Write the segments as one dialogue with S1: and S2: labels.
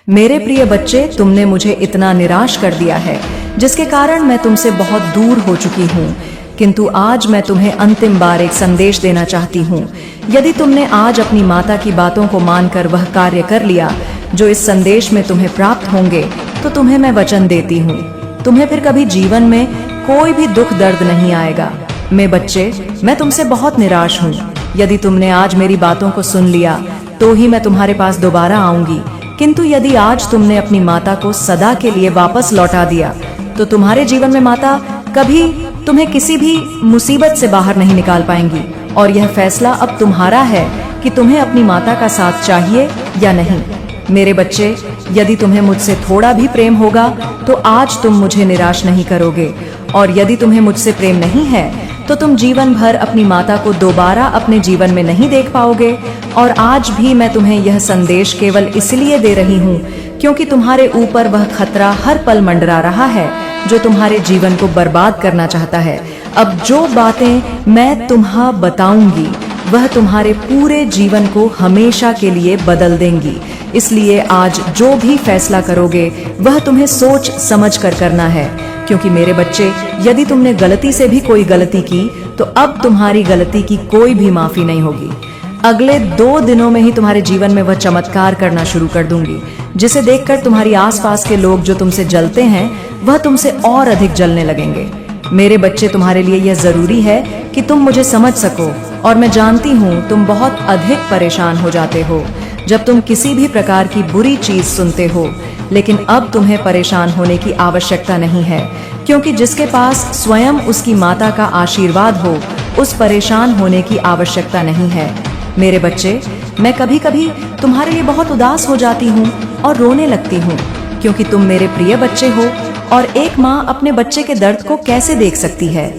S1: मेरे प्रिय बच्चे, तुमने मुझे इतना निराश कर दिया है जिसके कारण मैं तुमसे बहुत दूर हो चुकी हूँ। किंतु आज मैं तुम्हें अंतिम बार एक संदेश देना चाहती हूँ। यदि तुमने आज अपनी माता की बातों को मानकर वह कार्य कर लिया जो इस संदेश में तुम्हें प्राप्त होंगे, तो तुम्हें मैं वचन देती हूँ, तुम्हें फिर कभी जीवन में कोई भी दुख दर्द नहीं आएगा। मेरे बच्चे, मैं तुमसे बहुत निराश हूँ। यदि तुमने आज मेरी बातों को सुन लिया तो ही मैं तुम्हारे पास दोबारा आऊंगी। किंतु यदि आज तुमने अपनी माता को सदा के लिए वापस लौटा दिया तो तुम्हारे जीवन में माता कभी तुम्हें किसी भी मुसीबत से बाहर नहीं निकाल पाएंगी। और यह फैसला अब तुम्हारा है कि तुम्हें अपनी माता का साथ चाहिए या नहीं। मेरे बच्चे, यदि तुम्हें मुझसे थोड़ा भी प्रेम होगा तो आज तुम मुझे निराश नहीं करोगे, और यदि तुम्हें मुझसे प्रेम नहीं है तो तुम जीवन भर अपनी माता को दोबारा अपने जीवन में नहीं देख पाओगे। और आज भी मैं तुम्हें यह संदेश केवल इसलिए दे रही हूँ क्योंकि तुम्हारे ऊपर वह खतरा हर पल मंडरा रहा है जो तुम्हारे जीवन को बर्बाद करना चाहता है। अब जो बातें मैं तुम्हें बताऊंगी वह तुम्हारे पूरे जीवन को हमेशा के लिए बदल देंगी। इसलिए आज जो भी फैसला करोगे वह तुम्हें सोच समझ कर करना है, क्योंकि मेरे बच्चे, यदि तुमने गलती से भी कोई गलती की तो अब तुम्हारी गलती की कोई भी माफी नहीं होगी। अगले 2 दिनों में ही तुम्हारे जीवन में वह चमत्कार करना शुरू कर दूंगी जिसे देखकर तुम्हारी आसपास के लोग जो तुमसे जलते हैं वह तुमसे और अधिक जलने लगेंगे। मेरे बच्चे, तुम्हारे लिए यह जरूरी है कि तुम मुझे समझ सको, और मैं जानती हूँ तुम बहुत अधिक परेशान हो जाते हो जब तुम किसी भी प्रकार की बुरी चीज सुनते हो। लेकिन अब तुम्हें परेशान होने की आवश्यकता नहीं है, क्योंकि जिसके पास स्वयं उसकी माता का आशीर्वाद हो उस परेशान होने की आवश्यकता नहीं है। मेरे बच्चे, मैं कभी कभी तुम्हारे लिए बहुत उदास हो जाती हूँ और रोने लगती हूँ, क्योंकि तुम मेरे प्रिय बच्चे हो, और एक माँ अपने बच्चे के दर्द को कैसे देख सकती है।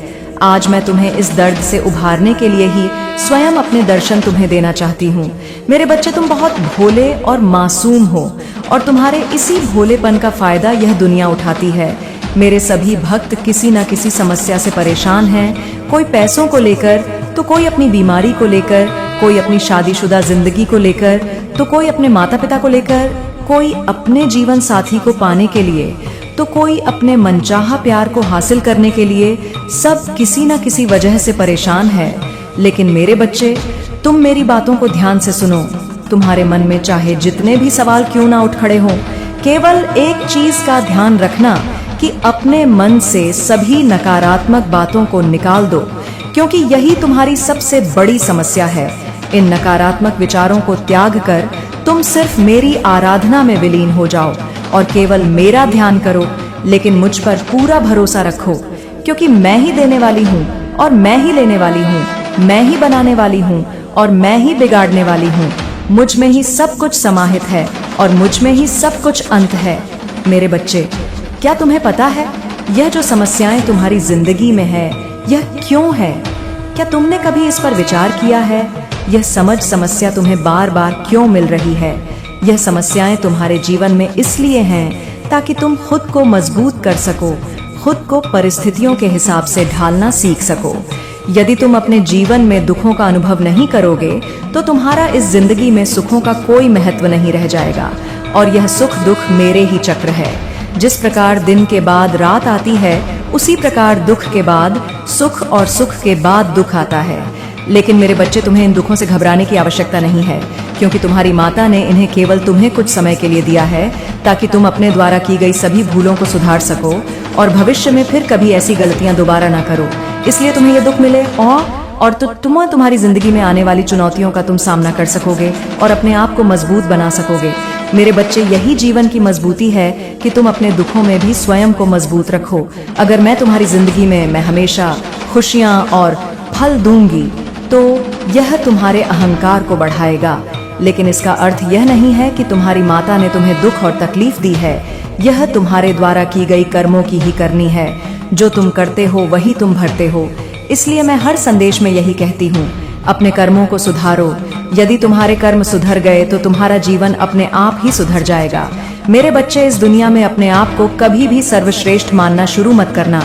S1: आज मैं तुम्हें इस दर्द से उभारने के लिए ही स्वयं अपने दर्शन तुम्हें देना चाहती हूँ। मेरे बच्चे, तुम बहुत भोले और मासूम हो, और तुम्हारे इसी भोलेपन का फायदा यह दुनिया उठाती है। मेरे सभी भक्त किसी न किसी समस्या से परेशान हैं, कोई पैसों को लेकर, तो कोई अपनी बीमारी को लेकर, कोई अपनी शादीशुदा जिंदगी को लेकर, तो कोई अपने माता पिता को लेकर, कोई अपने जीवन साथी को पाने के लिए, तो कोई अपने मनचाहा प्यार को हासिल करने के लिए। सब किसी न किसी वजह से परेशान है। लेकिन मेरे बच्चे, तुम मेरी बातों को ध्यान से सुनो। तुम्हारे मन में चाहे जितने भी सवाल क्यों ना उठ खड़े हों, केवल एक चीज का ध्यान रखना कि अपने मन से सभी नकारात्मक बातों को निकाल दो, क्योंकि यही तुम्हारी सबसे बड़ी समस्या है। इन नकारात्मक विचारों को त्याग कर तुम सिर्फ मेरी आराधना में विलीन हो जाओ और केवल मेरा ध्यान करो। लेकिन मुझ पर पूरा भरोसा रखो, क्योंकि मैं ही देने वाली हूँ और मैं ही लेने वाली हूँ, मैं ही बनाने वाली हूँ और मैं ही बिगाड़ने वाली हूँ। मुझ में ही सब कुछ समाहित है और मुझ में ही सब कुछ अंत है। मेरे बच्चे, क्या तुम्हें पता है यह जो समस्याएं तुम्हारी जिंदगी में है यह क्यों है? क्या तुमने कभी इस पर विचार किया है? यह समस्या तुम्हें बार बार क्यों मिल रही है? यह समस्याएं तुम्हारे जीवन में इसलिए हैं ताकि तुम खुद को मजबूत कर सको, खुद को परिस्थितियों के हिसाब से ढालना सीख सको। यदि तुम अपने जीवन में दुखों का अनुभव नहीं करोगे तो तुम्हारा इस जिंदगी में सुखों का कोई महत्व नहीं रह जाएगा। और यह सुख दुख मेरे ही चक्र है। जिस प्रकार दिन के बाद रात आती है, उसी प्रकार दुख के बाद सुख और सुख के बाद दुख आता है। लेकिन मेरे बच्चे, तुम्हें इन दुखों से घबराने की आवश्यकता नहीं है, क्योंकि तुम्हारी माता ने इन्हें केवल तुम्हें कुछ समय के लिए दिया है ताकि तुम अपने द्वारा की गई सभी भूलों को सुधार सको और भविष्य में फिर कभी ऐसी गलतियां दोबारा ना करो। इसलिए तुम्हें ये दुख मिले और तुम तुम्हारी जिंदगी में आने वाली चुनौतियों का तुम सामना कर सकोगे और अपने आप को मजबूत बना सकोगे। मेरे बच्चे, यही जीवन की मजबूती है कि तुम अपने दुखों में भी स्वयं को मजबूत रखो। अगर मैं तुम्हारी जिंदगी में मैं हमेशा खुशियां और फल दूंगी तो यह तुम्हारे अहंकार को बढ़ाएगा। लेकिन इसका अर्थ यह नहीं है कि तुम्हारी माता ने तुम्हें दुख और तकलीफ दी है। यह तुम्हारे द्वारा की गई कर्मों की ही करनी है। जो तुम करते हो वही तुम भरते हो। इसलिए मैं हर संदेश में यही कहती हूँ, अपने कर्मों को सुधारो। यदि तुम्हारे कर्म सुधर गए तो तुम्हारा जीवन अपने आप ही सुधर जाएगा। मेरे बच्चे, इस दुनिया में अपने आप को कभी भी सर्वश्रेष्ठ मानना शुरू मत करना,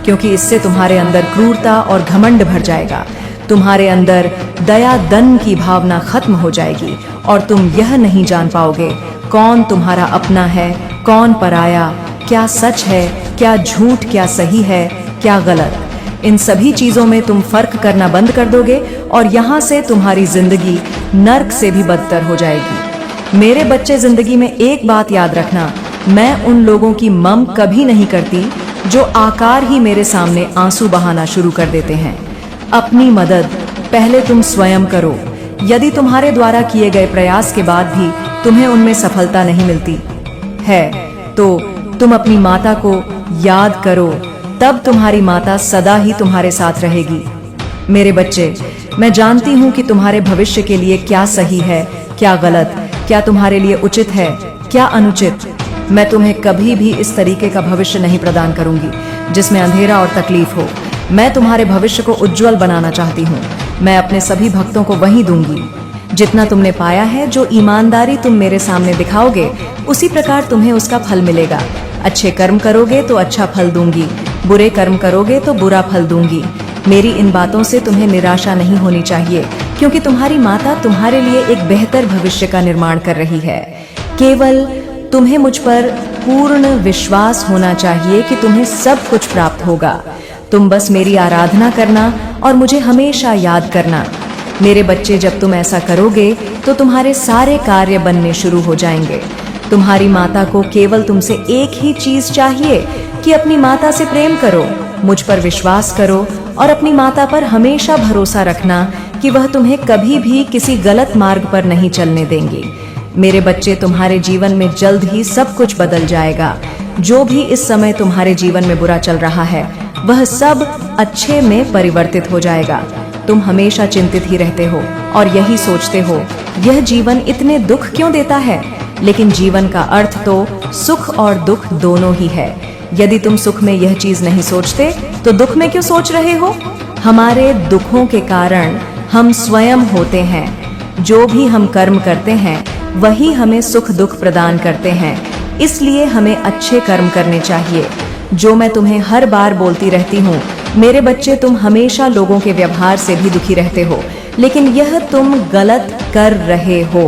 S1: क्योंकि इससे तुम्हारे अंदर क्रूरता और घमंड भर जाएगा। तुम्हारे अंदर दया दन की भावना खत्म हो जाएगी और तुम यह नहीं जान पाओगे कौन तुम्हारा अपना है, कौन पराया, क्या सच है, क्या झूठ, क्या सही है, क्या गलत। इन सभी चीजों में तुम फर्क करना बंद कर दोगे और यहाँ से तुम्हारी जिंदगी नर्क से भी बदतर हो जाएगी। मेरे बच्चे, जिंदगी में एक बात याद रखना, मैं उन लोगों की मम कभी नहीं करती जो आकार ही मेरे सामने आंसू बहाना शुरू कर देते हैं। अपनी मदद पहले तुम स्वयं करो। यदि तुम्हारे द्वारा किए गए प्रयास के बाद भी तुम्हें उनमें सफलता नहीं मिलती है तो तुम अपनी माता को याद करो, तब तुम्हारी माता सदा ही तुम्हारे साथ रहेगी। मेरे बच्चे, मैं जानती हूँ कि तुम्हारे भविष्य के लिए क्या सही है, क्या गलत, क्या तुम्हारे लिए उचित है, क्या अनुचित। मैं तुम्हें कभी भी इस तरीके का भविष्य नहीं प्रदान करूंगी जिसमें अंधेरा और तकलीफ हो। मैं तुम्हारे भविष्य को उज्जवल बनाना चाहती हूँ। मैं अपने सभी भक्तों को वही दूंगी। जितना तुमने पाया है, जो ईमानदारी तुम मेरे सामने दिखाओगे, उसी प्रकार तुम्हें उसका फल मिलेगा। अच्छे कर्म करोगे तो अच्छा फल दूंगी, बुरे कर्म करोगे तो बुरा फल दूंगी। मेरी इन बातों से तुम्हें निराशा नहीं होनी चाहिए, क्योंकि तुम्हारी माता तुम्हारे लिए एक बेहतर भविष्य का निर्माण कर रही है। केवल तुम्हें मुझ पर पूर्ण विश्वास होना चाहिए कि तुम्हें सब कुछ प्राप्त होगा। तुम बस मेरी आराधना करना और मुझे हमेशा याद करना। मेरे बच्चे, जब तुम ऐसा करोगे तो तुम्हारे सारे कार्य बनने शुरू हो जाएंगे। तुम्हारी माता को केवल तुमसे एक ही चीज चाहिए कि अपनी माता से प्रेम करो, मुझ पर विश्वास करो और अपनी माता पर हमेशा भरोसा रखना कि वह तुम्हें कभी भी किसी गलत मार्ग पर नहीं चलने देंगी। मेरे बच्चे, तुम्हारे जीवन में जल्द ही सब कुछ बदल जाएगा। जो भी इस समय तुम्हारे जीवन में बुरा चल रहा है, वह सब अच्छे में परिवर्तित हो जाएगा। तुम हमेशा चिंतित ही रहते हो और यही सोचते हो, यह जीवन इतने दुख क्यों देता है। लेकिन जीवन का अर्थ तो सुख और दुख दोनों ही है। यदि तुम सुख में यह चीज नहीं सोचते तो दुख में क्यों सोच रहे हो। हमारे दुखों के कारण हम स्वयं होते हैं। जो भी हम कर्म करते हैं वही हमें सुख दुख प्रदान करते हैं। इसलिए हमें अच्छे कर्म करने चाहिए। जो मैं तुम्हें हर बार बोलती रहती हूँ, मेरे बच्चे, तुम हमेशा लोगों के व्यवहार से भी दुखी रहते हो, लेकिन यह तुम गलत कर रहे हो।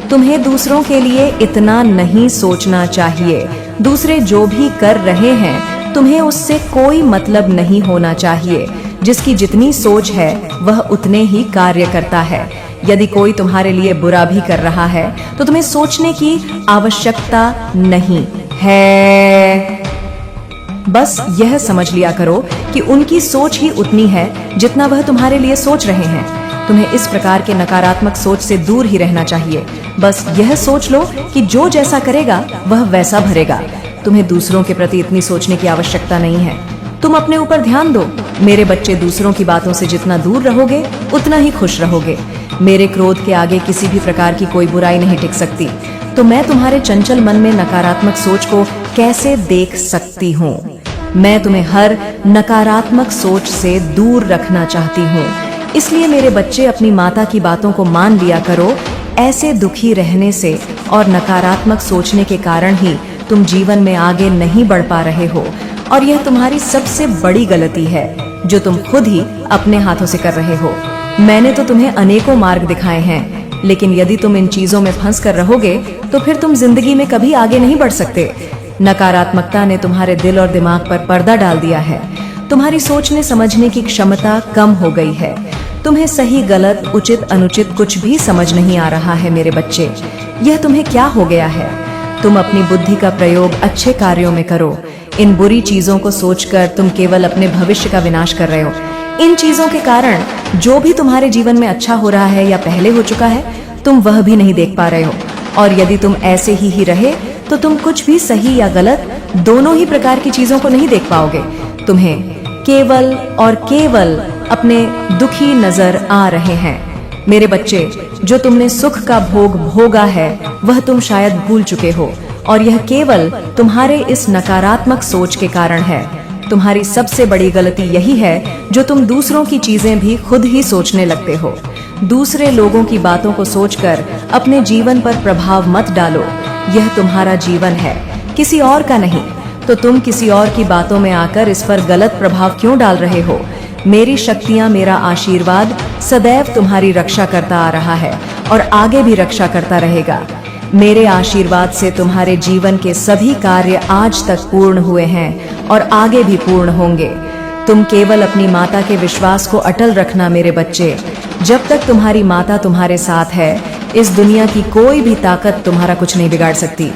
S1: तुम्हें दूसरों के लिए इतना नहीं सोचना चाहिए। दूसरे जो भी कर रहे हैं, तुम्हें उससे कोई मतलब नहीं होना चाहिए। जिसकी जितनी सोच है वह उतने ही कार्य करता है। यदि कोई तुम्हारे लिए बुरा भी कर रहा है तो तुम्हें सोचने की आवश्यकता नहीं है। बस यह समझ लिया करो कि उनकी सोच ही उतनी है जितना वह तुम्हारे लिए सोच रहे हैं। तुम्हें इस प्रकार के नकारात्मक सोच से दूर ही रहना चाहिए। बस यह सोच लो कि जो जैसा करेगा वह वैसा भरेगा। तुम्हें दूसरों के प्रति इतनी सोचने की आवश्यकता नहीं है। तुम अपने ऊपर ध्यान दो। मेरे बच्चे, दूसरों की बातों से जितना दूर रहोगे उतना ही खुश रहोगे। मेरे क्रोध के आगे किसी भी प्रकार की कोई बुराई नहीं टिक सकती। तो मैं तुम्हारे चंचल मन में नकारात्मक सोच को कैसे देख सकती हूँ। मैं तुम्हें हर नकारात्मक सोच से दूर रखना चाहती हूँ। इसलिए मेरे बच्चे, अपनी माता की बातों को मान लिया करो। ऐसे दुखी रहने से और नकारात्मक सोचने के कारण ही तुम जीवन में आगे नहीं बढ़ पा रहे हो, और यह तुम्हारी सबसे बड़ी गलती है जो तुम खुद ही अपने हाथों से कर रहे हो। मैंने तो तुम्हें अनेकों मार्ग दिखाए हैं, लेकिन यदि तुम इन चीजों में फंस कर रहोगे तो फिर तुम जिंदगी में कभी आगे नहीं बढ़ सकते। नकारात्मकता ने तुम्हारे दिल और दिमाग पर पर्दा डाल दिया है। तुम्हारी सोचने समझने की क्षमता कम हो गई है। तुम्हें सही गलत, उचित अनुचित कुछ भी समझ नहीं आ रहा है। मेरे बच्चे, यह तुम्हें क्या हो गया है। तुम अपनी बुद्धि का प्रयोग अच्छे कार्यों में करो। इन बुरी चीजों को सोचकर तुम केवल अपने भविष्य का विनाश कर रहे हो। इन चीजों के कारण जो भी तुम्हारे जीवन में अच्छा हो रहा है या पहले हो चुका है, तुम वह भी नहीं देख पा रहे हो। और यदि तुम ऐसे ही रहे तो तुम कुछ भी सही या गलत, दोनों ही प्रकार की चीजों को नहीं देख पाओगे। तुम्हें केवल और केवल अपने दुखी नजर आ रहे हैं। मेरे बच्चे, जो तुमने सुख का भोग भोगा है वह तुम शायद भूल चुके हो, और यह केवल तुम्हारे इस नकारात्मक सोच के कारण है। तुम्हारी सबसे बड़ी गलती यही है जो तुम दूसरों की चीजें भी खुद ही सोचने लगते हो। दूसरे लोगों की बातों को सोचकर अपने जीवन पर प्रभाव मत डालो। यह तुम्हारा जीवन है, किसी और का नहीं। तो तुम किसी और की बातों में आकर इस पर गलत प्रभाव क्यों डाल रहे हो। मेरी शक्तियां, मेरा आशीर्वाद सदैव तुम्हारी रक्षा करता आ रहा है और आगे भी रक्षा करता रहेगा। मेरे आशीर्वाद से तुम्हारे जीवन के सभी कार्य आज तक पूर्ण हुए हैं और आगे भी पूर्ण होंगे। तुम केवल अपनी माता के विश्वास को अटल रखना मेरे बच्चे। जब तक तुम्हारी माता तुम्हारे साथ है, इस दुनिया की कोई भी ताकत तुम्हारा कुछ नहीं बिगाड़ सकती।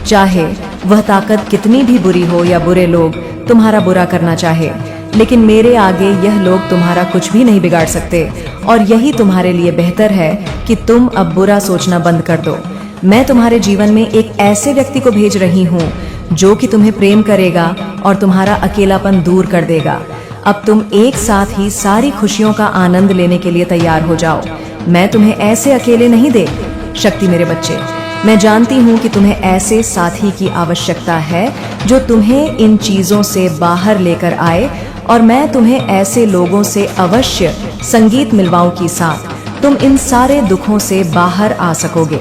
S1: चाहे वह ताकत कितनी भी बुरी हो या बुरे लोग तुम्हारा बुरा करना चाहे, लेकिन मेरे आगे यह लोग तुम्हारा कुछ भी नहीं बिगाड़ सकते। और यही तुम्हारे लिए बेहतर है कि तुम अब बुरा सोचना बंद कर दो। मैं तुम्हारे जीवन में एक ऐसे व्यक्ति को भेज रही हूँ जो कि तुम्हें प्रेम करेगा और तुम्हारा अकेलापन दूर कर देगा। अब तुम एक साथ ही सारी खुशियों का आनंद लेने के लिए तैयार हो जाओ। मैं तुम्हें ऐसे अकेले नहीं दे शक्ति मेरे बच्चे। मैं जानती हूँ कि तुम्हें ऐसे साथी की आवश्यकता है जो तुम्हें इन चीजों से बाहर लेकर आए, और मैं तुम्हें ऐसे लोगों से अवश्य संगीत मिलवाऊं कि साथ तुम इन सारे दुखों से बाहर आ सकोगे।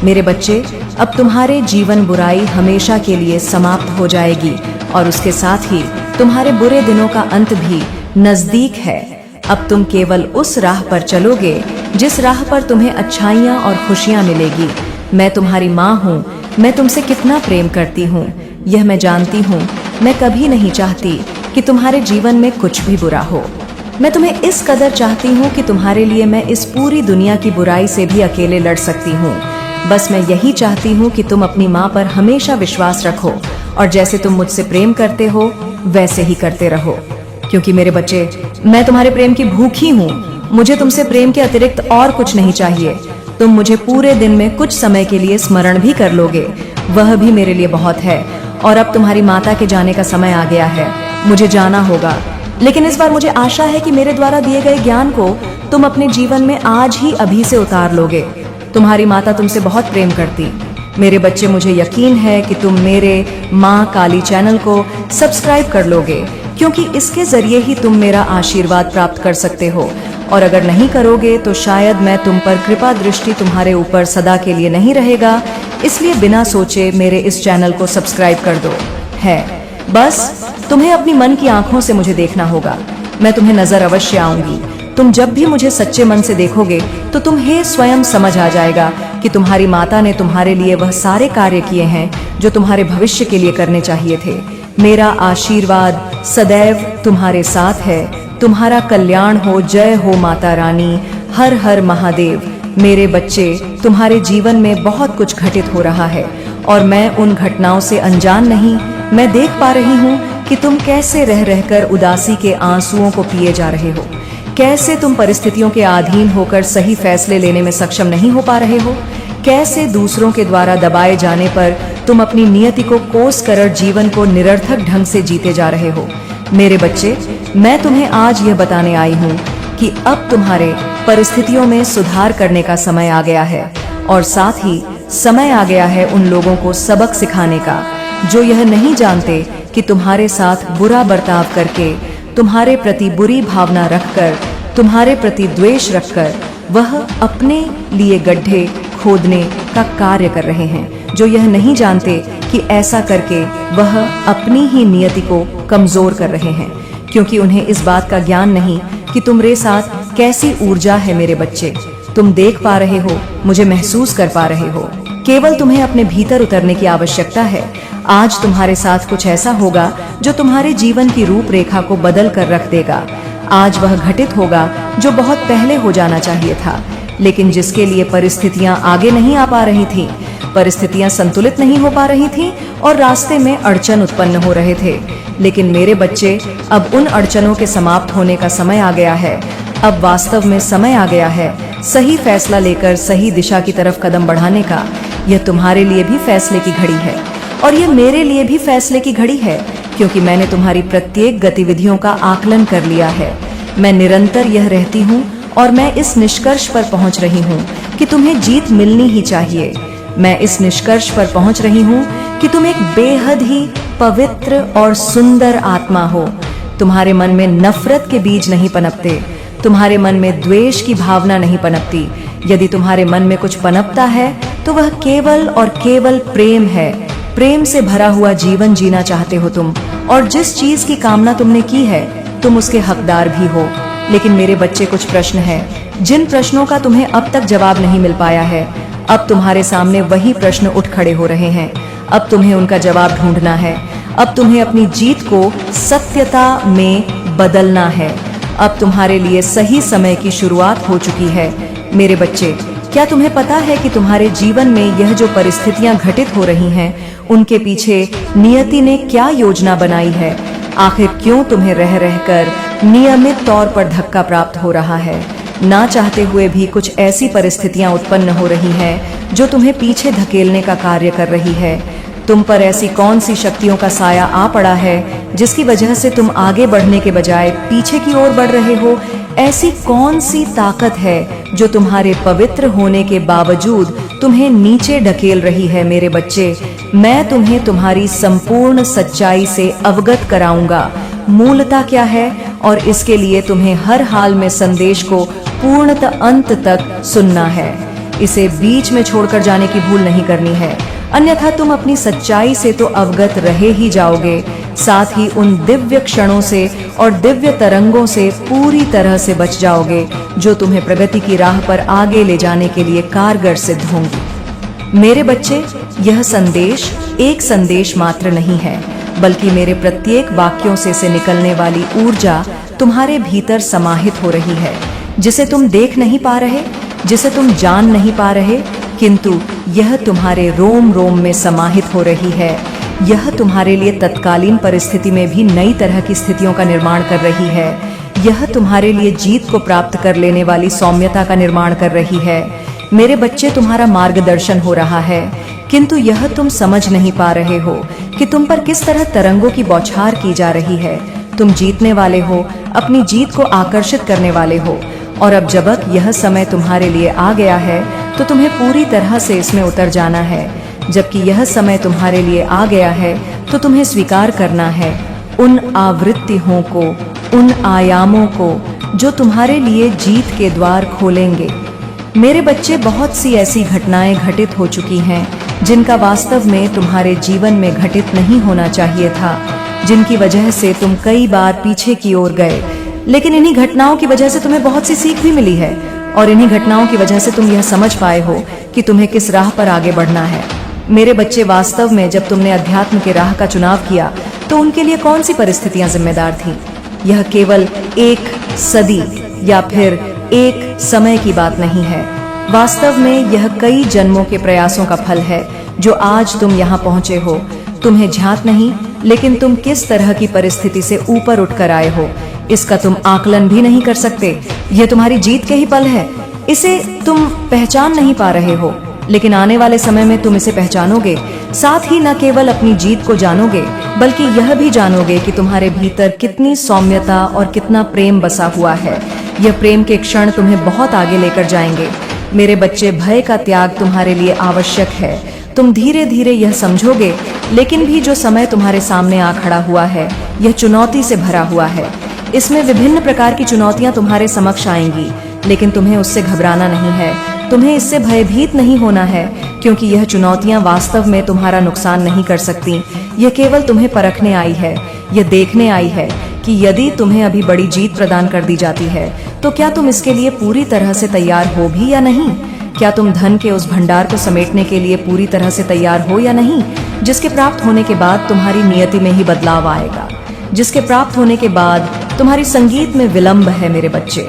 S1: मेरे बच्चे, अब तुम्हारे जीवन बुराई हमेशा के लिए समाप्त हो जाएगी और उसके साथ ही तुम्हारे बुरे दिनों का अंत भी नजदीक है। अब तुम केवल उस राह पर चलोगे जिस राह पर तुम्हें अच्छाइयाँ और खुशियाँ मिलेगी। मैं तुम्हारी माँ हूँ, मैं तुमसे कितना प्रेम करती हूँ यह मैं जानती हूँ। मैं कभी नहीं चाहती कि तुम्हारे जीवन में कुछ भी बुरा हो। मैं तुम्हें इस कदर चाहती हूँ कि तुम्हारे लिए मैं इस पूरी दुनिया की बुराई से भी अकेले लड़ सकती हूँ। बस मैं यही चाहती हूँ कि तुम अपनी माँ पर हमेशा विश्वास रखो और जैसे तुम मुझसे प्रेम करते हो वैसे ही करते रहो। क्योंकि मेरे बच्चे, मैं तुम्हारे प्रेम की भूखी हूँ। मुझे तुमसे प्रेम के अतिरिक्त और कुछ नहीं चाहिए। तुम मुझे पूरे दिन में कुछ समय के लिए स्मरण भी कर लोगे, वह भी मेरे लिए बहुत है। और अब तुम्हारी माता के जाने का समय आ गया है, मुझे जाना होगा। लेकिन इस बार मुझे आशा है कि मेरे द्वारा दिए गए ज्ञान को तुम अपने जीवन में आज ही अभी से उतार लोगे। तुम्हारी माता तुमसे बहुत प्रेम करती। मेरे बच्चे, मुझे यकीन है कि तुम मेरे माँ काली चैनल को सब्सक्राइब कर लोगे, क्योंकि इसके जरिए ही तुम मेरा आशीर्वाद प्राप्त कर सकते हो। और अगर नहीं करोगे तो शायद मैं तुम पर कृपा दृष्टि तुम्हारे ऊपर सदा के लिए नहीं रहेगा। इसलिए बिना सोचे मेरे इस चैनल को सब्सक्राइब कर दो। है बस तुम्हें अपनी मन की आंखों से मुझे देखना होगा। मैं तुम्हें नजर अवश्य आऊंगी। तुम जब भी मुझे सच्चे मन से देखोगे तो तुम्हें स्वयं समझ आ जाएगा कि तुम्हारी माता ने तुम्हारे लिए वह सारे कार्य किए हैं जो तुम्हारे भविष्य के लिए करने चाहिए थे। मेरा आशीर्वाद सदैव तुम्हारे साथ है। तुम्हारा कल्याण हो। जय हो माता रानी। हर हर महादेव। मेरे बच्चे, तुम्हारे जीवन में बहुत कुछ घटित हो रहा है और मैं उन घटनाओं से अनजान नहीं। मैं देख पा रही हूँ कि तुम कैसे रह रहकर उदासी के आंसुओं को पिए जा रहे हो, कैसे तुम परिस्थितियों के अधीन होकर सही फैसले लेने में सक्षम नहीं हो पा रहे हो, कैसे दूसरों के द्वारा दबाए जाने पर तुम अपनी नियति को कोस कर जीवन को निरर्थक ढंग से जीते जा रहे हो। मेरे बच्चे, मैं तुम्हें आज यह बताने आई हूँ कि अब तुम्हारे परिस्थितियों में सुधार करने का समय आ गया है, और साथ ही समय आ गया है उन लोगों को सबक सिखाने का जो यह नहीं जानते कि तुम्हारे साथ बुरा बर्ताव करके, तुम्हारे प्रति बुरी भावना रखकर, तुम्हारे प्रति द्वेष रखकर वह अपने लिए गड्ढे खोदने का कार्य कर रहे हैं। जो यह नहीं जानते कि ऐसा करके वह अपनी ही नियति को कमजोर कर रहे हैं, क्योंकि उन्हें इस बात का ज्ञान नहीं कि तुम्हारे साथ कैसी ऊर्जा है। मेरे बच्चे, तुम देख पा रहे हो, मुझे महसूस कर पा रहे हो। केवल तुम्हें अपने भीतर उतरने की आवश्यकता है। आज तुम्हारे साथ कुछ ऐसा होगा जो तुम्हारे जीवन की रूपरेखा को बदल कर रख देगा। आज वह घटित होगा जो बहुत पहले हो जाना चाहिए था, लेकिन जिसके लिए परिस्थितियां आगे नहीं आ पा रही थी, परिस्थितियां संतुलित नहीं हो पा रही थी और रास्ते में अड़चन उत्पन्न हो रहे थे। लेकिन मेरे बच्चे, अब उन अड़चनों के समाप्त होने का समय आ गया है। अब वास्तव में समय आ गया है सही फैसला लेकर सही दिशा की तरफ कदम बढ़ाने का। यह तुम्हारे लिए भी फैसले की घड़ी है और यह मेरे लिए भी फैसले की घड़ी है, क्योंकि मैंने तुम्हारी प्रत्येक गतिविधियों का आकलन कर लिया है। मैं निरंतर यह रहती हूँ और मैं इस निष्कर्ष पर पहुँच रही हूँ कि तुम्हें जीत मिलनी ही चाहिए। मैं इस निष्कर्ष पर पहुँच रही हूँ कि तुम एक बेहद ही पवित्र और सुंदर आत्मा हो। तुम्हारे मन में नफरत के बीज नहीं पनपते, तुम्हारे मन में द्वेष की भावना नहीं पनपती। यदि तुम्हारे मन में कुछ पनपता है तो वह केवल और केवल प्रेम है। प्रेम से भरा हुआ जीवन जीना चाहते हो तुम, और जिस चीज की कामना तुमने की है तुम उसके हकदार भी हो। लेकिन मेरे बच्चे, कुछ प्रश्न हैं जिन प्रश्नों का तुम्हें अब तक जवाब नहीं मिल पाया है। अब तुम्हारे सामने वही प्रश्न उठ खड़े हो रहे हैं। अब तुम्हें उनका जवाब ढूंढना है। अब तुम्हें अपनी जीत को सत्यता में बदलना है। अब तुम्हारे लिए सही समय की शुरुआत हो चुकी है। मेरे बच्चे, क्या तुम्हें पता है कि तुम्हारे जीवन में यह जो परिस्थितियां घटित हो रही हैं, उनके पीछे नियति ने क्या योजना बनाई है? आखिर क्यों तुम्हें रह रहकर नियमित तौर पर धक्का प्राप्त हो रहा है? ना चाहते हुए भी कुछ ऐसी परिस्थितियां उत्पन्न हो रही हैं जो तुम्हें पीछे धकेलने का कार्य कर रही है। तुम पर ऐसी कौन सी शक्तियों का साया आ पड़ा है जिसकी वजह से तुम आगे बढ़ने के बजाय पीछे की ओर बढ़ रहे हो? ऐसी कौन सी ताकत है जो तुम्हारे पवित्र होने के बावजूद तुम्हें नीचे ढकेल रही है? मेरे बच्चे, मैं तुम्हें तुम्हारी संपूर्ण सच्चाई से अवगत कराऊंगा। मूलता क्या है, और इसके लिए तुम्हें हर हाल में संदेश को पूर्णतः अंत तक सुनना है। इसे बीच में छोड़कर जाने की भूल नहीं करनी है, अन्यथा तुम अपनी सच्चाई से तो अवगत रहे ही जाओगे, साथ ही उन दिव्य क्षणों से और दिव्य तरंगों से पूरी तरह से बच जाओगे जो तुम्हें प्रगति की राह पर आगे ले जाने के लिए कारगर सिद्ध होंगी। मेरे बच्चे, यह संदेश एक संदेश मात्र नहीं है, बल्कि मेरे प्रत्येक वाक्यों से निकलने वाली ऊर्जा तुम्हारे भीतर समाहित हो रही है, जिसे तुम देख नहीं पा रहे, जिसे तुम जान नहीं पा रहे, किंतु यह तुम्हारे रोम रोम में समाहित हो रही है। यह तुम्हारे लिए तत्कालीन परिस्थिति में भी नई तरह की स्थितियों का निर्माण कर रही है। यह तुम्हारे लिए जीत को प्राप्त कर लेने वाली सौम्यता का निर्माण कर रही है। मेरे बच्चे, तुम्हारा मार्गदर्शन हो रहा है, किंतु यह तुम समझ नहीं पा रहे हो कि तुम पर किस तरह तरंगों की बौछार की जा रही है। तुम जीतने वाले हो, अपनी जीत को आकर्षित करने वाले हो, और अब जब यह समय तुम्हारे लिए आ गया है तो तुम्हें पूरी तरह से इसमें उतर जाना है। जबकि यह समय तुम्हारे लिए आ गया है तो तुम्हें स्वीकार करना है उन आवृत्तियों को, उन आयामों को जो तुम्हारे लिए जीत के द्वार खोलेंगे। मेरे बच्चे, बहुत सी ऐसी घटनाएं घटित हो चुकी हैं जिनका वास्तव में तुम्हारे जीवन में घटित नहीं होना चाहिए था, जिनकी वजह से तुम कई बार पीछे की ओर गए। लेकिन इन्हीं घटनाओं की वजह से तुम्हें बहुत सी सीख भी मिली है, और इन्हीं घटनाओं की वजह से तुम यह समझ पाए हो कि तुम्हें किस राह पर आगे बढ़ना है। मेरे बच्चे, वास्तव में जब तुमने अध्यात्म के राह का चुनाव किया तो उनके लिए कौन सी परिस्थितियां जिम्मेदार थीं? यह केवल एक सदी या फिर एक समय की बात नहीं है। वास्तव में यह कई जन्मों के प्रयासों का फल है जो आज तुम यहाँ पहुंचे हो। तुम्हें झांक नहीं, लेकिन तुम किस तरह की परिस्थिति से ऊपर उठकर आए हो, इसका तुम आकलन भी नहीं कर सकते। यह तुम्हारी जीत के ही पल है। इसे तुम पहचान नहीं पा रहे हो, लेकिन आने वाले समय में तुम इसे पहचानोगे। साथ ही न केवल अपनी जीत को जानोगे, बल्कि यह भी जानोगे कि तुम्हारे भीतर कितनी सौम्यता और कितना प्रेम बसा हुआ है। यह प्रेम के क्षण तुम्हें बहुत आगे लेकर जाएंगे। मेरे बच्चे, भय का त्याग तुम्हारे लिए आवश्यक है। तुम धीरे धीरे यह समझोगे, लेकिन भी जो समय तुम्हारे सामने आ खड़ा हुआ है यह चुनौती से भरा हुआ है। इसमें विभिन्न प्रकार की चुनौतियां तुम्हारे समक्ष आएंगी, लेकिन तुम्हें उससे घबराना नहीं है। तुम्हें इससे भयभीत नहीं होना है, क्योंकि यह चुनौतियां वास्तव में तुम्हारा नुकसान नहीं कर सकती। यह केवल तुम्हें परखने आई है, यह देखने आई है कि यदि तुम्हें अभी बड़ी जीत प्रदान कर दी जाती है तो क्या तुम इसके लिए पूरी तरह से तैयार हो भी या नहीं। क्या तुम धन के उस भंडार को समेटने के लिए पूरी तरह से तैयार हो या नहीं, जिसके प्राप्त होने के बाद तुम्हारी नियति में ही बदलाव आएगा, जिसके प्राप्त होने के बाद तुम्हारी संगीत में विलंब है। मेरे बच्चे,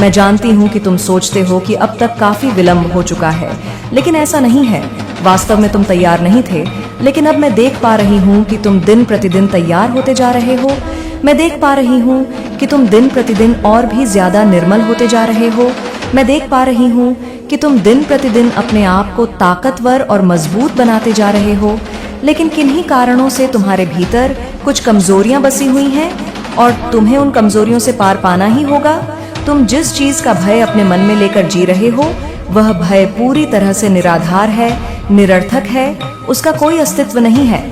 S1: मैं जानती हूँ कि तुम सोचते हो कि अब तक काफी विलंब हो चुका है, लेकिन ऐसा नहीं है। वास्तव में तुम तैयार नहीं थे, लेकिन अब मैं देख पा रही हूँ कि तुम दिन प्रतिदिन तैयार होते जा रहे हो। मैं देख पा रही हूँ कि तुम दिन प्रतिदिन और भी ज्यादा निर्मल होते जा रहे हो। मैं देख पा रही हूँ कि तुम दिन प्रतिदिन अपने आप को ताकतवर और मजबूत बनाते जा रहे हो। लेकिन किन्हीं कारणों से तुम्हारे भीतर कुछ कमजोरियां बसी हुई हैं, और तुम्हें उन कमजोरियों से पार पाना ही होगा। तुम जिस चीज का भय अपने मन में लेकर जी रहे हो, वह भय पूरी तरह से निराधार है, निरर्थक है, उसका कोई अस्तित्व नहीं है।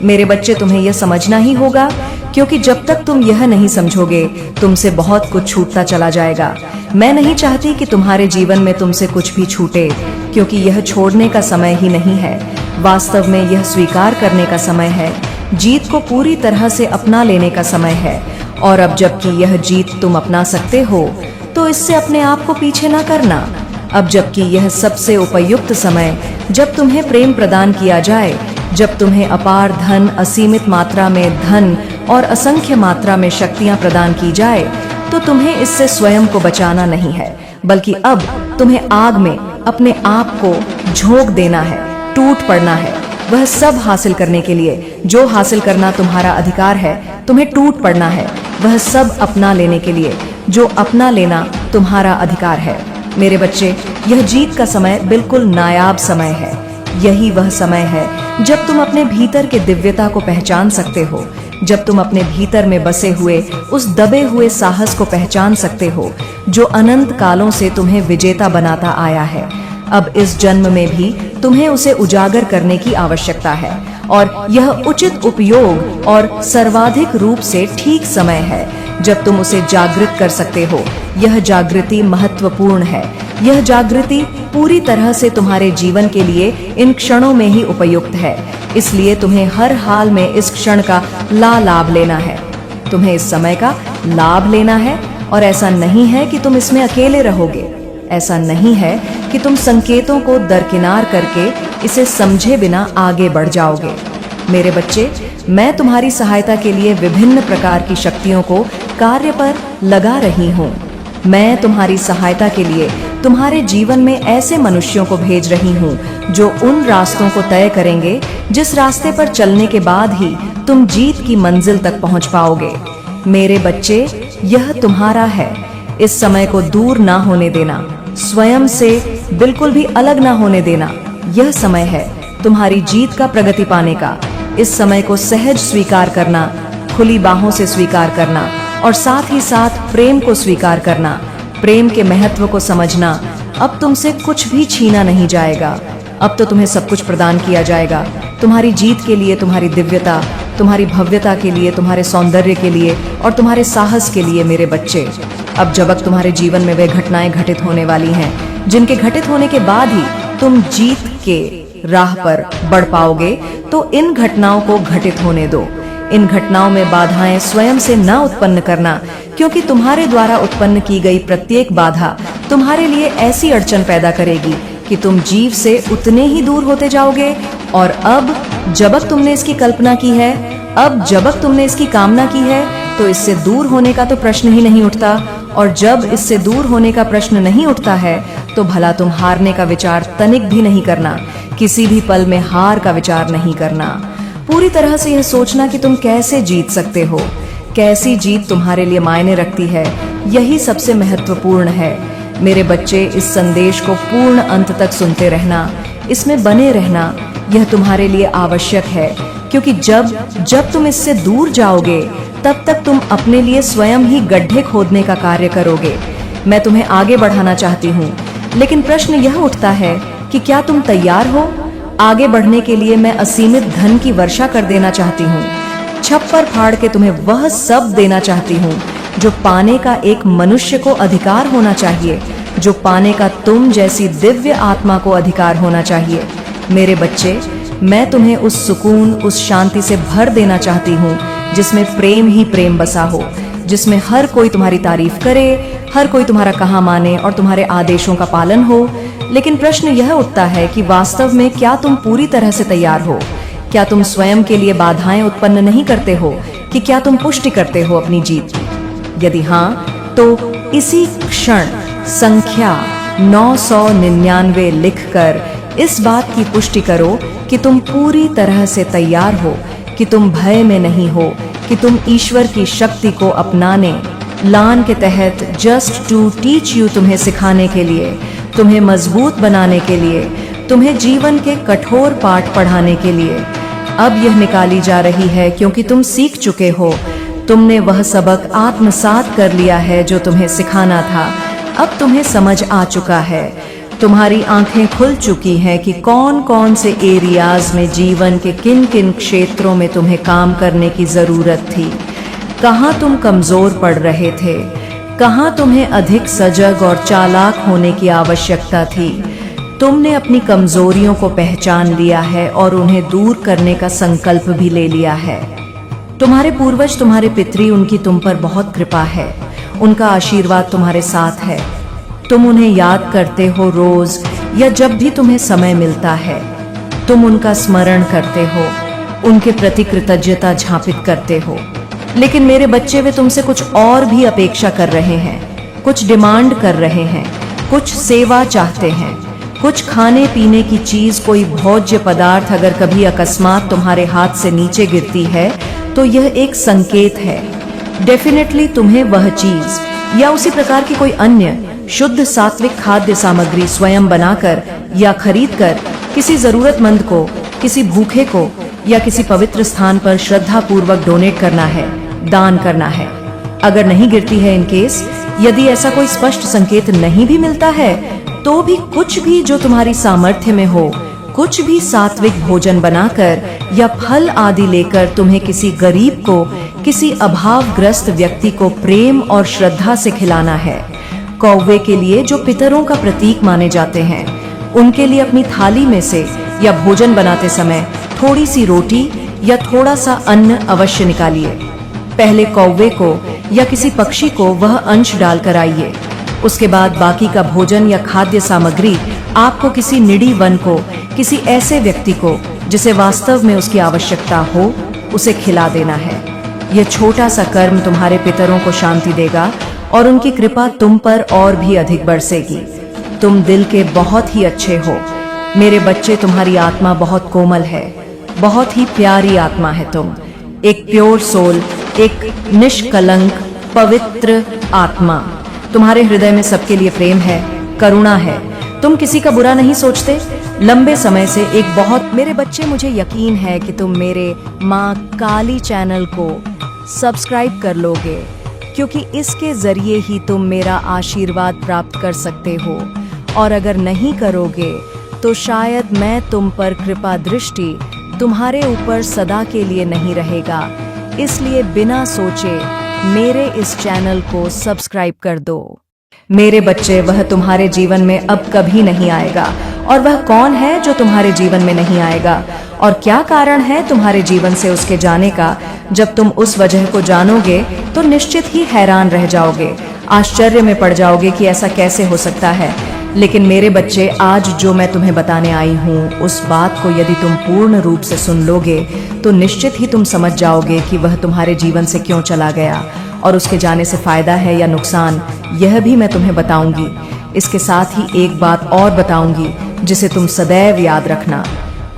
S1: मेरे बच्चे, तुम्हें यह समझना ही होगा, क्योंकि जब तक तुम यह नहीं समझोगे तुमसे बहुत कुछ छूटता चला जाएगा। मैं नहीं चाहती कि तुम्हारे जीवन में तुमसे कुछ भी छूटे, क्योंकि यह छोड़ने का समय ही नहीं है। वास्तव में यह स्वीकार करने का समय है, जीत को पूरी तरह से अपना लेने का समय है। और अब जबकि यह जीत तुम अपना सकते हो, तो इससे अपने आप को पीछे ना करना। अब जबकि यह सबसे उपयुक्त समय, जब तुम्हें प्रेम प्रदान किया जाए, जब तुम्हें अपार धन, असीमित मात्रा में धन और असंख्य मात्रा में शक्तियां प्रदान की जाए, तो तुम्हें इससे स्वयं को बचाना नहीं है, बल्कि अब तुम्हें आग में अपने आप को झोंक देना है, टूट पड़ना है। वह सब हासिल करने के लिए जो हासिल करना तुम्हारा अधिकार है, तुम्हें टूट पड़ना है। वह सब अपना लेने के लिए जो अपना लेना तुम्हारा अधिकार है। मेरे बच्चे, यह जीत का समय बिल्कुल नायाब समय है। यही वह समय है जब तुम अपने भीतर के दिव्यता को पहचान सकते हो, जब तुम अपने भीतर में बसे हुए उस दबे हुए साहस को पहचान सकते हो जो अनंत कालों से तुम्हें विजेता बनाता आया है। अब इस जन्म में भी तुम्हें उसे उजागर करने की आवश्यकता है, और यह उचित उपयोग और सर्वाधिक रूप से ठीक समय है जब तुम उसे जागृत कर सकते हो। यह जागृति महत्वपूर्ण है। यह जागृति पूरी तरह से तुम्हारे जीवन के लिए इन क्षणों में ही उपयुक्त है। इसलिए तुम्हें हर हाल में इस क्षण का लाभ लेना है। तुम्हें इस समय का लाभ लेना है, और ऐसा नहीं है कि तुम इसमें अकेले रहोगे। ऐसा नहीं है कि तुम संकेतों को दरकिनार करके इसे समझे बिना आगे बढ़ जाओगे। मेरे बच्चे, मैं तुम्हारी सहायता के लिए विभिन्न प्रकार की शक्तियों को कार्य पर लगा रही हूँ। मैं तुम्हारी सहायता के लिए तुम्हारे जीवन में ऐसे मनुष्यों को भेज रही हूँ जो उन रास्तों को तय करेंगे जिस रास्ते पर चलने के बाद ही तुम जीत की मंजिल तक पहुँच पाओगे। मेरे बच्चे, यह तुम्हारा है। इस समय को दूर ना होने देना, स्वयं से बिल्कुल भी अलग ना होने देना। यह समय है तुम्हारी जीत का प्रगति पाने का। इस समय को सहज स्वीकार करना, खुली बाहों से स्वीकार करना, और साथ ही साथ प्रेम को स्वीकार करना, प्रेम के महत्व को समझना। अब तुमसे कुछ भी छीना नहीं जाएगा। अब तो तुम्हें सब कुछ प्रदान किया जाएगा, तुम्हारी जीत के लिए, तुम्हारी दिव्यता, तुम्हारी भव्यता के लिए, तुम्हारे सौंदर्य के लिए और तुम्हारे साहस के लिए। मेरे बच्चे, अब जब तुम्हारे जीवन में वे घटनाएं घटित होने वाली हैं जिनके घटित होने के बाद ही तुम जीत के राह पर बढ़ पाओगे, तो इन घटनाओं को घटित होने दो। इन घटनाओं में बाधाएं स्वयं से न उत्पन्न करना, क्योंकि तुम्हारे द्वारा उत्पन्न की गई प्रत्येक बाधा तुम्हारे लिए ऐसी अड़चन पैदा करेगी कि तुम जीव से उतने ही दूर होते जाओगे। और अब जब तुमने इसकी कल्पना की है, अब जब तुमने इसकी कामना की है, तो इससे दूर होने का तो प्रश्न ही नहीं उठता। और जब इससे दूर होने का प्रश्न नहीं उठता है, तो भला तुम हारने का विचार तनिक भी नहीं करना। किसी भी पल में हार का विचार नहीं करना। पूरी तरह से यह सोचना कि तुम कैसे जीत सकते हो, कैसी जीत तुम्हारे लिए मायने रखती है, यही सबसे महत्वपूर्ण है। मेरे बच्चे, इस संदेश को पूर्ण अंत तक सुनते रहना, इसमें बने रहना, यह तुम्हारे लिए आवश्यक है। क्योंकि जब तुम इससे दूर जाओगे, तब तक तुम अपने लिए स्वयं ही गड्ढे खोदने का कार्य करोगे। मैं तुम्हें आगे बढ़ाना चाहती हूँ, लेकिन प्रश्न यह उठता है कि क्या तुम तैयार हो? आगे बढ़ने के लिए मैं असीमित धन की वर्षा कर देना चाहती हूँ। छप्पर फाड़ के तुम्हें वह सब देना चाहती हूँ जो पाने का एक मनुष्य को अधिकार होना चाहिए, जो पाने का तुम जैसी दिव्य आत्मा को अधिकार होना चाहिए। मेरे बच्चे, मैं तुम्हें उस सुकून, उस शांति से भर देना चाहती हूँ जिसमें प्रेम ही प्रेम बसा हो, जिसमें हर कोई तुम्हारी तारीफ करे, हर कोई तुम्हारा कहा माने और तुम्हारे आदेशों का पालन हो। लेकिन प्रश्न यह उठता है कि वास्तव में क्या तुम पूरी तरह से तैयार हो? क्या तुम स्वयं के लिए बाधाएं उत्पन्न नहीं करते हो? कि क्या तुम पुष्टि करते हो अपनी जीत की? यदि हाँ, तो इसी क्षण संख्या 999 लिखकर इस बात की पुष्टि करो कि तुम पूरी तरह से तैयार हो, कि तुम भय में नहीं हो, कि तुम ईश्वर की शक्ति को अपनाने, लान के तहत जस्ट टू टीच यू, तुम्हें सिखाने के लिए, तुम्हें मजबूत बनाने के लिए, तुम्हें जीवन के कठोर पाठ पढ़ाने के लिए अब यह निकाली जा रही है, क्योंकि तुम सीख चुके हो। तुमने वह सबक आत्मसात कर लिया है जो तुम्हें सिखाना था। अब तुम्हें समझ आ चुका है, तुम्हारी आंखें खुल चुकी हैं कि कौन कौन से एरियाज में, जीवन के किन किन क्षेत्रों में तुम्हें काम करने की जरूरत थी, कहाँ तुम कमजोर पड़ रहे थे, कहाँ तुम्हें अधिक सजग और चालाक होने की आवश्यकता थी। तुमने अपनी कमजोरियों को पहचान लिया है और उन्हें दूर करने का संकल्प भी ले लिया है। तुम्हारे पूर्वज, तुम्हारे पितरी, उनकी तुम पर बहुत कृपा है, उनका आशीर्वाद तुम्हारे साथ है। तुम उन्हें याद करते हो रोज या जब भी तुम्हें समय मिलता है। तुम उनका स्मरण करते हो, उनके प्रति कृतज्ञता झांपित करते हो। लेकिन मेरे बच्चे, वे तुमसे कुछ और भी अपेक्षा कर रहे हैं, कुछ डिमांड कर रहे हैं, कुछ सेवा चाहते हैं, कुछ खाने पीने की चीज, कोई भोज्य पदार्थ अगर कभी अकस्मात तुम्हारे हाथ से नीचे गिरती है तो यह एक संकेत है। डेफिनेटली तुम्हें वह चीज या उसी प्रकार की कोई अन्य शुद्ध सात्विक खाद्य सामग्री स्वयं बनाकर या खरीदकर किसी जरूरतमंद को, किसी भूखे को या किसी पवित्र स्थान पर श्रद्धा पूर्वक डोनेट करना है, दान करना है। अगर नहीं गिरती है इन केस, यदि ऐसा कोई स्पष्ट संकेत नहीं भी मिलता है, तो भी कुछ भी जो तुम्हारी सामर्थ्य में हो, कुछ भी सात्विक भोजन बनाकर या फल आदि लेकर तुम्हें किसी गरीब को, किसी अभावग्रस्त व्यक्ति को प्रेम और श्रद्धा से खिलाना है। कौवे के लिए, जो पितरों का प्रतीक माने जाते हैं, उनके लिए अपनी थाली में से या भोजन बनाते समय थोड़ी सी रोटी या थोड़ा सा अन्न अवश्य निकालिए। पहले कौवे को या किसी पक्षी को वह अंश डालकर आइए। उसके बाद बाकी का भोजन या खाद्य सामग्री आपको किसी निडी वन को, किसी ऐसे व्यक्ति को जिसे वास्तव में उसकी आवश्यकता हो, उसे खिला देना है। यह छोटा सा कर्म तुम्हारे पितरों को शांति देगा और उनकी कृपा तुम पर और भी अधिक बरसेगी। तुम दिल के बहुत ही अच्छे हो मेरे बच्चे। तुम्हारी आत्मा बहुत कोमल है, बहुत ही प्यारी आत्मा है तुम। एक प्योर सोल, एक निष्कलंक पवित्र आत्मा। तुम्हारे हृदय में सबके लिए प्रेम है, करुणा है। तुम किसी का बुरा नहीं सोचते। लंबे समय से एक बहुत मेरे बच्चे, मुझे यकीन है कि तुम मेरे माँ काली चैनल को सब्सक्राइब कर लोगे, क्योंकि इसके जरिए ही तुम मेरा आशीर्वाद प्राप्त कर सकते हो। और अगर नहीं करोगे तो शायद मैं तुम पर कृपा दृष्टि तुम्हारे ऊपर सदा के लिए नहीं रहेगा। इसलिए बिना सोचे मेरे इस चैनल को सब्सक्राइब कर दो। मेरे बच्चे, वह तुम्हारे जीवन में अब कभी नहीं आएगा। और वह कौन है जो तुम्हारे जीवन में नहीं आएगा, और क्या कारण है तुम्हारे जीवन से उसके जाने का? जब तुम उस वजह को जानोगे तो निश्चित ही हैरान रह जाओगे, आश्चर्य में पड़ जाओगे कि ऐसा कैसे हो सकता है। लेकिन मेरे बच्चे, आज जो मैं तुम्हें बताने आई हूँ, उस बात को यदि तुम पूर्ण रूप से सुन लोगे तो निश्चित ही तुम समझ जाओगे कि वह तुम्हारे जीवन से क्यों चला गया, और उसके जाने से फायदा है या नुकसान, यह भी मैं तुम्हें बताऊंगी। इसके साथ ही एक बात और बताऊंगी जिसे तुम सदैव याद रखना,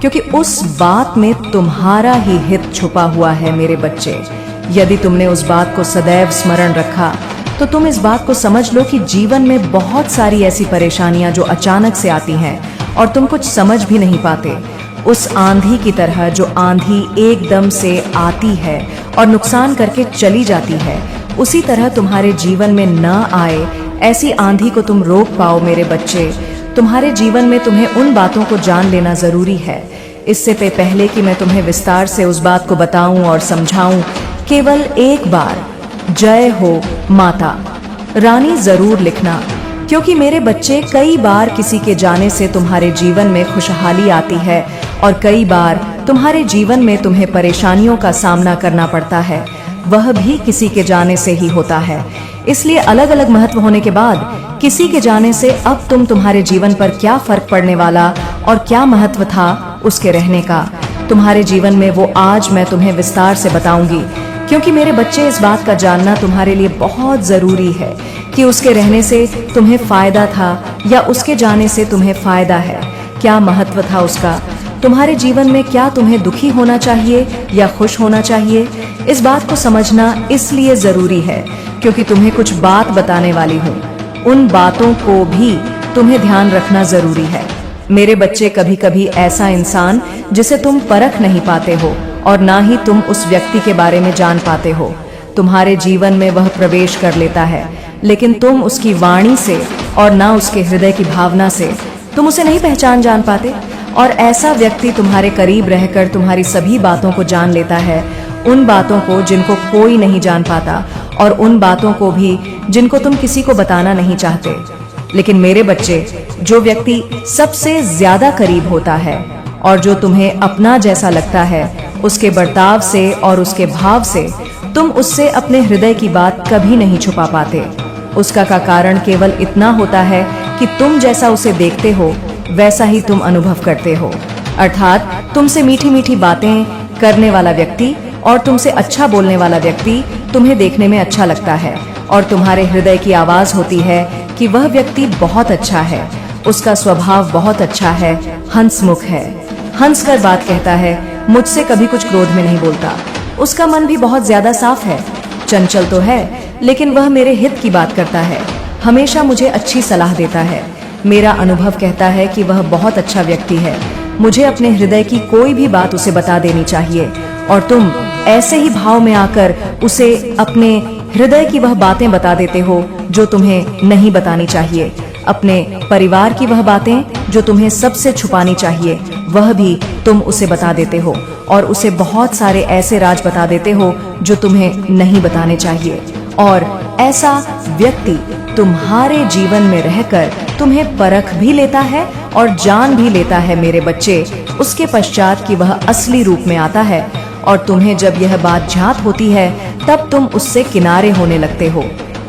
S1: क्योंकि उस बात में तुम्हारा ही हित छुपा हुआ है मेरे बच्चे। यदि तुमने उस बात को सदैव स्मरण रखा तो तुम इस बात को समझ लो कि जीवन में बहुत सारी ऐसी परेशानियां जो अचानक से आती हैं और तुम कुछ समझ भी नहीं पाते, उस आंधी की तरह जो आंधी एकदम से आती है और नुकसान करके चली जाती है, उसी तरह तुम्हारे जीवन में न आए ऐसी आंधी को तुम रोक पाओ मेरे बच्चे। तुम्हारे जीवन में तुम्हें उन बातों को जान लेना जरूरी है। इससे पहले कि मैं तुम्हें विस्तार से उस बात को बताऊं और समझाऊं, केवल एक बार जय हो माता रानी जरूर लिखना, क्योंकि मेरे बच्चे, कई बार किसी के जाने से तुम्हारे जीवन में खुशहाली आती है और कई बार तुम्हारे जीवन में तुम्हें परेशानियों का सामना करना पड़ता है, वह भी किसी के जाने से ही होता है। इसलिए अलग अलग महत्व होने के बाद किसी के जाने से अब तुम्हारे जीवन पर क्या फर्क पड़ने वाला और क्या महत्व था उसके रहने का तुम्हारे जीवन में, वो आज मैं तुम्हें विस्तार से बताऊंगी। क्योंकि मेरे बच्चे, इस बात का जानना तुम्हारे लिए बहुत जरूरी है कि उसके रहने से तुम्हें फायदा था या उसके जाने से तुम्हें फायदा है। क्या महत्व था उसका तुम्हारे जीवन में? क्या तुम्हें दुखी होना चाहिए या खुश होना चाहिए? इस बात को समझना इसलिए जरूरी है क्योंकि तुम्हें कुछ बात बताने वाली हूँ। उन बातों को भी तुम्हें ध्यान रखना जरूरी है मेरे बच्चे। कभी कभी ऐसा इंसान जिसे तुम परख नहीं पाते हो और ना ही तुम उस व्यक्ति के बारे में जान पाते हो, तुम्हारे जीवन में वह प्रवेश कर लेता है, लेकिन तुम उसकी वाणी से और ना उसके हृदय की भावना से तुम उसे नहीं पहचान जान पाते। और ऐसा व्यक्ति तुम्हारे करीब रहकर तुम्हारी सभी बातों को जान लेता है, उन बातों को जिनको कोई नहीं जान पाता और उन बातों को भी जिनको तुम किसी को बताना नहीं चाहते। लेकिन मेरे बच्चे, जो व्यक्ति सबसे ज्यादा करीब होता है और जो तुम्हें अपना जैसा लगता है, उसके बर्ताव से और उसके भाव से तुम उससे अपने हृदय की बात कभी नहीं छुपा पाते। उसका का कारण केवल इतना होता है कि तुम जैसा उसे देखते हो वैसा ही तुम अनुभव करते हो। अर्थात तुमसे मीठी मीठी बातें करने वाला व्यक्ति और तुमसे अच्छा बोलने वाला व्यक्ति तुम्हें देखने में अच्छा लगता है और तुम्हारे हृदय की आवाज होती है कि वह व्यक्ति बहुत अच्छा है, उसका स्वभाव बहुत अच्छा है, हंसमुख है, हंस कर बात कहता है, मुझसे कभी कुछ क्रोध में नहीं बोलता, उसका मन भी बहुत ज्यादा साफ है, चंचल तो है लेकिन वह मेरे हित की बात करता है, हमेशा मुझे अच्छी सलाह देता है। मेरा अनुभव कहता है कि वह बहुत अच्छा व्यक्ति है। मुझे अपने हृदय की कोई भी बात उसे बता देनी चाहिए और तुम ऐसे ही भाव में आकर उसे अपने हृदय की वह बातें बता देते हो जो तुम्हें नहीं बतानी चाहिए। अपने परिवार की वह बातें जो तुम्हें सबसे छुपानी चाहिए वह भी तुम उसे बता देते हो और उसे बहुत सारे ऐसे राज बता देते हो जो तुम्हें नहीं बताने चाहिए। और ऐसा व्यक्ति तुम्हारे जीवन में रहकर तुम्हें परख भी लेता है और जान भी लेता है मेरे बच्चे, उसके पश्चात कि वह असली रूप में आता है और तुम्हें जब यह बात ज्ञात होती है तब तुम उससे किनारे होने लगते हो।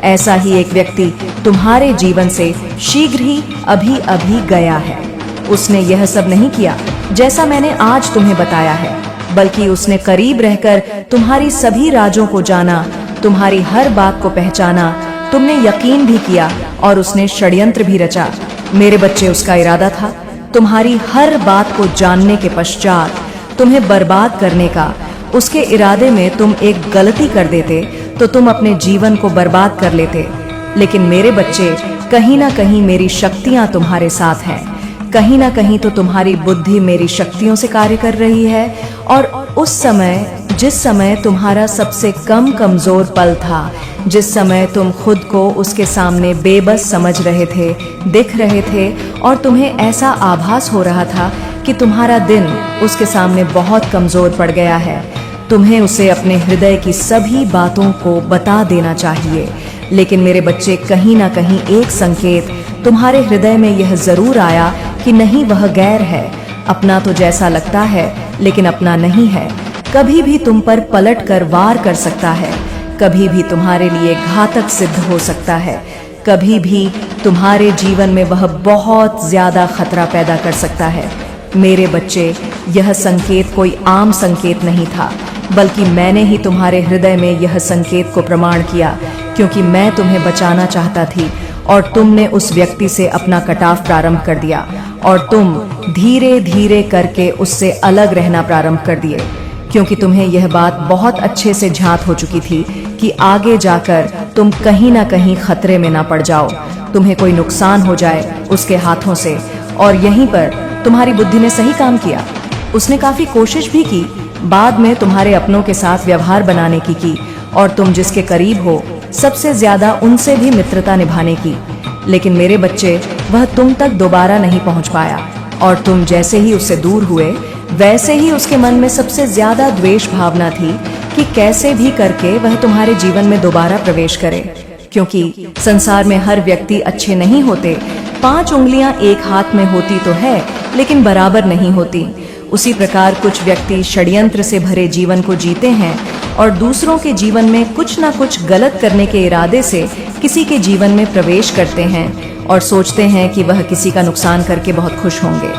S1: ऐसा ही एक व्यक्ति तुम्हारे जीवन से शीघ्र ही अभी अभी गया है। उसने यह सब नहीं किया जैसा मैंने आज तुम्हें बताया है, बल्कि उसने करीब रहकर तुम्हारी सभी राजों को जाना, तुम्हारी हर बात को पहचाना, तुमने यकीन भी किया और उसने षड्यंत्र भी रचा। मेरे बच्चे, उसका इरादा था तुम्हारी हर बात को जानने के पश्चात तुम्हें बर्बाद करने का। उसके इरादे में तुम एक गलती कर देते तो तुम अपने जीवन को बर्बाद कर लेते। लेकिन मेरे बच्चे, कहीं ना कहीं मेरी शक्तियां तुम्हारे साथ हैं, कहीं ना कहीं तो तुम्हारी बुद्धि मेरी शक्तियों से कार्य कर रही है। और उस समय, जिस समय तुम्हारा सबसे कमजोर पल था, जिस समय तुम खुद को उसके सामने बेबस समझ रहे थे, दिख रहे थे और तुम्हें ऐसा आभास हो रहा था कि तुम्हारा दिन उसके सामने बहुत कमजोर पड़ गया है, तुम्हें उसे अपने हृदय की सभी बातों को बता देना चाहिए। लेकिन मेरे बच्चे, कहीं ना कहीं एक संकेत तुम्हारे हृदय में यह जरूर आया कि नहीं, वह गैर है, अपना तो जैसा लगता है लेकिन अपना नहीं है, कभी भी तुम पर पलट कर वार कर सकता है, कभी भी तुम्हारे लिए घातक सिद्ध हो सकता है, कभी भी तुम्हारे जीवन में वह बहुत ज्यादा खतरा पैदा कर सकता है। मेरे बच्चे, यह संकेत कोई आम संकेत नहीं था, बल्कि मैंने ही तुम्हारे हृदय में यह संकेत को प्रमाण किया, क्योंकि मैं तुम्हें बचाना चाहता थी और तुमने उस व्यक्ति से अपना कटाव प्रारंभ कर दिया और तुम धीरे धीरे करके उससे अलग रहना प्रारंभ कर दिए, क्योंकि तुम्हें यह बात बहुत अच्छे से ज्ञात हो चुकी थी कि आगे जाकर तुम कहीं ना कहीं खतरे में ना पड़ जाओ, तुम्हें कोई नुकसान हो जाए उसके हाथों से। और यहीं पर तुम्हारी बुद्धि ने सही काम किया, उसने काफी कोशिश भी की बाद में तुम्हारे अपनों के साथ व्यवहार बनाने की और तुम जिसके करीब हो सबसे ज्यादा उनसे भी मित्रता निभाने की। लेकिन मेरे बच्चे, वह तुम तक दोबारा नहीं पहुंच पाया और तुम जैसे ही उससे दूर हुए वैसे ही उसके मन में सबसे ज्यादा द्वेष भावना थी कि कैसे भी करके वह तुम्हारे जीवन में दोबारा प्रवेश करे, क्योंकि संसार में हर व्यक्ति अच्छे नहीं होते। 5 उंगलियां एक हाथ में होती तो है लेकिन बराबर नहीं होती। उसी प्रकार कुछ व्यक्ति षड्यंत्र से भरे जीवन को जीते हैं और दूसरों के जीवन में कुछ ना कुछ गलत करने के इरादे से किसी के जीवन में प्रवेश करते हैं और सोचते हैं कि वह किसी का नुकसान करके बहुत खुश होंगे,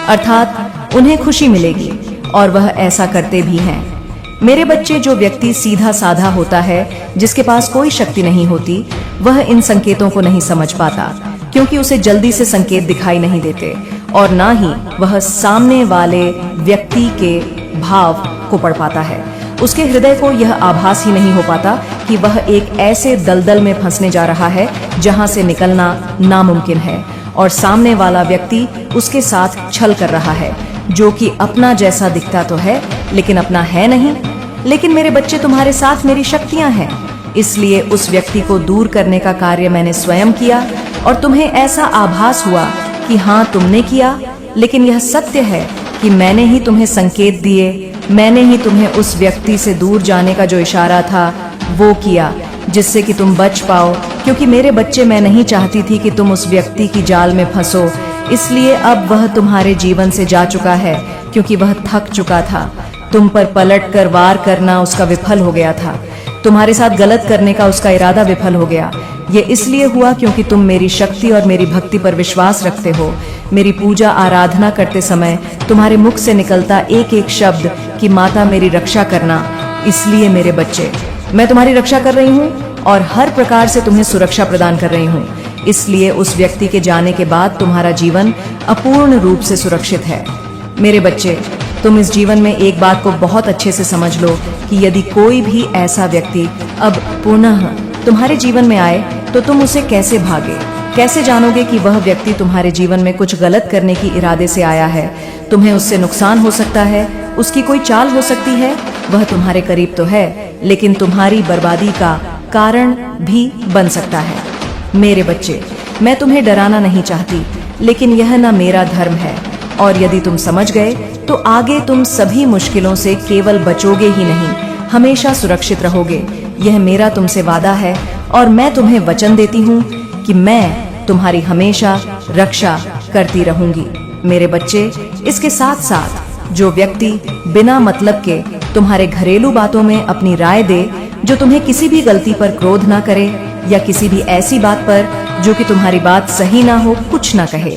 S1: अर्थात उन्हें खुशी मिलेगी, और वह ऐसा करते भी हैं। मेरे बच्चे, जो व्यक्ति सीधा साधा होता है, जिसके पास कोई शक्ति नहीं होती, वह इन संकेतों को नहीं समझ पाता, क्योंकि उसे जल्दी से संकेत दिखाई नहीं देते और ना ही वह सामने वाले व्यक्ति के भाव को पढ़ पाता है। उसके हृदय को यह आभास ही नहीं हो पाता कि वह एक ऐसे दलदल में फंसने जा रहा है जहां से निकलना नामुमकिन है और सामने वाला व्यक्ति उसके साथ छल कर रहा है, जो कि अपना जैसा दिखता तो है लेकिन अपना है नहीं। लेकिन मेरे बच्चे, तुम्हारे साथ मेरी शक्तियां हैं, इसलिए उस व्यक्ति को दूर करने का कार्य मैंने स्वयं किया और तुम्हें ऐसा आभास हुआ कि हाँ, तुमने किया, लेकिन यह सत्य है कि मैंने ही तुम्हें संकेत दिए, मैंने ही तुम्हें उस व्यक्ति से दूर जाने का जो इशारा था वो किया, जिससे कि तुम बच पाओ। क्योंकि मेरे बच्चे, मैं नहीं चाहती थी कि तुम उस व्यक्ति की जाल में फंसो, इसलिए अब वह तुम्हारे जीवन से जा चुका है, क्योंकि वह थक चुका था। तुम पर पलट कर वार करना उसका विफल हो गया था। तुम्हारे साथ गलत करने का उसका इरादा विफल हो गया। ये इसलिए हुआ क्योंकि तुम मेरी शक्ति और मेरी भक्ति पर विश्वास रखते हो। मेरी पूजा आराधना करते समय तुम्हारे मुख से निकलता एक एक शब्द कि माता मेरी रक्षा करना। इसलिए मेरे बच्चे, मैं तुम्हारी रक्षा कर रही हूँ और हर प्रकार से तुम्हें सुरक्षा प्रदान कर रही हूँ। इसलिए उस व्यक्ति के जाने के बाद तुम्हारा जीवन अपूर्ण रूप से सुरक्षित है। मेरे बच्चे, तुम इस जीवन में एक बात को बहुत अच्छे से समझ लो कि यदि कोई भी ऐसा व्यक्ति अब पुनः तुम्हारे जीवन में आए तो तुम उसे कैसे भागे, कैसे जानोगे कि वह व्यक्ति तुम्हारे जीवन में कुछ गलत करने की इरादे से आया है। तुम्हें उससे नुकसान हो सकता है, उसकी कोई चाल हो सकती है, वह तुम्हारे करीब तो है लेकिन तुम्हारी बर्बादी का कारण भी बन सकता है। मेरे बच्चे, मैं तुम्हें डराना नहीं चाहती, लेकिन यह न मेरा धर्म है और यदि तुम समझ गए तो आगे तुम सभी मुश्किलों से केवल बचोगे ही नहीं, हमेशा सुरक्षित रहोगे। यह मेरा तुमसे वादा है और मैं तुम्हें वचन देती हूँ कि मैं तुम्हारी हमेशा रक्षा करती रहूंगी। मेरे बच्चे, इसके साथ साथ जो व्यक्ति बिना मतलब के तुम्हारे घरेलू बातों में अपनी राय दे, जो तुम्हें किसी भी गलती पर क्रोध ना करे या किसी भी ऐसी बात पर जो कि तुम्हारी बात सही ना हो कुछ ना कहे,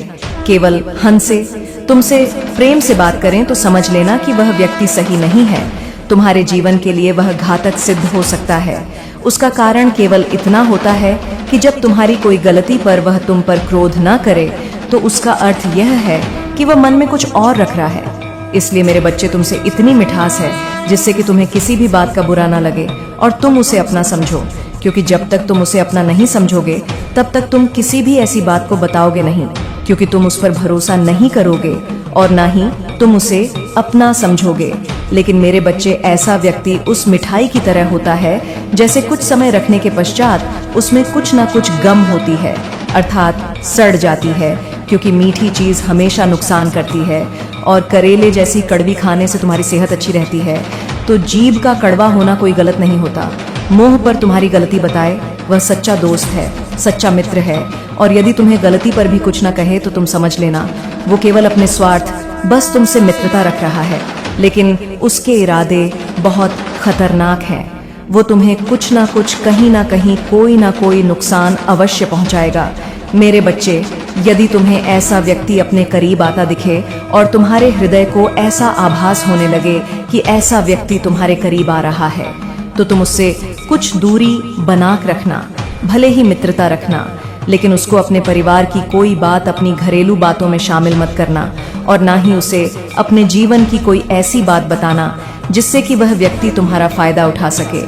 S1: केवल हंसे, तुमसे प्रेम से बात करें, तो समझ लेना कि वह व्यक्ति सही नहीं है। तुम्हारे जीवन के लिए वह घातक सिद्ध हो सकता है। उसका कारण केवल इतना होता है कि जब तुम्हारी कोई गलती पर वह तुम पर क्रोध ना करे तो उसका अर्थ यह है कि वह मन में कुछ और रख रहा है। इसलिए मेरे बच्चे, तुमसे इतनी मिठास है जिससे कि तुम्हें किसी भी बात का बुरा ना लगे और तुम उसे अपना समझो, क्योंकि जब तक तुम उसे अपना नहीं समझोगे तब तक तुम किसी भी ऐसी बात को बताओगे नहीं, क्योंकि तुम उस पर भरोसा नहीं करोगे और ना ही तुम उसे अपना समझोगे। लेकिन मेरे बच्चे, ऐसा व्यक्ति उस मिठाई की तरह होता है जैसे कुछ समय रखने के पश्चात उसमें कुछ ना कुछ गम होती है, अर्थात सड़ जाती है, क्योंकि मीठी चीज हमेशा नुकसान करती है और करेले जैसी कड़वी खाने से तुम्हारी सेहत अच्छी रहती है। तो जीभ का कड़वा होना कोई गलत नहीं होता। मुंह पर तुम्हारी गलती बताए वह सच्चा दोस्त है, सच्चा मित्र है, और यदि तुम्हें गलती पर भी कुछ न कहे तो तुम समझ लेना वो केवल अपने स्वार्थ, बस तुमसे मित्रता रख रहा है, लेकिन उसके इरादे बहुत खतरनाक हैं। वो तुम्हें कुछ ना कुछ, कहीं ना कहीं, कोई ना कोई नुकसान अवश्य पहुंचाएगा। मेरे बच्चे, यदि तुम्हें ऐसा व्यक्ति अपने करीब आता दिखे और तुम्हारे हृदय को ऐसा आभास होने लगे कि ऐसा व्यक्ति तुम्हारे करीब आ रहा है, तो तुम उससे कुछ दूरी बना कर रखना, भले ही मित्रता रखना, लेकिन उसको अपने परिवार की कोई बात अपनी घरेलू बातों में शामिल मत करना और ना ही उसे अपने जीवन की कोई ऐसी बात बताना जिससे कि वह व्यक्ति तुम्हारा फायदा उठा सके,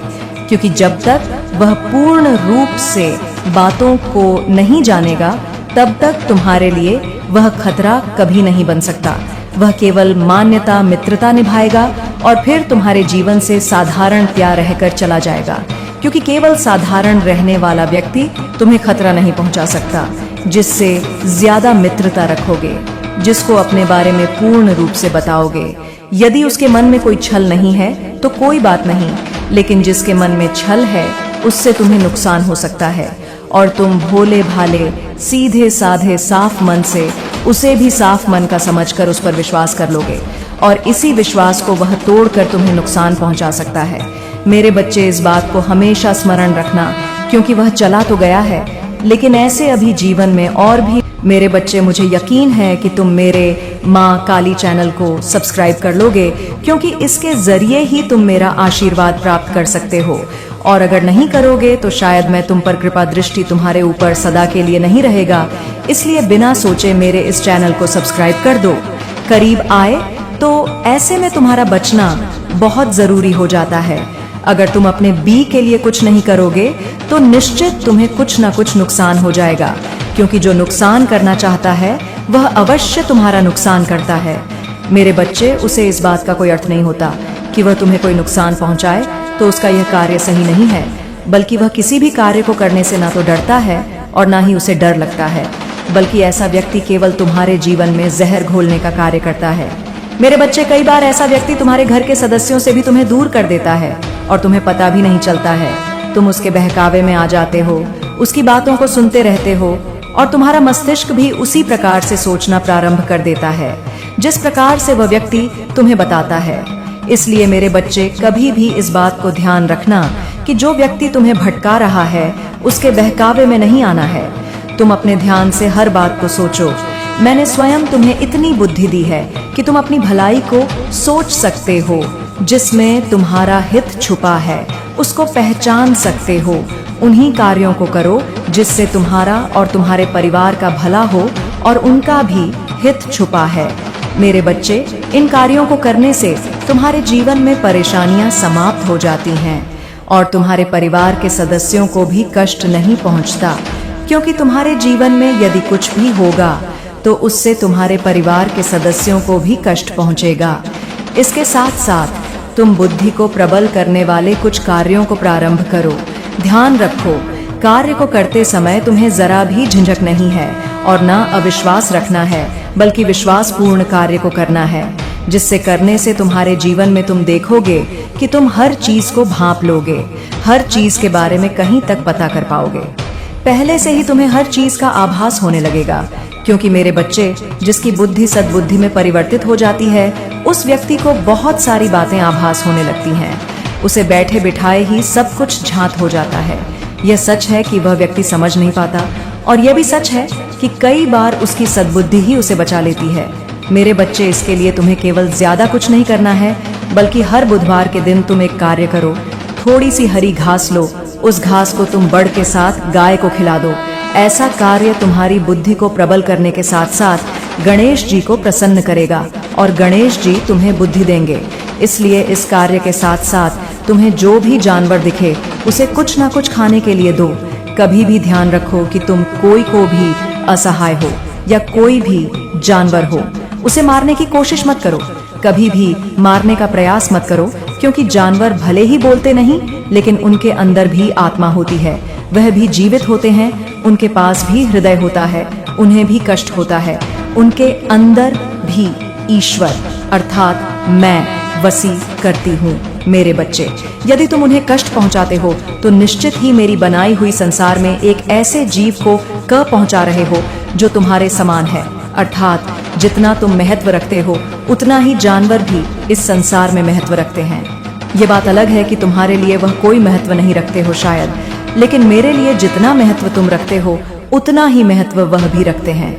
S1: क्योंकि जब तक वह पूर्ण रूप से बातों को नहीं जानेगा तब तक तुम्हारे लिए वह खतरा कभी नहीं बन सकता। वह केवल मान्यता, मित्रता निभाएगा और फिर तुम्हारे जीवन से साधारण प्यार रहकर चला जाएगा, क्योंकि केवल साधारण रहने वाला व्यक्ति तुम्हें खतरा नहीं पहुंचा सकता। जिससे ज्यादा मित्रता रखोगे, जिसको अपने बारे में पूर्ण रूप से बताओगे, यदि उसके मन में कोई छल नहीं है तो कोई बात नहीं, लेकिन जिसके मन में छल है उससे तुम्हें नुकसान हो सकता है और तुम भोले भाले, सीधे साधे, साफ मन से उसे भी साफ मन का समझकर उस पर विश्वास कर लोगे और इसी विश्वास को वह तोड़कर तुम्हें नुकसान पहुंचा सकता है। मेरे बच्चे, इस बात को हमेशा स्मरण रखना, क्योंकि वह चला तो गया है, लेकिन ऐसे अभी जीवन में और भी। मेरे बच्चे, मुझे यकीन है कि तुम मेरे माँ काली चैनल को सब्सक्राइब कर लोगे, क्योंकि इसके जरिए ही तुम मेरा आशीर्वाद प्राप्त कर सकते हो, और अगर नहीं करोगे तो शायद मैं तुम पर कृपा दृष्टि तुम्हारे ऊपर सदा के लिए नहीं रहेगा। इसलिए बिना सोचे मेरे इस चैनल को सब्सक्राइब कर दो। करीब आए तो ऐसे में तुम्हारा बचना बहुत जरूरी हो जाता है। अगर तुम अपने बी के लिए कुछ नहीं करोगे तो निश्चित तुम्हें कुछ ना कुछ नुकसान हो जाएगा, क्योंकि जो नुकसान करना चाहता है वह अवश्य तुम्हारा नुकसान करता है। मेरे बच्चे, उसे इस बात का कोई अर्थ नहीं होता कि वह तुम्हें कोई नुकसान पहुंचाए तो उसका यह कार्य सही नहीं है, बल्कि वह किसी भी कार्य को करने से ना तो डरता है और ना ही उसे डर लगता है, बल्कि ऐसा व्यक्ति केवल तुम्हारे जीवन में जहर घोलने का कार्य करता है। मेरे बच्चे, कई बार ऐसा व्यक्ति तुम्हारे घर के सदस्यों से भी तुम्हें दूर कर देता है और तुम्हें पता भी नहीं चलता है। तुम उसके बहकावे में आ जाते हो, उसकी बातों को सुनते रहते हो और तुम्हारा मस्तिष्क भी उसी प्रकार से सोचना प्रारंभ कर देता है जिस प्रकार से वह व्यक्ति तुम्हें बताता है। इसलिए मेरे बच्चे, कभी भी इस बात को ध्यान रखना कि जो व्यक्ति तुम्हें भटका रहा है उसके बहकावे में नहीं आना है। तुम अपने ध्यान से हर बात को सोचो। मैंने स्वयं तुम्हें इतनी बुद्धि दी है कि तुम अपनी भलाई को सोच सकते हो। जिसमें तुम्हारा हित छुपा है उसको पहचान सकते हो। उन्हीं कार्यों को करो जिससे तुम्हारा और तुम्हारे परिवार का भला हो और उनका भी हित छुपा है। मेरे बच्चे, इन कार्यों को करने से तुम्हारे जीवन में परेशानियां समाप्त हो जाती हैं और तुम्हारे परिवार के सदस्यों को भी कष्ट नहीं पहुंचता, क्योंकि तुम्हारे जीवन में यदि कुछ भी होगा तो उससे तुम्हारे परिवार के सदस्यों को भी कष्ट पहुंचेगा। इसके साथ साथ तुम बुद्धि को प्रबल करने वाले कुछ कार्यों को प्रारंभ करो। ध्यान रखो, कार्य को करते समय तुम्हें जरा भी झिझक नहीं है और ना अविश्वास रखना है, बल्कि विश्वासपूर्ण कार्य को करना है, जिससे करने से तुम्हारे जीवन में तुम देखोगे कि तुम हर चीज को भांप लोगे, हर चीज के बारे में कहीं तक पता कर पाओगे। पहले से ही तुम्हें हर चीज का आभास होने लगेगा, क्योंकि मेरे बच्चे, जिसकी बुद्धि सद्बुद्धि में परिवर्तित हो जाती है उस व्यक्ति को बहुत सारी बातें आभास होने लगती हैं। उसे बैठे बिठाए ही सब कुछ झांत हो जाता है। यह सच है कि वह व्यक्ति समझ नहीं पाता, और यह भी सच है कि कई बार उसकी सद्बुद्धि ही उसे बचा लेती है। मेरे बच्चे, इसके लिए तुम्हें केवल ज्यादा कुछ नहीं करना है, बल्कि हर बुधवार के दिन तुम एक कार्य करो। थोड़ी सी हरी घास लो, उस घास को तुम बड़ के साथ गाय को खिला दो। ऐसा कार्य तुम्हारी बुद्धि को प्रबल करने के साथ साथ गणेश जी को प्रसन्न करेगा और गणेश जी तुम्हें बुद्धि देंगे। इसलिए इस कार्य के साथ साथ तुम्हें जो भी जानवर दिखे उसे कुछ ना कुछ खाने के लिए दो। कभी भी ध्यान रखो कि तुम कोई को भी असहाय हो या कोई भी जानवर हो उसे मारने की कोशिश मत करो। कभी भी मारने का प्रयास मत करो, क्योंकि जानवर भले ही बोलते नहीं, लेकिन उनके अंदर भी आत्मा होती है। वह भी जीवित होते हैं, उनके पास भी हृदय होता है, उन्हें भी कष्ट होता है। उनके अंदर भी ईश्वर अर्थात मैं वसी करती हूँ। मेरे बच्चे, यदि तुम उन्हें कष्ट पहुँचाते हो तो निश्चित ही मेरी बनाई हुई संसार में एक ऐसे जीव को पहुँचा रहे हो जो तुम्हारे समान है। अर्थात जितना तुम महत्व रखते हो उतना ही जानवर भी इस संसार में महत्व रखते हैं। ये बात अलग है कि तुम्हारे लिए वह कोई महत्व नहीं रखते हो शायद, लेकिन मेरे लिए जितना महत्व तुम रखते हो उतना ही महत्व वह भी रखते हैं।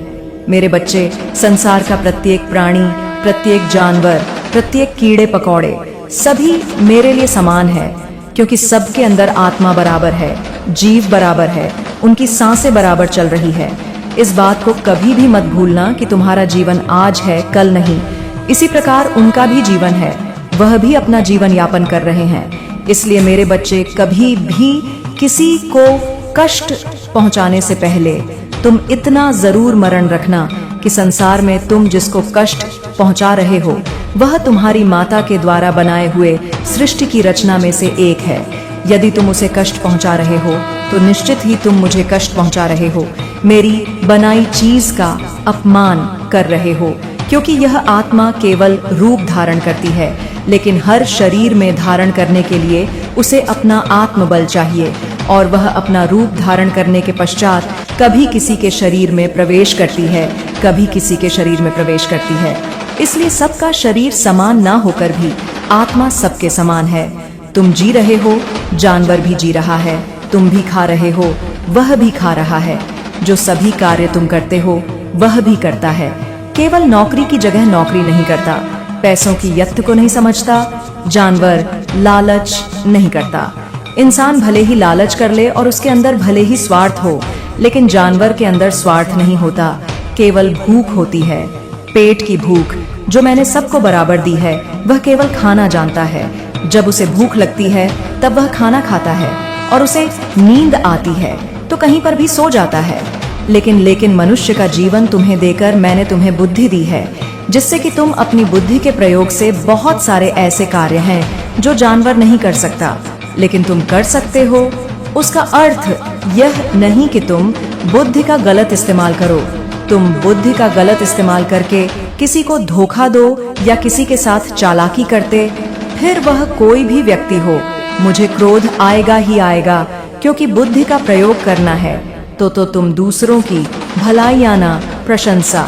S1: मेरे बच्चे, संसार का प्रत्येक प्राणी, प्रत्येक जानवर, प्रत्येक कीड़े पकौड़े सभी मेरे लिए समान है, क्योंकि सबके अंदर आत्मा बराबर है, जीव बराबर है, उनकी सांसें बराबर चल रही है। इस बात को कभी भी मत भूलना कि तुम्हारा जीवन आज है, कल नहीं। इसी प्रकार उनका भी जीवन है, वह भी अपना जीवन यापन कर रहे हैं। इसलिए मेरे बच्चे, कभी भी किसी को कष्ट पहुंचाने से पहले तुम इतना जरूर मरण रखना कि संसार में तुम जिसको कष्ट पहुंचा रहे हो वह तुम्हारी माता के द्वारा बनाए हुए सृष्टि की रचना में से एक है। यदि तुम उसे कष्ट पहुंचा रहे हो तो निश्चित ही तुम मुझे कष्ट पहुंचा रहे हो, मेरी बनाई चीज का अपमान कर रहे हो, क्योंकि यह आत्मा केवल रूप धारण करती है, लेकिन हर शरीर में धारण करने के लिए उसे अपना आत्मबल चाहिए, और वह अपना रूप धारण करने के पश्चात कभी किसी के शरीर में प्रवेश करती है, कभी किसी के शरीर में प्रवेश करती है। इसलिए सबका शरीर समान ना होकर भी आत्मा सबके समान है। तुम जी रहे हो, जानवर भी जी रहा है, तुम भी खा रहे हो, वह भी खा रहा है। जो सभी कार्य तुम करते हो वह भी करता है। केवल नौकरी की जगह नौकरी नहीं करता, पैसों की यत्त को नहीं समझता, जानवर लालच नहीं करता। इंसान भले ही लालच कर ले और उसके अंदर भले ही स्वार्थ हो, लेकिन जानवर के अंदर स्वार्थ नहीं होता, केवल भूख होती है, पेट की भूख जो मैंने सबको बराबर दी है। वह केवल खाना जानता है। जब उसे भूख लगती है तब वह खाना खाता है, और उसे नींद आती है तो कहीं पर भी सो जाता है। लेकिन मनुष्य का जीवन तुम्हें देकर मैंने तुम्हें बुद्धि दी है, जिससे कि तुम अपनी बुद्धि के प्रयोग से बहुत सारे ऐसे कार्य हैं जो जानवर नहीं कर सकता, लेकिन तुम कर सकते हो। उसका अर्थ यह नहीं कि तुम बुद्धि का गलत इस्तेमाल करो। तुम बुद्धि का गलत इस्तेमाल करके किसी को धोखा दो या किसी के साथ चालाकी करते, फिर वह कोई भी व्यक्ति हो, मुझे क्रोध आएगा ही आएगा, क्योंकि बुद्धि का प्रयोग करना है तो तुम दूसरों की भलाईयाना प्रशंसा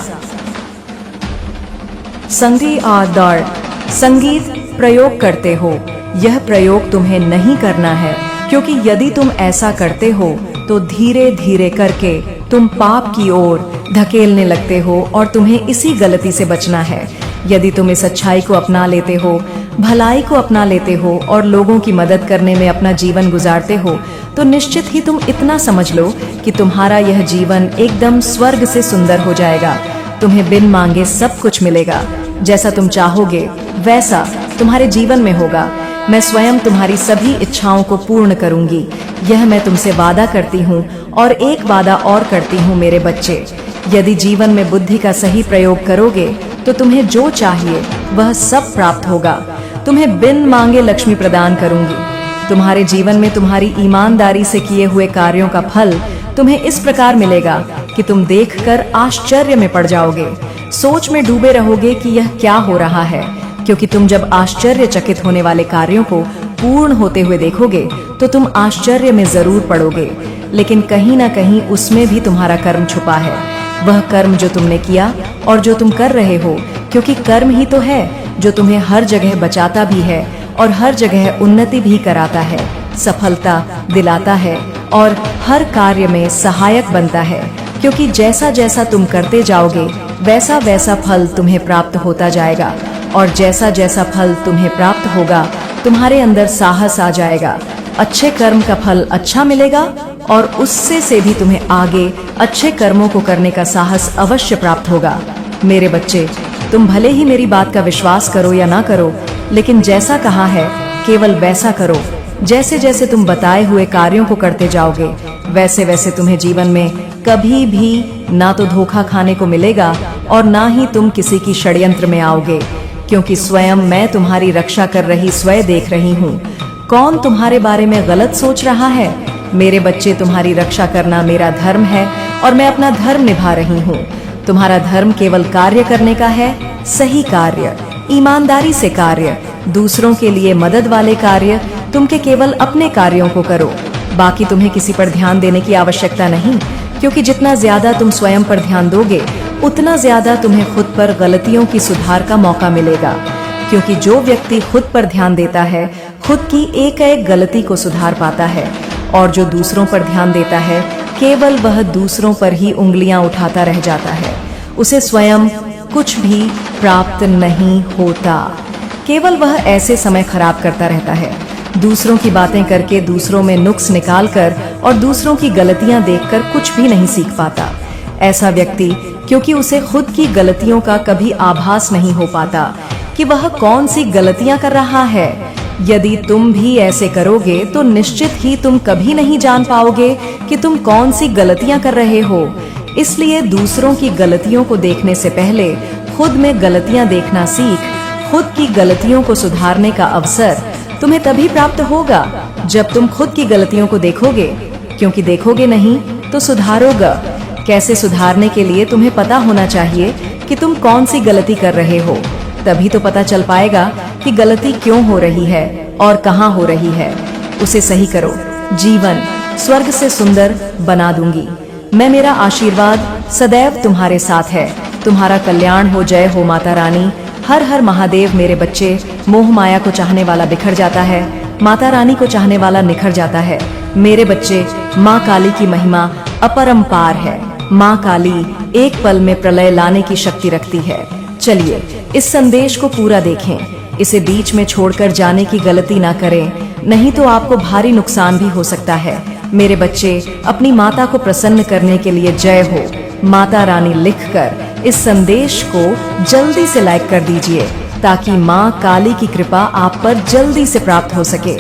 S1: संगीत प्रयोग करते हो। यह प्रयोग तुम्हें नहीं करना है, क्योंकि यदि तुम ऐसा करते हो तो धीरे धीरे करके तुम पाप की ओर धकेलने लगते हो और तुम्हें इसी गलती से बचना है। यदि तुम इस अच्छाई को अपना लेते हो, भलाई को अपना लेते हो और लोगों की मदद करने में अपना जीवन गुजारते हो, तो निश्चित ही तुम इतना समझ लो कि तुम्हारा यह जीवन एकदम स्वर्ग से सुंदर हो जाएगा। तुम्हें बिन मांगे सब कुछ मिलेगा। जैसा तुम चाहोगे वैसा तुम्हारे जीवन में होगा। मैं स्वयं तुम्हारी सभी इच्छाओं को पूर्ण करूंगी, यह मैं तुमसे वादा करती हूँ। और एक वादा और करती हूँ मेरे बच्चे, यदि जीवन में बुद्धि का सही प्रयोग करोगे तो तुम्हें जो चाहिए वह सब प्राप्त होगा। तुम्हें बिन मांगे लक्ष्मी प्रदान करूंगी। तुम्हारे जीवन में तुम्हारी ईमानदारी से किए हुए कार्यों का फल तुम्हें इस प्रकार मिलेगा कि तुम देखकर आश्चर्य में पड़ जाओगे। सोच में डूबे रहोगे कि यह क्या हो रहा है, क्योंकि तुम जब आश्चर्यचकित होने वाले कार्यों को पूर्ण होते हुए देखोगे तो तुम आश्चर्य में जरूर पड़ोगे। लेकिन कहीं ना कहीं उसमें भी तुम्हारा कर्म छुपा है, वह कर्म जो तुमने किया और जो तुम कर रहे हो, क्योंकि कर्म ही तो है जो तुम्हें हर जगह बचाता भी है और हर जगह उन्नति भी कराता है, सफलता दिलाता है और हर कार्य में सहायक बनता है। क्योंकि जैसा जैसा तुम करते जाओगे वैसा वैसा फल तुम्हें प्राप्त होता जाएगा, और जैसा जैसा फल तुम्हें प्राप्त होगा तुम्हारे अंदर साहस आ जाएगा। अच्छे कर्म का फल अच्छा मिलेगा और उससे से भी तुम्हें आगे अच्छे कर्मों को करने का साहस अवश्य प्राप्त होगा। मेरे बच्चे, तुम भले ही मेरी बात का विश्वास करो या ना करो, लेकिन जैसा कहा है केवल वैसा करो। जैसे जैसे तुम बताए हुए कार्यों को करते जाओगे वैसे वैसे तुम्हें जीवन में कभी भी ना तो धोखा खाने को मिलेगा और ना ही तुम किसी की षड्यंत्र में आओगे, क्योंकि स्वयं मैं तुम्हारी रक्षा कर रही स्वयं देख रही हूँ। कौन तुम्हारे बारे में गलत सोच रहा है? मेरे बच्चे, तुम्हारी रक्षा करना मेरा धर्म है और मैं अपना धर्म निभा रही हूँ। तुम्हारा धर्म केवल कार्य करने का है, सही कार्य, ईमानदारी से कार्य, दूसरों के लिए मदद वाले कार्य। तुम के केवल अपने कार्यों को करो, बाकी तुम्हें किसी पर ध्यान देने की आवश्यकता नहीं, क्योंकि जितना ज्यादा तुम स्वयं पर ध्यान दोगे उतना ज्यादा तुम्हें खुद पर गलतियों की सुधार का मौका मिलेगा। क्योंकि जो व्यक्ति खुद पर ध्यान देता है खुद की एक एक गलती को सुधार पाता है, और जो दूसरों पर ध्यान देता है केवल वह दूसरों पर ही उंगलियां उठाता रह जाता है। उसे स्वयं कुछ भी प्राप्त नहीं होता, केवल वह ऐसे समय खराब करता रहता है, दूसरों की बातें करके, दूसरों में नुक्स निकालकर और दूसरों की गलतियां देखकर कुछ भी नहीं सीख पाता। ऐसा व्यक्ति, क्योंकि उसे खुद की गलतियों का कभी आभास नहीं हो पाता कि वह कौन सी गलतियां कर रहा है। यदि तुम भी ऐसे करोगे तो निश्चित ही तुम कभी नहीं जान पाओगे कि तुम कौन सी गलतियां कर रहे हो। इसलिए दूसरों की गलतियों को देखने से पहले खुद में गलतियां देखना सीख। खुद की गलतियों को सुधारने का अवसर तुम्हें तभी प्राप्त होगा जब तुम खुद की गलतियों को देखोगे, क्योंकि देखोगे नहीं तो सुधारोगे कैसे। सुधारने के लिए तुम्हें पता होना चाहिए कि तुम कौन सी गलती कर रहे हो, तभी तो पता चल पाएगा कि गलती क्यों हो रही है और कहाँ हो रही है। उसे सही करो, जीवन स्वर्ग से सुंदर बना दूंगी मैं। मेरा आशीर्वाद सदैव तुम्हारे साथ है। तुम्हारा कल्याण हो, जय हो माता रानी। हर हर महादेव। मेरे बच्चे, मोह माया को चाहने वाला बिखर जाता है, माता रानी को चाहने वाला निखर जाता है। मेरे बच्चे, माँ काली की महिमा अपरंपार है। माँ काली एक पल में प्रलय लाने की शक्ति रखती है। चलिए इस संदेश को पूरा देखें, इसे बीच में छोड़कर जाने की गलती ना करें, नहीं तो आपको भारी नुकसान भी हो सकता है। मेरे बच्चे, अपनी माता को प्रसन्न करने के लिए जय हो माता रानी लिखकर इस संदेश को जल्दी से लाइक कर दीजिए, ताकि माँ काली की कृपा आप पर जल्दी से प्राप्त हो सके।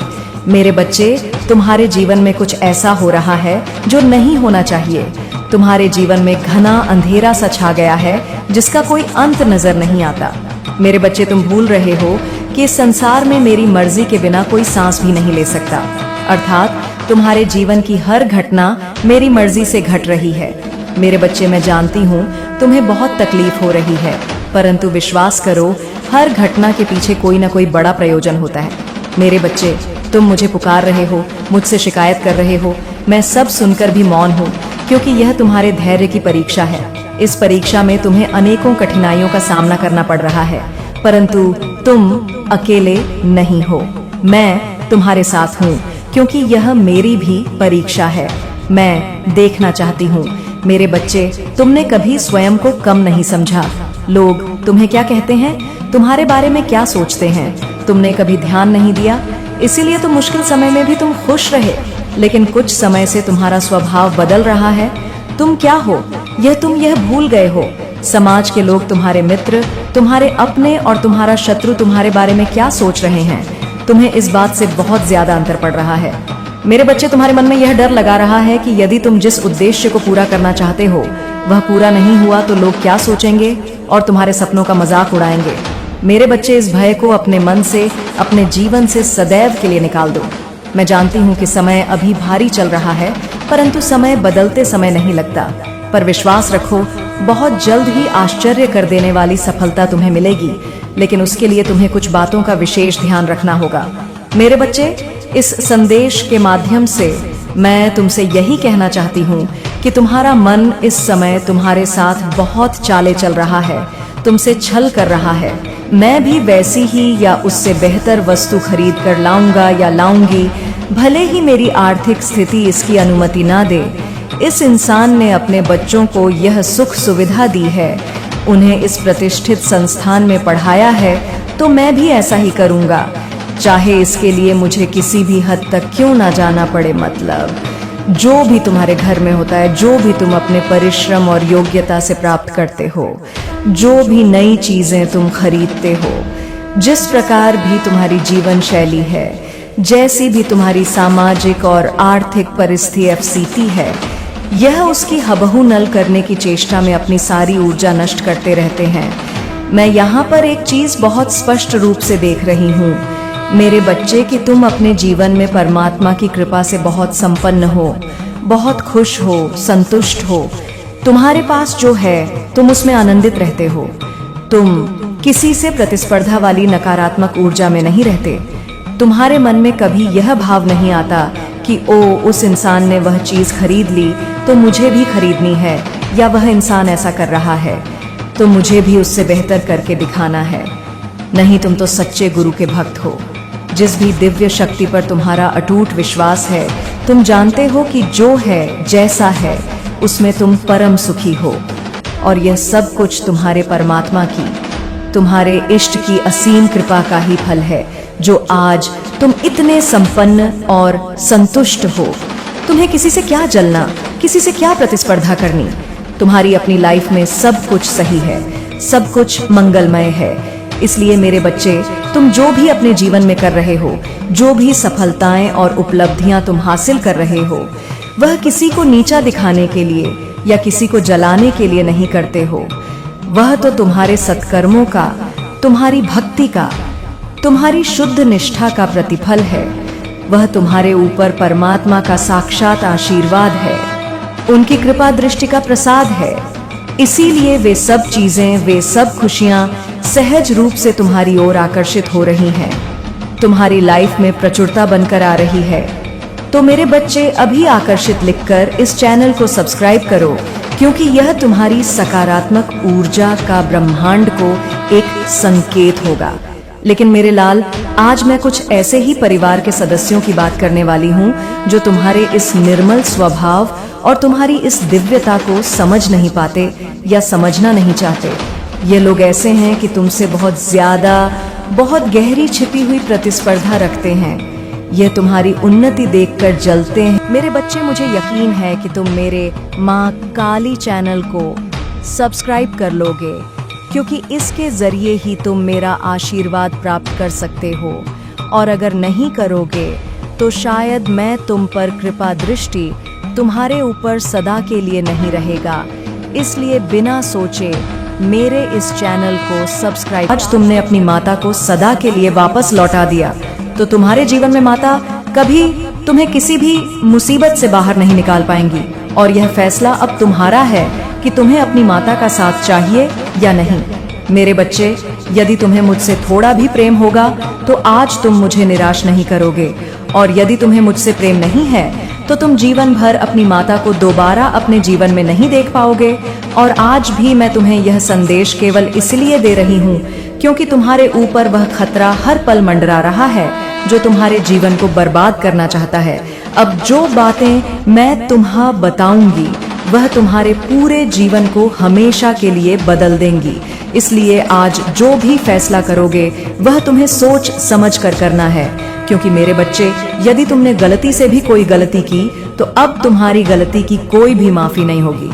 S1: मेरे बच्चे, तुम्हारे जीवन में कुछ ऐसा हो रहा है जो नहीं होना चाहिए। तुम्हारे जीवन में घना अंधेरा सा छा गया है जिसका कोई अंत नजर नहीं आता। मेरे बच्चे, तुम भूल रहे हो कि इस संसार में मेरी मर्जी के बिना कोई सांस भी नहीं ले सकता। अर्थात तुम्हारे जीवन की हर घटना मेरी मर्जी से घट रही है। मेरे बच्चे, मैं जानती हूँ तुम्हें बहुत तकलीफ हो रही है, परंतु विश्वास करो, हर घटना के पीछे कोई ना कोई बड़ा प्रयोजन होता है। मेरे बच्चे, तुम मुझे पुकार रहे हो, मुझसे शिकायत कर रहे हो, मैं सब सुनकर भी मौन हूँ, क्योंकि यह तुम्हारे धैर्य की परीक्षा है। इस परीक्षा में तुम्हें अनेकों कठिनाइयों का सामना करना पड़ रहा है, परंतु तुम अकेले नहीं हो। मैं तुम्हारे साथ हूँ, क्योंकि यह मेरी भी परीक्षा है। मैं देखना चाहती हूँ। मेरे बच्चे, तुमने कभी स्वयं को कम नहीं समझा। लोग तुम्हें क्या कहते हैं, तुम्हारे बारे में क्या सोचते हैं, तुमने कभी ध्यान नहीं दिया। इसीलिए तो मुश्किल समय में भी तुम खुश रहे। लेकिन कुछ समय से तुम्हारा स्वभाव बदल रहा है। तुम क्या हो तुम यह भूल गए हो। समाज के लोग, तुम्हारे मित्र, तुम्हारे अपने और तुम्हारा शत्रु तुम्हारे बारे में क्या सोच रहे हैं, तुम्हें इस बात से बहुत ज्यादा अंतर पड़ रहा है। मेरे बच्चे, तुम्हारे मन में यह डर लगा रहा है कि यदि तुम जिस उद्देश्य को पूरा करना चाहते हो वह पूरा नहीं हुआ तो लोग क्या सोचेंगे और तुम्हारे सपनों का मजाक उड़ाएंगे। मेरे बच्चे, इस भय को अपने मन से, अपने जीवन से सदैव के लिए निकाल दो। मैं जानती हूँ कि समय अभी भारी चल रहा है, परंतु समय बदलते समय नहीं लगता। पर विश्वास रखो, बहुत जल्द ही आश्चर्य कर देने वाली सफलता तुम्हें मिलेगी। लेकिन उसके लिए तुम्हें कुछ बातों का विशेष ध्यान रखना होगा। मेरे बच्चे, इस संदेश के माध्यम से मैं तुमसे यही कहना चाहती हूँ कि तुम्हारा मन इस समय तुम्हारे साथ बहुत चाले चल रहा है, तुमसे छल कर रहा है। मैं भी वैसी ही या उससे बेहतर वस्तु खरीद कर लाऊंगा या लाऊंगी, भले ही मेरी आर्थिक स्थिति इसकी अनुमति ना दे। इस इंसान ने अपने बच्चों को यह सुख सुविधा दी है, उन्हें इस प्रतिष्ठित संस्थान में पढ़ाया है, तो मैं भी ऐसा ही करूंगा, चाहे इसके लिए मुझे किसी भी हद तक क्यों ना जाना पड़े। मतलब जो भी तुम्हारे घर में होता है, जो भी तुम अपने परिश्रम और योग्यता से प्राप्त करते हो, जो भी नई चीजें तुम खरीदते हो, जिस प्रकार भी तुम्हारी जीवन शैली है, जैसी भी तुम्हारी सामाजिक और आर्थिक परिस्थिति है, यह उसकी हबहू नल करने की चेष्टा में अपनी सारी ऊर्जा नष्ट करते रहते हैं। मैं यहाँ पर एक चीज बहुत स्पष्ट रूप से देख रही हूँ मेरे बच्चे, कि तुम अपने जीवन में परमात्मा की कृपा से बहुत संपन्न हो, बहुत खुश हो, संतुष्ट हो। तुम्हारे पास जो है तुम उसमें आनंदित रहते हो। तुम किसी से प्रतिस्पर्धा वाली नकारात्मक ऊर्जा में नहीं रहते। तुम्हारे मन में कभी यह भाव नहीं आता कि ओ, उस इंसान ने वह चीज खरीद ली तो मुझे भी खरीदनी है, या वह इंसान ऐसा कर रहा है तो मुझे भी उससे बेहतर करके दिखाना है। नहीं, तुम तो सच्चे गुरु के भक्त हो। जिस भी दिव्य शक्ति पर तुम्हारा अटूट विश्वास है, तुम जानते हो कि जो है, जैसा है, उसमें तुम परम सुखी हो। और यह सब कुछ तुम्हारे परमात्मा की, तुम्हारे इष्ट की असीम कृपा का ही फल है, जो आज तुम इतने संपन्न और संतुष्ट हो। तुम्हें किसी से क्या जलना, किसी से क्या प्रतिस्पर्धा करनी। तुम्हारी अपनी लाइफ में सब कुछ सही है, सब कुछ मंगलमय है। इसलिए मेरे बच्चे, तुम जो भी अपने जीवन में कर रहे हो, जो भी सफलताएं और उपलब्धियां तुम हासिल कर रहे हो, वह किसी को नीचा दिखाने के लिए या किसी को जलाने के लिए नहीं करते हो। वह तो तुम्हारे सत्कर्मों का, तुम्हारी भक्ति का, तुम्हारी शुद्ध निष्ठा का प्रतिफल है। वह तुम्हारे ऊपर परमात्मा का साक्षात आशीर्वाद है, उनकी कृपा दृष्टि का प्रसाद है। इसीलिए वे सब चीजें, वे सब खुशियां सहज रूप से तुम्हारी ओर आकर्षित हो रही हैं, तुम्हारी लाइफ में प्रचुरता बनकर आ रही है। तो मेरे बच्चे, अभी आकर्षित लिखकर इस चैनल को सब्सक्राइब करो, क्योंकि यह तुम्हारी सकारात्मक ऊर्जा का ब्रह्मांड को एक संकेत होगा। लेकिन मेरे लाल, आज मैं कुछ ऐसे ही परिवार के सदस्यों की बात करने वाली हूँ जो तुम्हारे इस निर्मल स्वभाव और तुम्हारी इस दिव्यता को समझ नहीं पाते या समझना नहीं चाहते। ये लोग ऐसे हैं कि तुमसे बहुत ज्यादा, बहुत गहरी छिपी हुई प्रतिस्पर्धा रखते हैं। ये तुम्हारी उन्नति देखकर जलते हैं। मेरे बच्चे, मुझे यकीन है कि तुम मेरे माँ काली चैनल को सब्सक्राइब कर लोगे, क्योंकि इसके जरिए ही तुम मेरा आशीर्वाद प्राप्त कर सकते हो। और अगर नहीं करोगे तो शायद मैं तुम पर कृपा दृष्टि तुम्हारे ऊपर सदा के लिए नहीं रहेगा। इसलिए बिना सोचे मेरे इस चैनल को सब्सक्राइब। आज तुमने अपनी माता को सदा के लिए वापस लौटा दिया, तो तुम्हारे जीवन में माता कभी तुम्हें किसी भी मुसीबत से बाहर नहीं निकाल पाएंगी। और यह फैसला अब तुम्हारा है कि तुम्हें अपनी माता का साथ चाहिए या नहीं। मेरे बच्चे, यदि तुम्हें मुझसे थोड़ा भी प्रेम होगा तो आज तुम मुझे निराश नहीं करोगे। और यदि तुम्हें मुझसे प्रेम नहीं है तो तुम जीवन भर अपनी माता को दोबारा अपने जीवन में नहीं देख पाओगे। और आज भी मैं तुम्हें यह संदेश केवल इसलिए दे रही हूँ क्योंकि तुम्हारे ऊपर वह खतरा हर पल मंडरा रहा है जो तुम्हारे जीवन को बर्बाद करना चाहता है। अब जो बातें मैं तुम्हें बताऊंगी वह तुम्हारे पूरे जीवन को हमेशा के लिए बदल देंगी। इसलिए आज जो भी फैसला करोगे वह तुम्हें सोच समझ कर करना है, क्योंकि मेरे बच्चे, यदि तुमने गलती से भी कोई गलती की तो अब तुम्हारी गलती की कोई भी माफी नहीं होगी।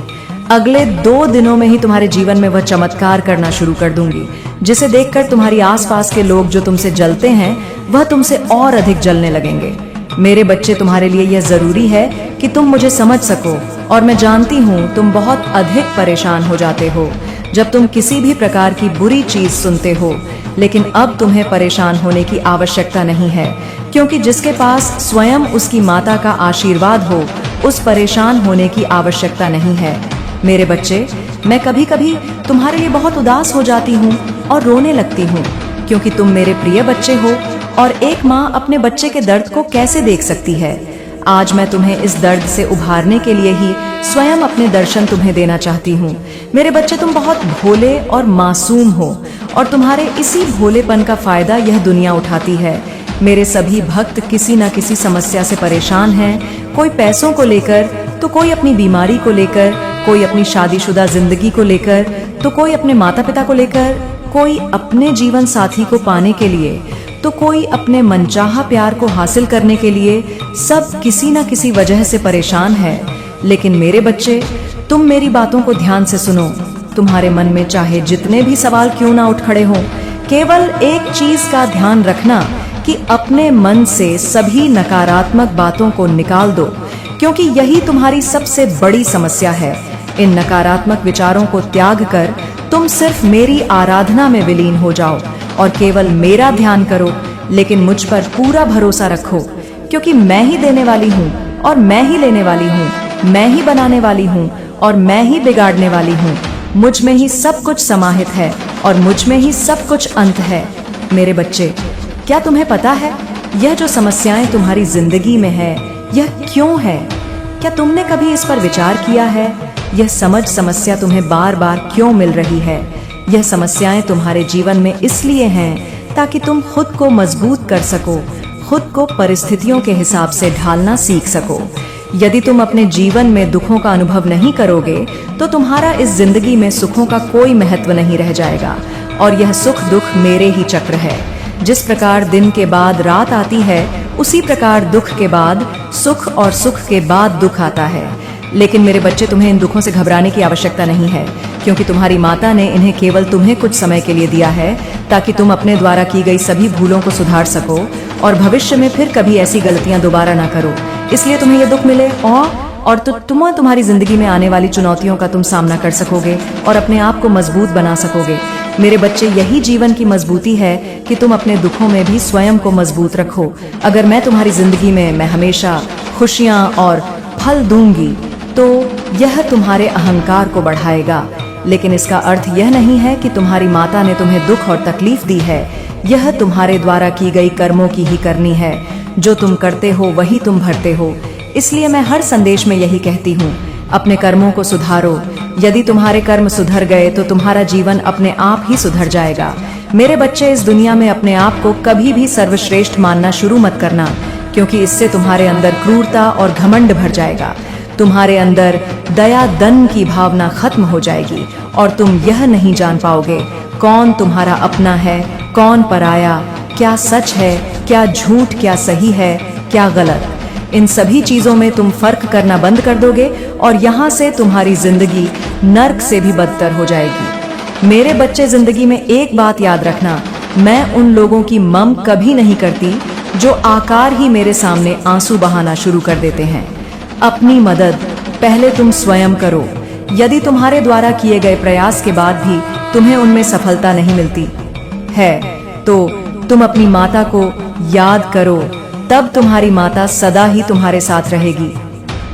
S1: अगले 2 दिनों में ही तुम्हारे जीवन में वह चमत्कार करना शुरू कर दूंगी, जिसे देखकर तुम्हारी आसपास के लोग जो तुमसे जलते हैं वह तुमसे और अधिक जलने लगेंगे। मेरे बच्चे, तुम्हारे लिए यह जरूरी है कि तुम मुझे समझ सको, और मैं जानती हूँ तुम बहुत अधिक परेशान हो जाते हो जब तुम किसी भी प्रकार की बुरी चीज सुनते हो। लेकिन अब तुम्हें परेशान होने की आवश्यकता नहीं है, क्योंकि जिसके पास स्वयं उसकी माता का आशीर्वाद हो उस परेशान होने की आवश्यकता नहीं है। मेरे बच्चे, मैं कभी कभी तुम्हारे लिए बहुत उदास हो जाती हूँ और रोने लगती हूँ, क्योंकि तुम मेरे प्रिय बच्चे हो, और एक माँ अपने बच्चे के दर्द को कैसे देख सकती है। आज मैं तुम्हें इस दर्द से उभारने के लिए ही स्वयं अपने दर्शन तुम्हें देना चाहती हूँ। मेरे बच्चे, तुम बहुत भोले और मासूम हो, और तुम्हारे इसी भोलेपन का फायदा यह दुनिया उठाती है। मेरे सभी भक्त किसी न किसी समस्या से परेशान हैं, कोई पैसों को लेकर, तो कोई अपनी बीमारी को लेकर, कोई अपनी शादीशुदा जिंदगी को लेकर, तो कोई अपने माता पिता को लेकर, कोई अपने जीवन साथी को पाने के लिए, तो कोई अपने मनचाहा प्यार को हासिल करने के लिए। सब किसी न किसी वजह से परेशान है। लेकिन मेरे बच्चे, तुम मेरी बातों को ध्यान से सुनो। तुम्हारे मन में चाहे जितने भी सवाल क्यों ना उठ खड़े हों, केवल एक चीज का ध्यान रखना कि अपने मन से सभी नकारात्मक बातों को निकाल दो, क्योंकि यही तुम्हारी सबसे बड़ी समस्या है। इन नकारात्मक विचारों को त्याग कर तुम सिर्फ मेरी आराधना में विलीन हो जाओ और केवल मेरा ध्यान करो। लेकिन मुझ पर पूरा भरोसा रखो, क्योंकि मैं ही देने वाली हूँ और मैं ही लेने वाली हूँ, मैं ही बनाने वाली हूँ और मैं ही बिगाड़ने वाली हूँ। मुझ में ही सब कुछ समाहित है और मुझ में ही सब कुछ अंत है। मेरे बच्चे, क्या तुम्हें पता है यह जो समस्याएं तुम्हारी जिंदगी में है यह क्यों है? क्या तुमने कभी इस पर विचार किया है? यह समस्या तुम्हें बार बार क्यों मिल रही है? यह समस्याएं तुम्हारे जीवन में इसलिए हैं ताकि तुम खुद को मजबूत कर सको, खुद को परिस्थितियों के हिसाब से ढालना सीख सको। यदि तुम अपने जीवन में दुखों का अनुभव नहीं करोगे तो तुम्हारा इस जिंदगी में सुखों का कोई महत्व नहीं रह जाएगा, और यह सुख दुख मेरे ही चक्र है। जिस प्रकार दिन के बाद रात आती है, उसी प्रकार दुख के बाद सुख और सुख के बाद दुख आता है। लेकिन मेरे बच्चे, तुम्हें इन दुखों से घबराने की आवश्यकता नहीं है, क्योंकि तुम्हारी माता ने इन्हें केवल तुम्हें कुछ समय के लिए दिया है ताकि तुम अपने द्वारा की गई सभी भूलों को सुधार सको और भविष्य में फिर कभी ऐसी गलतियां दोबारा ना करो। इसलिए तुम्हें ये दुख मिले और तुम्हारी जिंदगी में आने वाली चुनौतियों का तुम सामना कर सकोगे और अपने आप को मजबूत बना सकोगे। मेरे बच्चे, यही जीवन की मजबूती है कि तुम अपने दुखों में भी स्वयं को मजबूत रखो। अगर मैं तुम्हारी जिंदगी में मैं हमेशा खुशियां और फल दूंगी तो यह तुम्हारे अहंकार को बढ़ाएगा, लेकिन इसका अर्थ यह नहीं है कि तुम्हारी माता ने तुम्हें दुख और तकलीफ दी है। यह तुम्हारे द्वारा की गई कर्मों की ही करनी है। जो तुम करते हो वही तुम भरते हो। इसलिए मैं हर संदेश में यही कहती हूँ, अपने कर्मों को सुधारो। यदि तुम्हारे कर्म सुधर गए तो तुम्हारा जीवन अपने आप ही सुधर जाएगा। मेरे बच्चे, इस दुनिया में अपने आप को कभी भी सर्वश्रेष्ठ मानना शुरू मत करना, क्योंकि इससे तुम्हारे अंदर क्रूरता और घमंड भर जाएगा। तुम्हारे अंदर दया दन की भावना खत्म हो जाएगी और तुम यह नहीं जान पाओगे कौन तुम्हारा अपना है, कौन पराया, क्या सच है, क्या झूठ, क्या सही है, क्या गलत। इन सभी चीजों में तुम फर्क करना बंद कर दोगे और यहाँ से तुम्हारी जिंदगी नर्क से भी बदतर हो जाएगी। मेरे बच्चे, जिंदगी में एक बात याद रखना, मैं उन लोगों की मम कभी नहीं करती जो आकार ही मेरे सामने आंसू बहाना शुरू कर देते हैं। अपनी मदद पहले तुम स्वयं करो। यदि तुम्हारे द्वारा किए गए प्रयास के बाद भी तुम्हें उनमें सफलता नहीं मिलती है तो तुम अपनी माता को याद करो, तब तुम्हारी माता सदा ही तुम्हारे साथ रहेगी।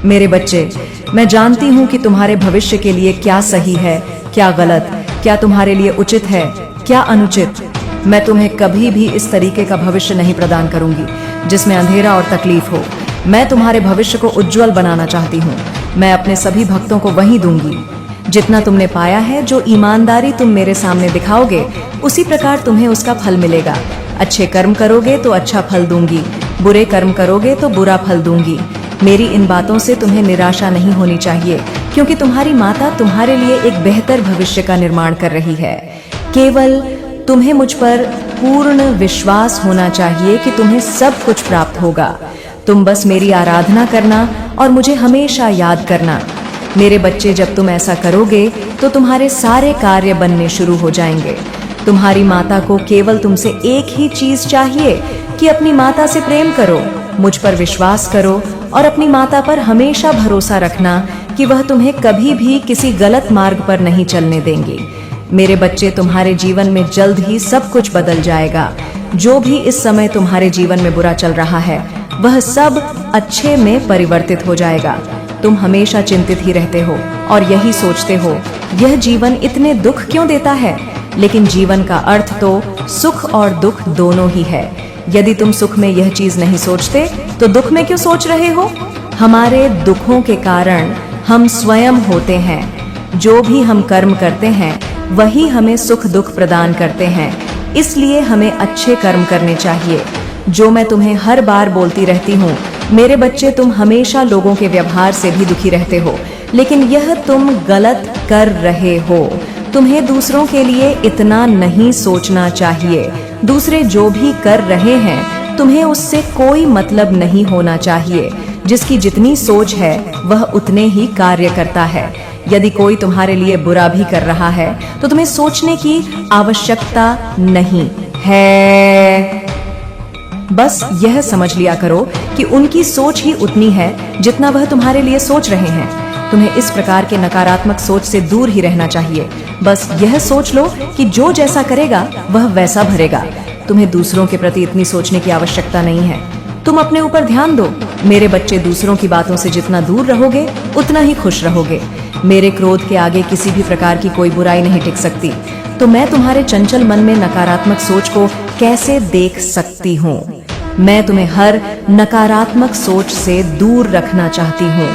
S1: मेरे बच्चे, मैं जानती हूँ कि तुम्हारे भविष्य के लिए क्या सही है, क्या गलत, क्या तुम्हारे लिए उचित है, क्या अनुचित। मैं तुम्हें कभी भी इस तरीके का भविष्य नहीं प्रदान करूंगी जिसमें अंधेरा और तकलीफ हो। मैं तुम्हारे भविष्य को उज्जवल बनाना चाहती हूँ। मैं अपने सभी भक्तों को वही दूंगी जितना तुमने पाया है। जो ईमानदारी तुम मेरे सामने दिखाओगे उसी प्रकार तुम्हें उसका फल मिलेगा। अच्छे कर्म करोगे तो अच्छा फल दूंगी, बुरे कर्म करोगे तो बुरा फल दूंगी। मेरी इन बातों से तुम्हें निराशा नहीं होनी चाहिए, क्योंकि तुम्हारी माता तुम्हारे लिए एक बेहतर भविष्य का निर्माण कर रही है। केवल तुम्हें मुझ पर पूर्ण विश्वास होना चाहिए कि तुम्हें सब कुछ प्राप्त होगा। तुम बस मेरी आराधना करना और मुझे हमेशा याद करना। मेरे बच्चे, जब तुम ऐसा करोगे तो तुम्हारे सारे कार्य बनने शुरू हो जाएंगे। तुम्हारी माता को केवल तुमसे एक ही चीज चाहिए कि अपनी माता से प्रेम करो, मुझ पर विश्वास करो और अपनी माता पर हमेशा भरोसा रखना कि वह तुम्हें कभी भी किसी गलत मार्ग पर नहीं चलने देंगी। मेरे बच्चे, तुम्हारे जीवन में जल्द ही सब कुछ बदल जाएगा। जो भी इस समय तुम्हारे जीवन में बुरा चल रहा है, वह सब अच्छे में परिवर्तित हो जाएगा। तुम हमेशा चिंतित ही रहते हो और यही सोचते हो, यह जीवन इतने दुख क्यों देता है? लेकिन जीवन का अर्थ तो सुख और दुख दोनों ही है। यदि तुम सुख में यह चीज नहीं सोचते तो दुख में क्यों सोच रहे हो? हमारे दुखों के कारण हम स्वयं होते हैं। जो भी हम कर्म करते हैं वही हमें सुख दुख प्रदान करते हैं। इसलिए हमें अच्छे कर्म करने चाहिए। जो मैं तुम्हें हर बार बोलती रहती हूँ, मेरे बच्चे, तुम हमेशा लोगों के व्यवहार से भी दुखी रहते हो, लेकिन यह तुम गलत कर रहे हो। तुम्हें दूसरों के लिए इतना नहीं सोचना चाहिए। दूसरे जो भी कर रहे हैं, तुम्हें उससे कोई मतलब नहीं होना चाहिए। जिसकी जितनी सोच है वह उतने ही कार्य करता है। यदि कोई तुम्हारे लिए बुरा भी कर रहा है तो तुम्हें सोचने की आवश्यकता नहीं है। बस यह समझ लिया करो कि उनकी सोच ही उतनी है जितना वह तुम्हारे लिए सोच रहे हैं। तुम्हें इस प्रकार के नकारात्मक सोच से दूर ही रहना चाहिए। बस यह सोच लो कि जो जैसा करेगा वह वैसा भरेगा। तुम्हें दूसरों के प्रति इतनी सोचने की आवश्यकता नहीं है। तुम अपने ऊपर ध्यान दो। मेरे बच्चे, दूसरों की बातों से जितना दूर रहोगे उतना ही खुश रहोगे। मेरे क्रोध के आगे किसी भी प्रकार की कोई बुराई नहीं टिक सकती। तो मैं तुम्हारे चंचल मन में नकारात्मक सोच को कैसे देख सकती हूँ? मैं तुम्हें हर नकारात्मक सोच से दूर रखना चाहती हूँ।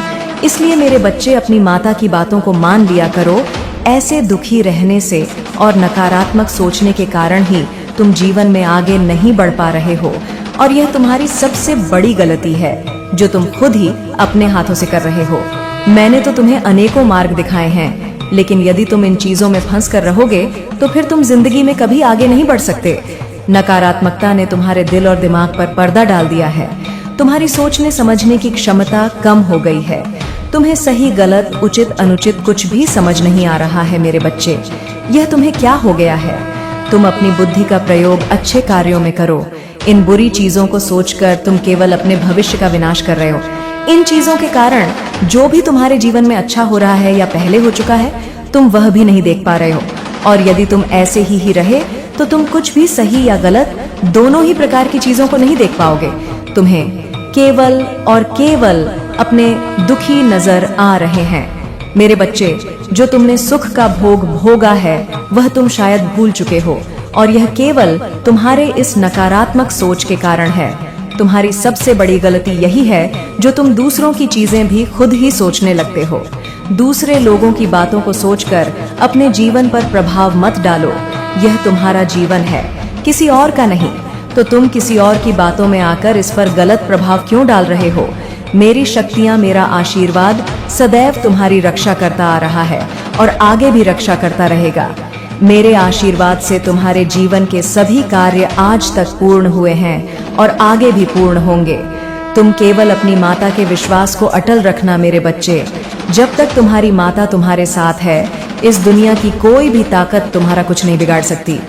S1: इसलिए मेरे बच्चे, अपनी माता की बातों को मान लिया करो। ऐसे दुखी रहने से और नकारात्मक सोचने के कारण ही तुम जीवन में आगे नहीं बढ़ पा रहे हो, और यह तुम्हारी सबसे बड़ी गलती है जो तुम खुद ही अपने हाथों से कर रहे हो। मैंने तो तुम्हें अनेकों मार्ग दिखाए हैं, लेकिन यदि तुम इन चीजों में फंस कर रहोगे तो फिर तुम जिंदगी में कभी आगे नहीं बढ़ सकते। नकारात्मकता ने तुम्हारे दिल और दिमाग पर पर्दा डाल दिया है। तुम्हारी सोचने समझने की क्षमता कम हो गई है। तुम्हें सही गलत, उचित अनुचित कुछ भी समझ नहीं आ रहा है। मेरे बच्चे, यह तुम्हें क्या हो गया है? तुम अपनी बुद्धि का प्रयोग अच्छे कार्यों में करो। इन बुरी चीजों को सोचकर तुम केवल अपने भविष्य का विनाश कर रहे हो। इन चीजों के कारण जो भी तुम्हारे जीवन में अच्छा हो रहा है या पहले हो चुका है, तुम वह भी नहीं देख पा रहे हो। और यदि तुम ऐसे ही रहे तो तुम कुछ भी सही या गलत, दोनों ही प्रकार की चीजों को नहीं देख पाओगे। तुम्हें केवल और केवल अपने दुखी नजर आ रहे हैं। मेरे बच्चे, जो तुमने सुख का भोग भोगा है वह तुम शायद भूल चुके हो, और यह केवल तुम्हारे इस नकारात्मक सोच के कारण है। तुम्हारी सबसे बड़ी गलती यही है जो तुम दूसरों की चीजें भी खुद ही सोचने लगते हो। दूसरे लोगों की बातों को सोचकर अपने जीवन पर प्रभाव मत डालो। यह तुम्हारा जीवन है, किसी और का नहीं। तो तुम किसी और की बातों में आकर इस पर गलत प्रभाव क्यों डाल रहे हो? मेरी शक्तियां, मेरा आशीर्वाद सदैव तुम्हारी रक्षा करता आ रहा है और आगे भी रक्षा करता रहेगा। मेरे आशीर्वाद से तुम्हारे जीवन के सभी कार्य आज तक पूर्ण हुए हैं और आगे भी पूर्ण होंगे। तुम केवल अपनी माता के विश्वास को अटल रखना मेरे बच्चे। जब तक तुम्हारी माता तुम्हारे साथ है, इस दुनिया की कोई भी ताकत तुम्हारा कुछ नहीं बिगाड़ सकती।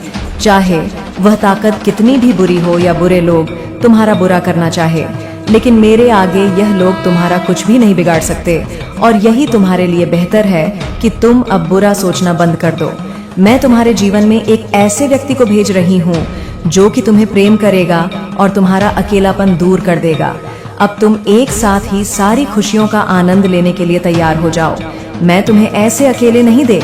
S1: चाहे वह ताकत कितनी भी बुरी हो या बुरे लोग तुम्हारा बुरा करना चाहे, लेकिन मेरे आगे यह लोग तुम्हारा कुछ भी नहीं बिगाड़ सकते। और यही तुम्हारे लिए बेहतर है कि तुम अब बुरा सोचना बंद कर दो। मैं तुम्हारे जीवन में एक ऐसे व्यक्ति को भेज रही हूँ जो कि तुम्हें प्रेम करेगा और तुम्हारा अकेलापन दूर कर देगा। अब तुम एक साथ ही सारी खुशियों का आनंद लेने के लिए तैयार हो जाओ। मैं तुम्हें ऐसे अकेले नहीं दे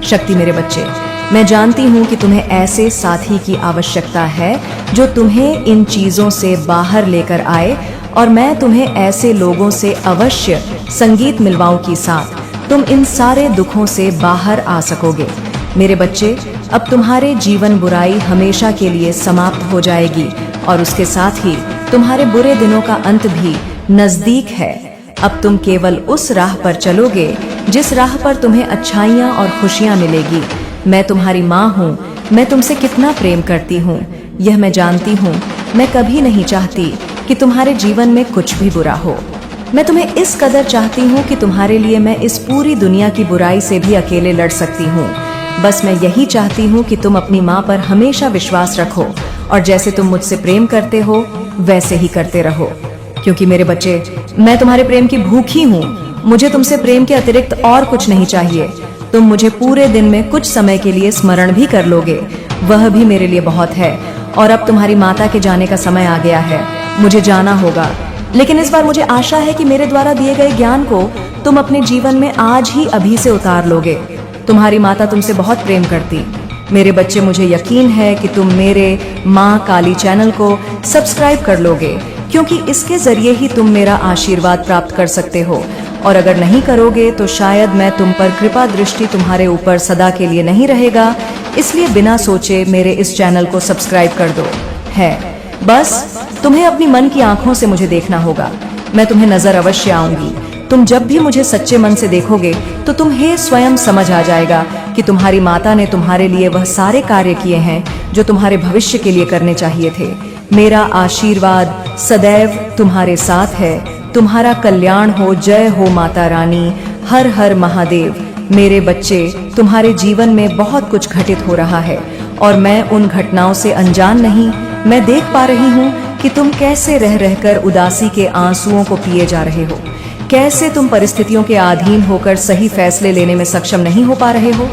S1: शक्ति मेरे बच्चे। मैं जानती हूँ कि तुम्हें ऐसे साथी की आवश्यकता है जो तुम्हें इन चीजों से बाहर लेकर आए, और मैं तुम्हें ऐसे लोगों से अवश्य संगीत मिलवाऊं कि साथ तुम इन सारे दुखों से बाहर आ सकोगे। मेरे बच्चे, अब तुम्हारे जीवन बुराई हमेशा के लिए समाप्त हो जाएगी और उसके साथ ही तुम्हारे बुरे दिनों का अंत भी नजदीक है। अब तुम केवल उस राह पर चलोगे जिस राह पर तुम्हें अच्छाइयाँ और खुशियाँ मिलेगी। मैं तुम्हारी माँ हूँ, मैं तुमसे कितना प्रेम करती हूँ यह मैं जानती हूँ। मैं कभी नहीं चाहती कि तुम्हारे जीवन में कुछ भी बुरा हो। मैं तुम्हें इस कदर चाहती हूँ कि तुम्हारे लिए मैं इस पूरी दुनिया की बुराई से भी अकेले लड़ सकती हूँ। बस मैं यही चाहती हूँ कि तुम अपनी माँ पर हमेशा विश्वास रखो और जैसे तुम मुझसे प्रेम करते हो वैसे ही करते रहो। क्योंकि मेरे बच्चे, मैं तुम्हारे प्रेम की भूखी हूँ। मुझे तुमसे प्रेम के अतिरिक्त और कुछ नहीं चाहिए। तुम मुझे पूरे दिन में कुछ समय के लिए स्मरण भी कर लोगे, वह भी मेरे लिए बहुत है। और अब तुम्हारी माता के जाने का समय आ गया है, मुझे जाना होगा। लेकिन इस बार मुझे आशा है कि मेरे द्वारा दिए गए ज्ञान को तुम अपने जीवन में आज ही अभी से उतार लोगे। तुम्हारी माता तुमसे बहुत प्रेम करती। मेरे बच्चे, मुझे यकीन है कि तुम मेरे माँ काली चैनल को सब्सक्राइब कर लोगे, क्योंकि इसके जरिए ही तुम मेरा आशीर्वाद प्राप्त कर सकते हो। और अगर नहीं करोगे तो शायद मैं तुम पर कृपा दृष्टि तुम्हारे ऊपर सदा के लिए नहीं रहेगा। इसलिए बिना सोचे मेरे इस चैनल को सब्सक्राइब कर दो। है बस तुम्हें अपनी मन की आंखों से मुझे देखना होगा। मैं तुम्हें नजर अवश्य आऊंगी। तुम जब भी मुझे सच्चे मन से देखोगे तो तुम्हें स्वयं समझ आ जाएगा कि तुम्हारी माता ने तुम्हारे लिए वह सारे कार्य किए हैं जो तुम्हारे भविष्य के लिए करने चाहिए थे। मेरा आशीर्वाद सदैव तुम्हारे साथ है। तुम्हारा कल्याण हो। जय हो माता रानी। हर हर महादेव। मेरे बच्चे, तुम्हारे जीवन में बहुत कुछ घटित हो रहा है और मैं उन घटनाओं से अनजान नहीं। मैं देख पा रही हूँ कि तुम कैसे रह रहकर उदासी के आंसुओं को पिए जा रहे हो, कैसे तुम परिस्थितियों के अधीन होकर सही फैसले लेने में सक्षम नहीं हो पा रहे हो,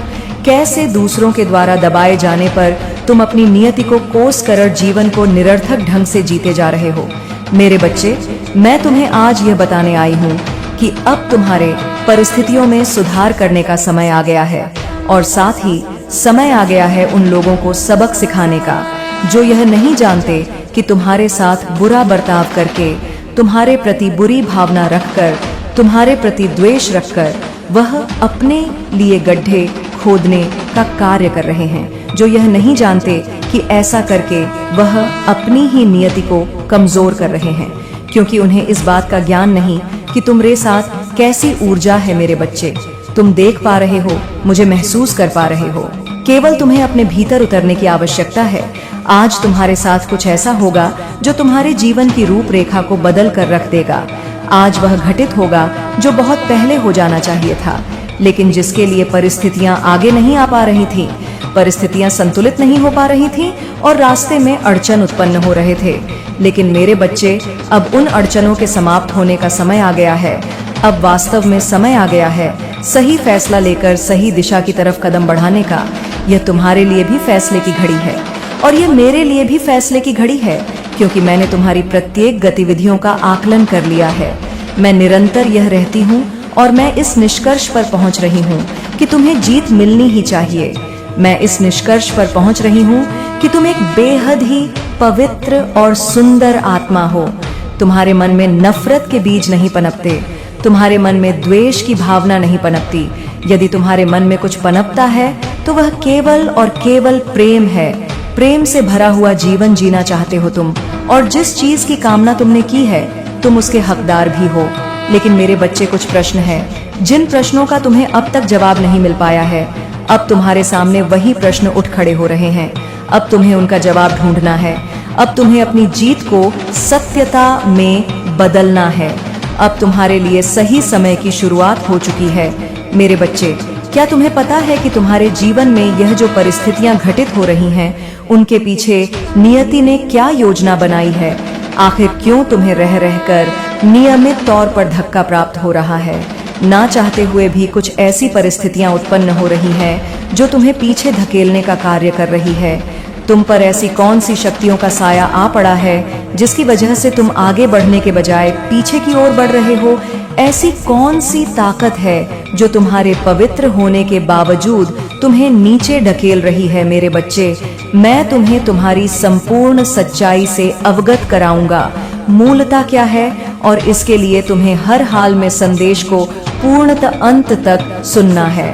S1: कैसे दूसरों के द्वारा दबाए जाने पर तुम अपनी नियति को कोस कर जीवन को निरर्थक ढंग से जीते जा रहे हो। मेरे बच्चे, मैं तुम्हें आज यह बताने आई हूँ कि अब तुम्हारे परिस्थितियों में सुधार करने का समय आ गया है और साथ ही समय आ गया है उन लोगों को सबक सिखाने का जो यह नहीं जानते कि तुम्हारे साथ बुरा बर्ताव करके, तुम्हारे प्रति बुरी भावना रखकर, तुम्हारे प्रति द्वेष रखकर वह अपने लिए गड्ढे खोदने का कार्य कर रहे हैं। जो यह नहीं जानते कि ऐसा करके वह अपनी ही नियति को कमजोर कर रहे हैं, क्योंकि उन्हें इस बात का ज्ञान नहीं कि तुम्हारे साथ कैसी ऊर्जा है। मेरे बच्चे, तुम देख पा रहे हो, मुझे महसूस कर पा रहे हो। केवल तुम्हें अपने भीतर उतरने की आवश्यकता है। आज तुम्हारे साथ कुछ ऐसा होगा जो तुम्हारे जीवन की रूपरेखा को बदल कर रख देगा। आज वह घटित होगा जो बहुत पहले हो जाना चाहिए था, लेकिन जिसके लिए परिस्थितियां आगे नहीं आ पा रही थीं, परिस्थितियां संतुलित नहीं हो पा रही थीं और रास्ते में अड़चन उत्पन्न हो रहे थे। लेकिन मेरे बच्चे, अब उन अड़चनों के समाप्त होने का समय आ गया है। अब वास्तव में समय आ गया है सही फैसला लेकर सही दिशा की तरफ कदम बढ़ाने का। यह तुम्हारे लिए भी फैसले की घड़ी है और यह मेरे लिए भी फैसले की घड़ी है, क्योंकि मैंने तुम्हारी प्रत्येक गतिविधियों का आकलन कर लिया है। मैं निरंतर यह रहती हूँ और मैं इस निष्कर्ष पर पहुँच रही हूँ कि तुम्हें जीत मिलनी ही चाहिए। मैं इस निष्कर्ष पर पहुँच रही हूँ कि तुम एक बेहद ही पवित्र और सुंदर आत्मा हो। तुम्हारे मन में नफरत के बीज नहीं पनपते, तुम्हारे मन में द्वेष की भावना नहीं पनपती। यदि तुम्हारे मन में कुछ पनपता है तो वह केवल और केवल प्रेम है। प्रेम से भरा हुआ जीवन जीना चाहते हो तुम, और जिस चीज की कामना तुमने की है तुम उसके हकदार भी हो। लेकिन मेरे बच्चे, कुछ प्रश्न हैं जिन प्रश्नों का तुम्हें अब तक जवाब नहीं मिल पाया है। अब तुम्हारे सामने वही प्रश्न उठ खड़े हो रहे हैं। अब तुम्हें उनका जवाब ढूंढना है। अब तुम्हें अपनी जीत को सत्यता में बदलना है। अब तुम्हारे लिए सही समय की शुरुआत हो चुकी है। मेरे बच्चे, क्या तुम्हें पता है कि तुम्हारे जीवन में यह जो परिस्थितियां घटित हो रही हैं, उनके पीछे नियति ने क्या योजना बनाई है? आखिर क्यों तुम्हें रह रहकर नियमित तौर पर धक्का प्राप्त हो रहा है? ना चाहते हुए भी कुछ ऐसी परिस्थितियां उत्पन्न हो रही हैं जो तुम्हें पीछे धकेलने का कार्य कर रही है। तुम पर ऐसी कौन सी शक्तियों का साया आ पड़ा है जिसकी वजह से तुम आगे बढ़ने के बजाय पीछे की ओर बढ़ रहे हो? ऐसी कौन सी ताकत है जो तुम्हारे पवित्र होने के बावजूद तुम्हें नीचे ढकेल रही है? मेरे बच्चे, मैं तुम्हें तुम्हारी संपूर्ण सच्चाई से अवगत कराऊंगा। मूलता क्या है, और इसके लिए तुम्हें हर हाल में संदेश को पूर्णतः अंत तक सुनना है।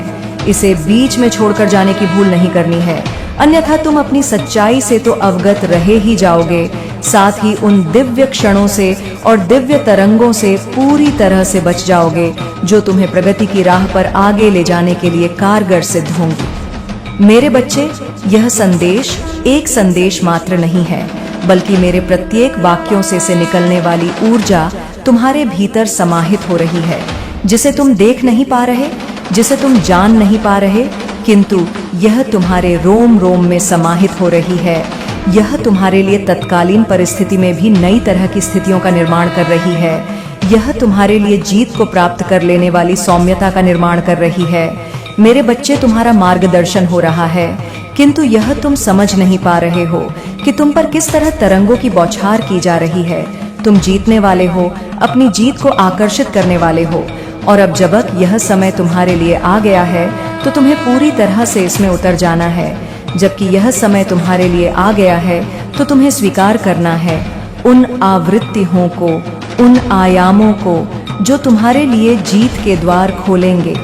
S1: इसे बीच में छोड़कर जाने की भूल नहीं करनी है, अन्यथा तुम अपनी सच्चाई से तो अवगत रहे ही जाओगे, साथ ही उन दिव्य क्षणों से और दिव्य तरंगों से पूरी तरह से बच जाओगे जो तुम्हें प्रगति की राह पर आगे ले जाने के लिए कारगर सिद्ध होंगी। मेरे बच्चे, यह संदेश एक संदेश मात्र नहीं है, बल्कि मेरे प्रत्येक वाक्यों से निकलने वाली ऊर्जा तुम्हारे भीतर समाहित हो रही है, जिसे तुम देख नहीं पा रहे, जिसे तुम जान नहीं पा रहे, किंतु यह तुम्हारे रोम रोम में समाहित हो रही है। यह तुम्हारे लिए तत्कालीन परिस्थिति में भी नई तरह की स्थितियों का निर्माण कर रही है। यह तुम्हारे लिए जीत को प्राप्त कर लेने वाली सौम्यता का निर्माण कर रही है। मेरे बच्चे, तुम्हारा मार्गदर्शन हो रहा है, किंतु यह तुम समझ नहीं पा रहे हो कि तुम पर किस तरह तरंगों की बौछार की जा रही है। तुम जीतने वाले हो, अपनी जीत को आकर्षित करने वाले हो, और अब जब यह समय तुम्हारे लिए आ गया है तो तुम्हें पूरी तरह से इसमें उतर जाना है। जबकि यह समय तुम्हारे लिए आ गया है तो तुम्हें स्वीकार करना है उन आवृत्तियों को, उन आयामों को जो तुम्हारे लिए जीत के द्वार खोलेंगे।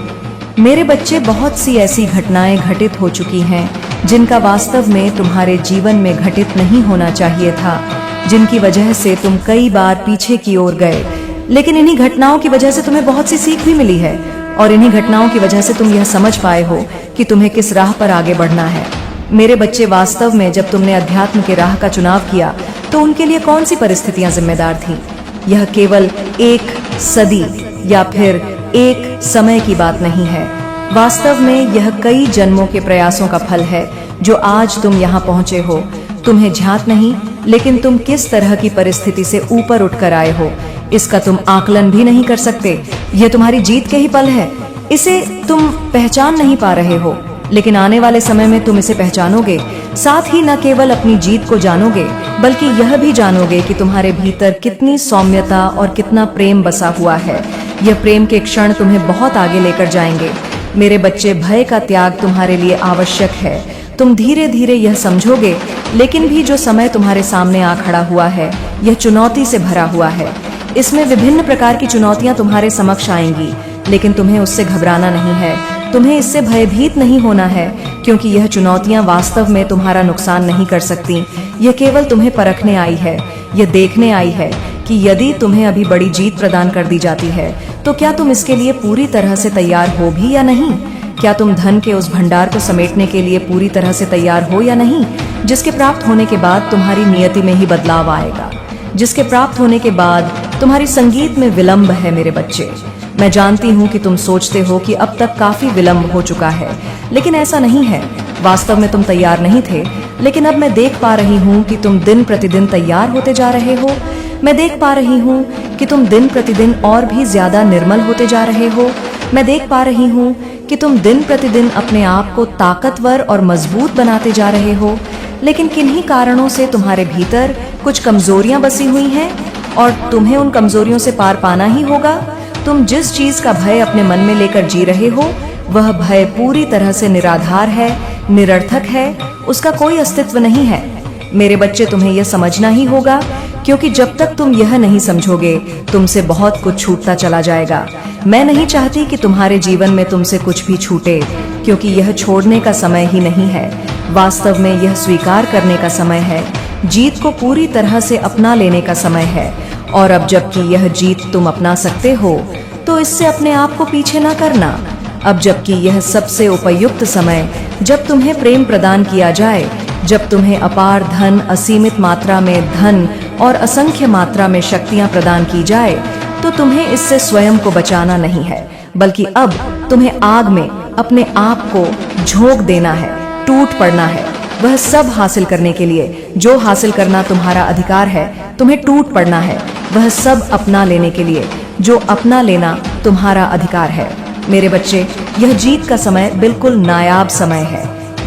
S1: मेरे बच्चे, बहुत सी ऐसी घटनाएं घटित हो चुकी हैं जिनका वास्तव में तुम्हारे जीवन में घटित नहीं होना चाहिए था, जिनकी वजह से तुम कई बार पीछे की ओर गए, लेकिन इन्हीं घटनाओं की वजह से तुम्हें बहुत सी सीख भी मिली है, और इन्हीं घटनाओं की वजह से तुम यह समझ पाए हो कि तुम्हें किस राह पर आगे बढ़ना है। मेरे बच्चे, वास्तव में जब तुमने अध्यात्म के राह का चुनाव किया तो उनके लिए कौन सी परिस्थितियां जिम्मेदार थीं? यह केवल एक सदी या फिर एक समय की बात नहीं है। वास्तव में यह कई जन्मों के प्रयासों का फल है जो आज तुम यहाँ पहुंचे हो। तुम्हें झांक नहीं, लेकिन तुम किस तरह की परिस्थिति से ऊपर उठकर आए हो इसका तुम आकलन भी नहीं कर सकते। यह तुम्हारी जीत के ही पल है। इसे तुम पहचान नहीं पा रहे हो, लेकिन आने वाले समय में तुम इसे पहचानोगे। साथ ही न केवल अपनी जीत को जानोगे, बल्कि यह भी जानोगे कि तुम्हारे भीतर कितनी सौम्यता और कितना प्रेम बसा हुआ है। यह प्रेम के क्षण तुम्हें बहुत आगे लेकर जाएंगे। मेरे बच्चे, भय का त्याग तुम्हारे लिए आवश्यक है। तुम धीरे धीरे यह समझोगे, लेकिन भी जो समय तुम्हारे सामने आ खड़ा हुआ है यह चुनौती से भरा हुआ है। इसमें विभिन्न प्रकार की चुनौतियां तुम्हारे समक्ष आएंगी, लेकिन तुम्हें उससे घबराना नहीं है, तुम्हें इससे भयभीत नहीं होना है, क्योंकि यह चुनौतियां वास्तव में तुम्हारा नुकसान नहीं कर सकती। यह केवल तुम्हें परखने आई है, यह देखने आई है कि यदि तुम्हें अभी बड़ी जीत प्रदान कर दी जाती है तो क्या तुम इसके लिए पूरी तरह से तैयार हो भी या नहीं। क्या तुम धन के उस भंडार को समेटने के लिए पूरी तरह से तैयार हो या नहीं, जिसके प्राप्त होने के बाद तुम्हारी नियति में ही बदलाव आएगा, जिसके प्राप्त होने के बाद तुम्हारी संगीत में विलंब है। मेरे बच्चे, मैं जानती हूँ कि तुम सोचते हो कि अब तक काफी विलंब हो चुका है, लेकिन ऐसा नहीं है। वास्तव में तुम तैयार नहीं थे, लेकिन अब मैं देख पा रही हूँ कि तुम दिन प्रतिदिन तैयार होते जा रहे हो। मैं देख पा रही हूँ कि तुम दिन प्रतिदिन और भी ज्यादा निर्मल होते जा रहे हो। मैं देख पा रही हूँ कि तुम दिन प्रतिदिन अपने आप को ताकतवर और मजबूत बनाते जा रहे हो, लेकिन किन्हीं कारणों से तुम्हारे भीतर कुछ कमजोरियां बसी हुई हैं और तुम्हें उन कमजोरियों से पार पाना ही होगा। तुम जिस चीज का भय अपने मन में लेकर जी रहे हो वह भय पूरी तरह से निराधार है, निरर्थक है, उसका कोई अस्तित्व नहीं है। मेरे बच्चे, तुम्हें यह समझना ही होगा, क्योंकि जब तक तुम यह नहीं समझोगे तुमसे बहुत कुछ छूटता चला जाएगा। मैं नहीं चाहती कि तुम्हारे जीवन में तुमसे कुछ भी छूटे, क्योंकि यह छोड़ने का समय ही नहीं है। वास्तव में यह स्वीकार करने का समय है, जीत को पूरी तरह से अपना लेने का समय है। और अब जबकि यह जीत तुम अपना सकते हो तो इससे अपने आप को पीछे ना करना। अब जबकि यह सबसे उपयुक्त समय, जब तुम्हें प्रेम प्रदान किया जाए, जब तुम्हें अपार धन, असीमित मात्रा में धन और असंख्य मात्रा में शक्तियां प्रदान की जाए, तो तुम्हें इससे स्वयं को बचाना नहीं है, बल्कि अब तुम्हें आग में अपने आप को झोंक देना है, टूट पड़ना है। वह सब हासिल करने के लिए जो हासिल करना तुम्हारा अधिकार है, तुम्हें टूट पड़ना है। वह सब अपना लेने के लिए जो अपना लेना तुम्हारा अधिकार है। मेरे बच्चे, यह जीत का समय बिल्कुल नायाब समय है।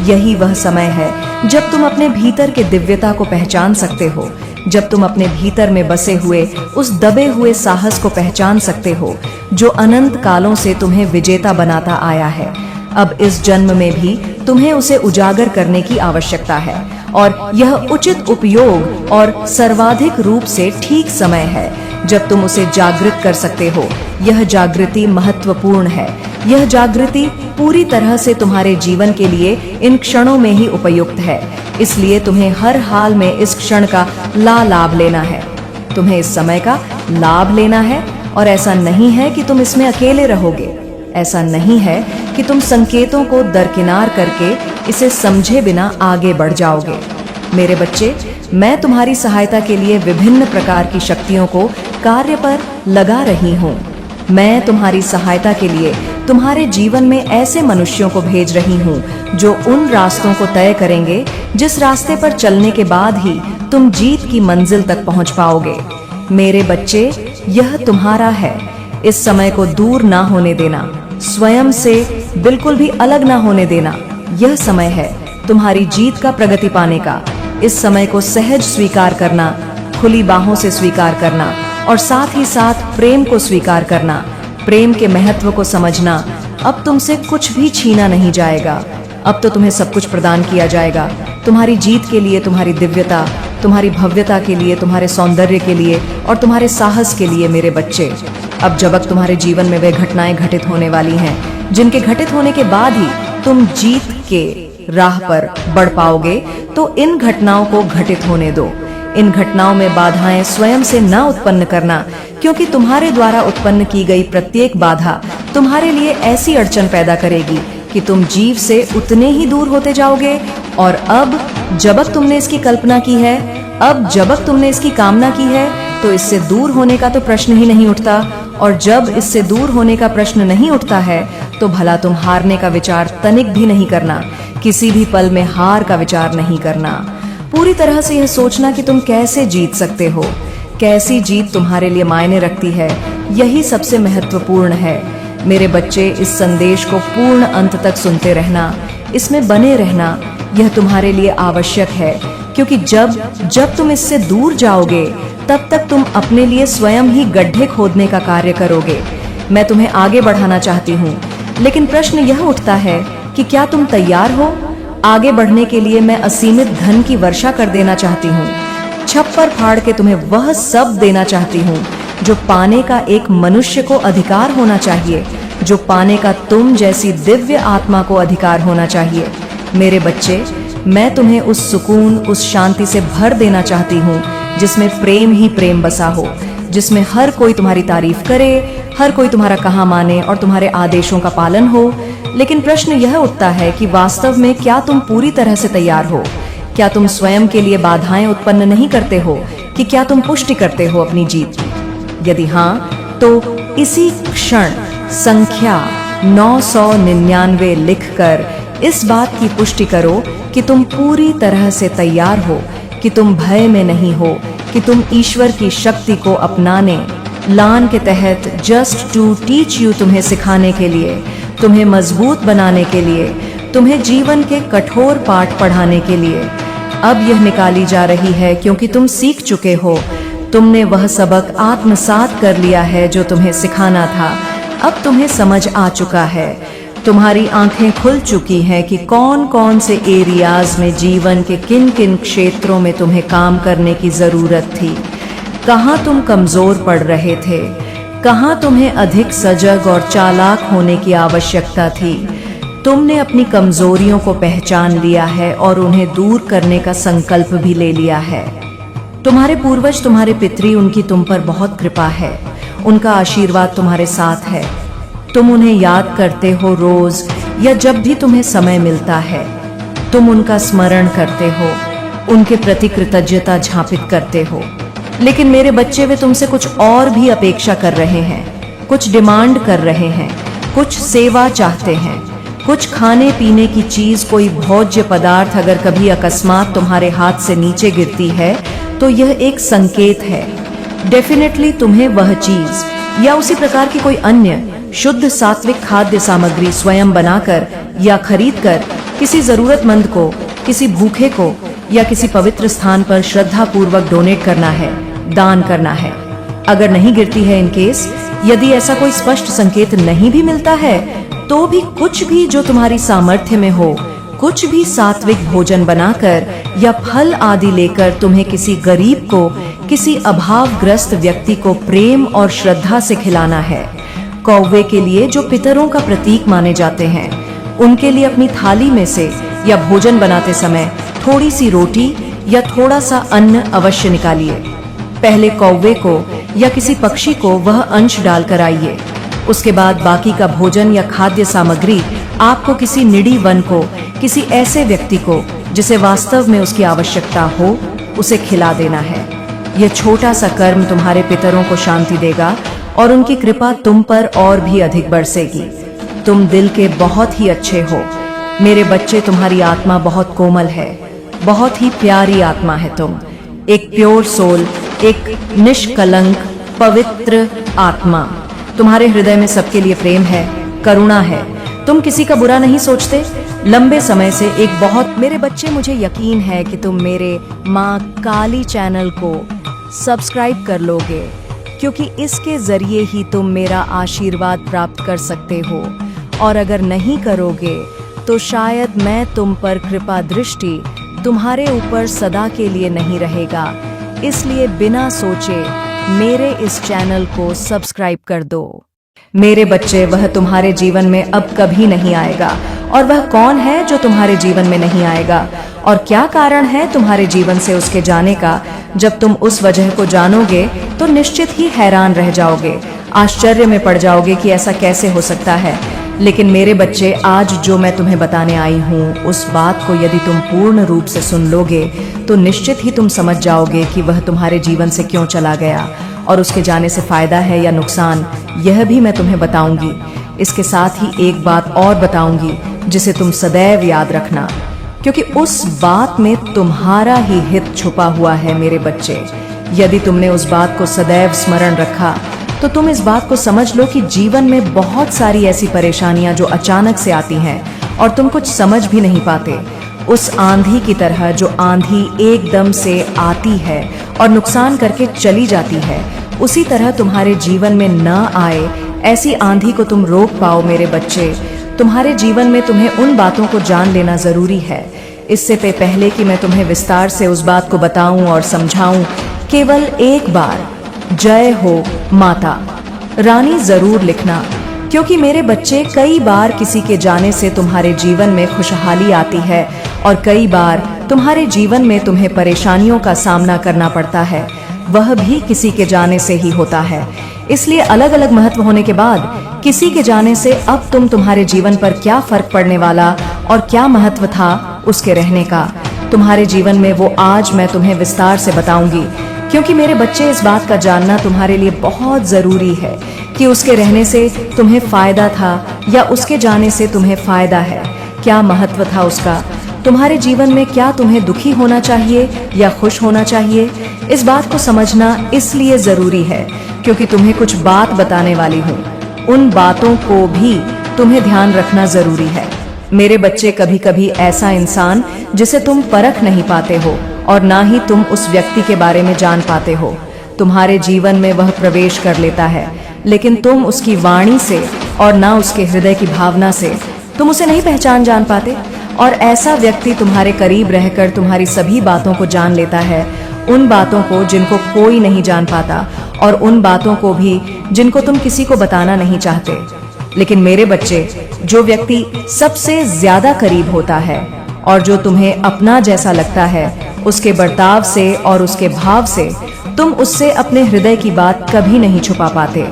S1: यही वह समय है जब तुम अपने भीतर के दिव्यता को पहचान सकते हो, जब तुम अपने भीतर में बसे हुए उस दबे हुए साहस को पहचान सकते हो जो अनंत कालों से तुम्हें विजेता बनाता आया है। अब इस जन्म में भी तुम्हें उसे उजागर करने की आवश्यकता है, और यह उचित उपयोग और सर्वाधिक रूप से ठीक समय है जब तुम उसे जागृत कर सकते हो। यह जागृति महत्वपूर्ण है, यह जागृति पूरी तरह से तुम्हारे जीवन के लिए इन क्षणों में ही उपयुक्त है, इसलिए तुम्हें हर हाल में इस क्षण का लाभ लेना है। तुम्हें इस समय का लाभ लेना है और ऐसा नहीं है कि तुम इसमें अकेले रहोगे। ऐसा नहीं है कि तुम संकेतों को दरकिनार करके इसे समझे बिना आगे बढ़ जाओगे। मेरे बच्चे, मैं तुम्हारी सहायता के लिए विभिन्न प्रकार की शक्तियों को कार्य पर लगा रही हूँ। मैं तुम्हारी सहायता के लिए तुम्हारे जीवन में ऐसे मनुष्यों को भेज रही हूँ जो उन रास्तों को तय करेंगे जिस रास्ते पर चलने के बाद ही तुम जीत की मंजिल तक पहुँच पाओगे। मेरे बच्चे, यह तुम्हारा है। इस समय को दूर ना होने देना, स्वयं से बिल्कुल भी अलग ना होने देना। यह समय है तुम्हारी जीत का प्रगति पाने का। इस समय को सहज स्वीकार करना, खुली बाहों से स्वीकार करना और साथ ही साथ प्रेम को स्वीकार करना, प्रेम के महत्व को समझना। अब तुमसे कुछ भी छीना नहीं जाएगा। अब तो तुम्हें सब कुछ प्रदान किया जाएगा, तुम्हारी जीत के लिए, तुम्हारी दिव्यता, तुम्हारी भव्यता के लिए, तुम्हारे सौंदर्य के लिए और तुम्हारे साहस के लिए। मेरे बच्चे, अब जब तक तुम्हारे जीवन में वे घटनाएं घटित होने वाली हैं जिनके घटित होने के बाद ही तुम जीत के राह पर बढ़ पाओगे, तो इन घटनाओं को घटित होने दो। इन घटनाओं में बाधाएं स्वयं से न उत्पन्न करना, क्योंकि तुम्हारे द्वारा उत्पन्न की गई प्रत्येक बाधा तुम्हारे लिए ऐसी अड़चन पैदा करेगी कि तुम जीव से उतने ही दूर होते जाओगे। और अब जब तुमने इसकी कल्पना की है, अब जब तुमने इसकी कामना की है, तो इससे दूर होने का तो प्रश्न ही नहीं उठता। और जब इससे दूर होने का प्रश्न नहीं उठता है, तो भला तुम हारने का विचार तनिक भी नहीं करना, किसी भी पल में हार का विचार नहीं करना। पूरी तरह से यह सोचना कि तुम कैसे जीत सकते हो, कैसी जीत तुम्हारे लिए मायने रखती है, यही सबसे महत्वपूर्ण है। मेरे बच्चे, इस संदेश को पूर्ण अंत तक सुनते रहना, इसमें बने रहना, यह तुम्हारे लिए आवश्यक है। क्योंकि जब तुम इससे दूर जाओगे, तब तक तुम अपने लिए स्वयं ही गड्ढे खोदने का कार्य करोगे। मैं तुम्हें आगे बढ़ाना चाहती हूँ, लेकिन प्रश्न यह उठता है कि क्या तुम तैयार हो? आगे बढ़ने के लिए मैं असीमित धन की वर्षा कर देना चाहती हूँ, छप्पर फाड़ के तुम्हें वह सब देना चाहती हूँ जो पाने का एक मनुष्य को अधिकार होना चाहिए, जो पाने का तुम जैसी दिव्य आत्मा को अधिकार होना चाहिए। मेरे बच्चे, मैं तुम्हें उस सुकून, उस शांति से भर देना चाहती हूँ जिसमें प्रेम ही प्रेम बसा हो, जिसमें हर कोई तुम्हारी तारीफ करे, हर कोई तुम्हारा कहा माने और तुम्हारे आदेशों का पालन हो। लेकिन प्रश्न यह उठता है कि वास्तव में क्या तुम पूरी तरह से तैयार हो? क्या तुम स्वयं के लिए बाधाएं उत्पन्न नहीं करते हो? कि क्या तुम पुष्टि करते हो अपनी जीत की? यदि हाँ, तो इसी क्षण संख्या 999 लिखकर इस बात की पुष्टि करो कि तुम पूरी तरह से तैयार हो, कि तुम भय में नहीं हो, कि तुम ईश्वर की शक्ति को अपनाने, लान के तहत जस्ट टू टीच यू, तुम्हें सिखाने के लिए, तुम्हें मजबूत बनाने के लिए, तुम्हें जीवन के कठोर पाठ पढ़ाने के लिए अब यह निकाली जा रही है, क्योंकि तुम सीख चुके हो। तुमने वह सबक आत्मसात कर लिया है जो तुम्हें सिखाना था। अब तुम्हें समझ आ चुका है, तुम्हारी आंखें खुल चुकी हैं कि कौन कौन से एरियाज में, जीवन के किन किन क्षेत्रों में तुम्हें काम करने की जरूरत थी, कहाँ तुम कमजोर पड़ रहे थे, कहाँ तुम्हें अधिक सजग और चालाक होने की आवश्यकता थी। तुमने अपनी कमजोरियों को पहचान लिया है और उन्हें दूर करने का संकल्प भी ले लिया है। तुम्हारे पूर्वज, तुम्हारे पितरी, उनकी तुम पर बहुत कृपा है, उनका आशीर्वाद तुम्हारे साथ है। तुम उन्हें याद करते हो रोज, या जब भी तुम्हें समय मिलता है तुम उनका स्मरण करते हो, उनके प्रति कृतज्ञता झापित करते हो। लेकिन मेरे बच्चे, वे तुमसे कुछ और भी अपेक्षा कर रहे हैं, कुछ डिमांड कर रहे हैं, कुछ सेवा चाहते हैं, कुछ खाने पीने की चीज, कोई भोज्य पदार्थ अगर कभी अकस्मात तुम्हारे हाथ से नीचे गिरती है तो यह एक संकेत है। डेफिनेटली तुम्हें वह चीज या उसी प्रकार की कोई अन्य शुद्ध सात्विक खाद्य सामग्री स्वयं बनाकर या खरीदकर किसी जरूरतमंद को, किसी भूखे को या किसी पवित्र स्थान पर श्रद्धा पूर्वक डोनेट करना है, दान करना है। अगर नहीं गिरती है, इन केस यदि ऐसा कोई स्पष्ट संकेत नहीं भी मिलता है, तो भी कुछ भी जो तुम्हारी सामर्थ्य में हो, कुछ भी सात्विक भोजन बनाकर या फल आदि लेकर तुम्हें किसी गरीब को, किसी अभावग्रस्त व्यक्ति को प्रेम और श्रद्धा से खिलाना है। कौवे के लिए, जो पितरों का प्रतीक माने जाते हैं, उनके लिए अपनी थाली में से या भोजन बनाते समय थोड़ी सी रोटी या थोड़ा सा अन्न अवश्य निकालिए। पहले कौवे को या किसी पक्षी को वह अंश डालकर आइए। उसके बाद बाकी का भोजन या खाद्य सामग्री आपको किसी निडी वन को, किसी ऐसे व्यक्ति को जिसे वास्तव में उसकी आवश्यकता हो, उसे खिला देना है। यह छोटा सा कर्म तुम्हारे पितरों को शांति देगा और उनकी कृपा तुम पर और भी अधिक बरसेगी। तुम दिल के बहुत ही अच्छे हो मेरे बच्चे। तुम्हारी आत्मा बहुत कोमल है, बहुत ही प्यारी आत्मा है तुम। एक प्योर सोल, एक निष्कलंक पवित्र आत्मा। तुम्हारे हृदय में सबके लिए प्रेम है, करुणा है। तुम किसी का बुरा नहीं सोचते। लंबे समय से एक बहुत मेरे बच्चे, मुझे यकीन है कि तुम मेरे माँ काली चैनल को सब्सक्राइब कर लोगे, क्योंकि इसके जरिए ही तुम मेरा आशीर्वाद प्राप्त कर सकते हो। और अगर नहीं करोगे तो शायद मैं तुम पर कृपा दृष्टि तुम्हारे ऊपर सदा के लिए नहीं रहेगा। इसलिए बिना सोचे मेरे इस चैनल को सब्सक्राइब कर दो। मेरे बच्चे, वह तुम्हारे जीवन में अब कभी नहीं आएगा। और वह कौन है जो तुम्हारे जीवन में नहीं आएगा, और क्या कारण है तुम्हारे जीवन से उसके जाने का? जब तुम उस वजह को जानोगे तो निश्चित ही हैरान रह जाओगे, आश्चर्य में पड़ जाओगे कि ऐसा कैसे हो सकता है। लेकिन मेरे बच्चे, आज जो मैं तुम्हें बताने आई हूँ, उस बात को यदि तुम पूर्ण रूप से सुन लोगे तो निश्चित ही तुम समझ जाओगे कि वह तुम्हारे जीवन से क्यों चला गया, और उसके जाने से फायदा है या नुकसान, यह भी मैं तुम्हें बताऊंगी। इसके साथ ही एक बात और बताऊंगी जिसे तुम सदैव याद रखना, क्योंकि उस बात में तुम्हारा ही हित छुपा हुआ है मेरे बच्चे। यदि तुमने उस बात को सदैव स्मरण रखा तो तुम इस बात को समझ लो कि जीवन में बहुत सारी ऐसी परेशानियां जो अचानक से आती हैं और तुम कुछ समझ भी नहीं पाते, उस आंधी की तरह जो आंधी एकदम से आती है और नुकसान करके चली जाती है, उसी तरह तुम्हारे जीवन में न आए ऐसी आंधी को तुम रोक पाओ मेरे बच्चे। तुम्हारे जीवन में तुम्हें उन बातों को जान लेना जरूरी है। इससे पहले कि मैं तुम्हें विस्तार से उस बात को बताऊं और समझाऊं, केवल एक बार जय हो माता रानी जरूर लिखना, क्योंकि मेरे बच्चे, कई बार किसी के जाने से तुम्हारे जीवन में खुशहाली आती है और कई बार तुम्हारे जीवन में तुम्हें परेशानियों का सामना करना पड़ता है, वह भी किसी के जाने से ही होता है। इसलिए अलग अलग महत्व होने के बाद किसी के जाने से अब तुम्हारे जीवन पर क्या फर्क पड़ने वाला और क्या महत्व था उसके रहने का, तुम्हारे जीवन में, वो आज मैं तुम्हें विस्तार से बताऊंगी। क्योंकि मेरे बच्चे, इस बात का जानना तुम्हारे लिए बहुत जरूरी है कि उसके रहने से तुम्हें फायदा था या उसके जाने से तुम्हें फायदा है। क्या महत्व था उसका तुम्हारे जीवन में? क्या तुम्हें दुखी होना चाहिए या खुश होना चाहिए? इस बात को समझना इसलिए जरूरी है क्योंकि तुम्हें कुछ बात बताने वाली हूँ। उन बातों को भी तुम्हें ध्यान रखना जरूरी है मेरे बच्चे। कभी कभी ऐसा इंसान जिसे तुम परख नहीं पाते हो और ना ही तुम उस व्यक्ति के बारे में जान पाते हो, तुम्हारे जीवन में वह प्रवेश कर लेता है, लेकिन तुम उसकी वाणी से और ना उसके हृदय की भावना से तुम उसे नहीं पहचान जान पाते। और ऐसा व्यक्ति तुम्हारे करीब रहकर तुम्हारी सभी बातों को जान लेता है, उन बातों को जिनको कोई नहीं जान पाता और उन बातों को भी जिनको तुम किसी को बताना नहीं चाहते। लेकिन मेरे बच्चे, जो व्यक्ति सबसे ज्यादा करीब होता है और जो तुम्हें अपना जैसा लगता है, उसके बर्ताव से और उसके भाव से तुम उससे अपने हृदय की बात कभी नहीं छुपा पाते।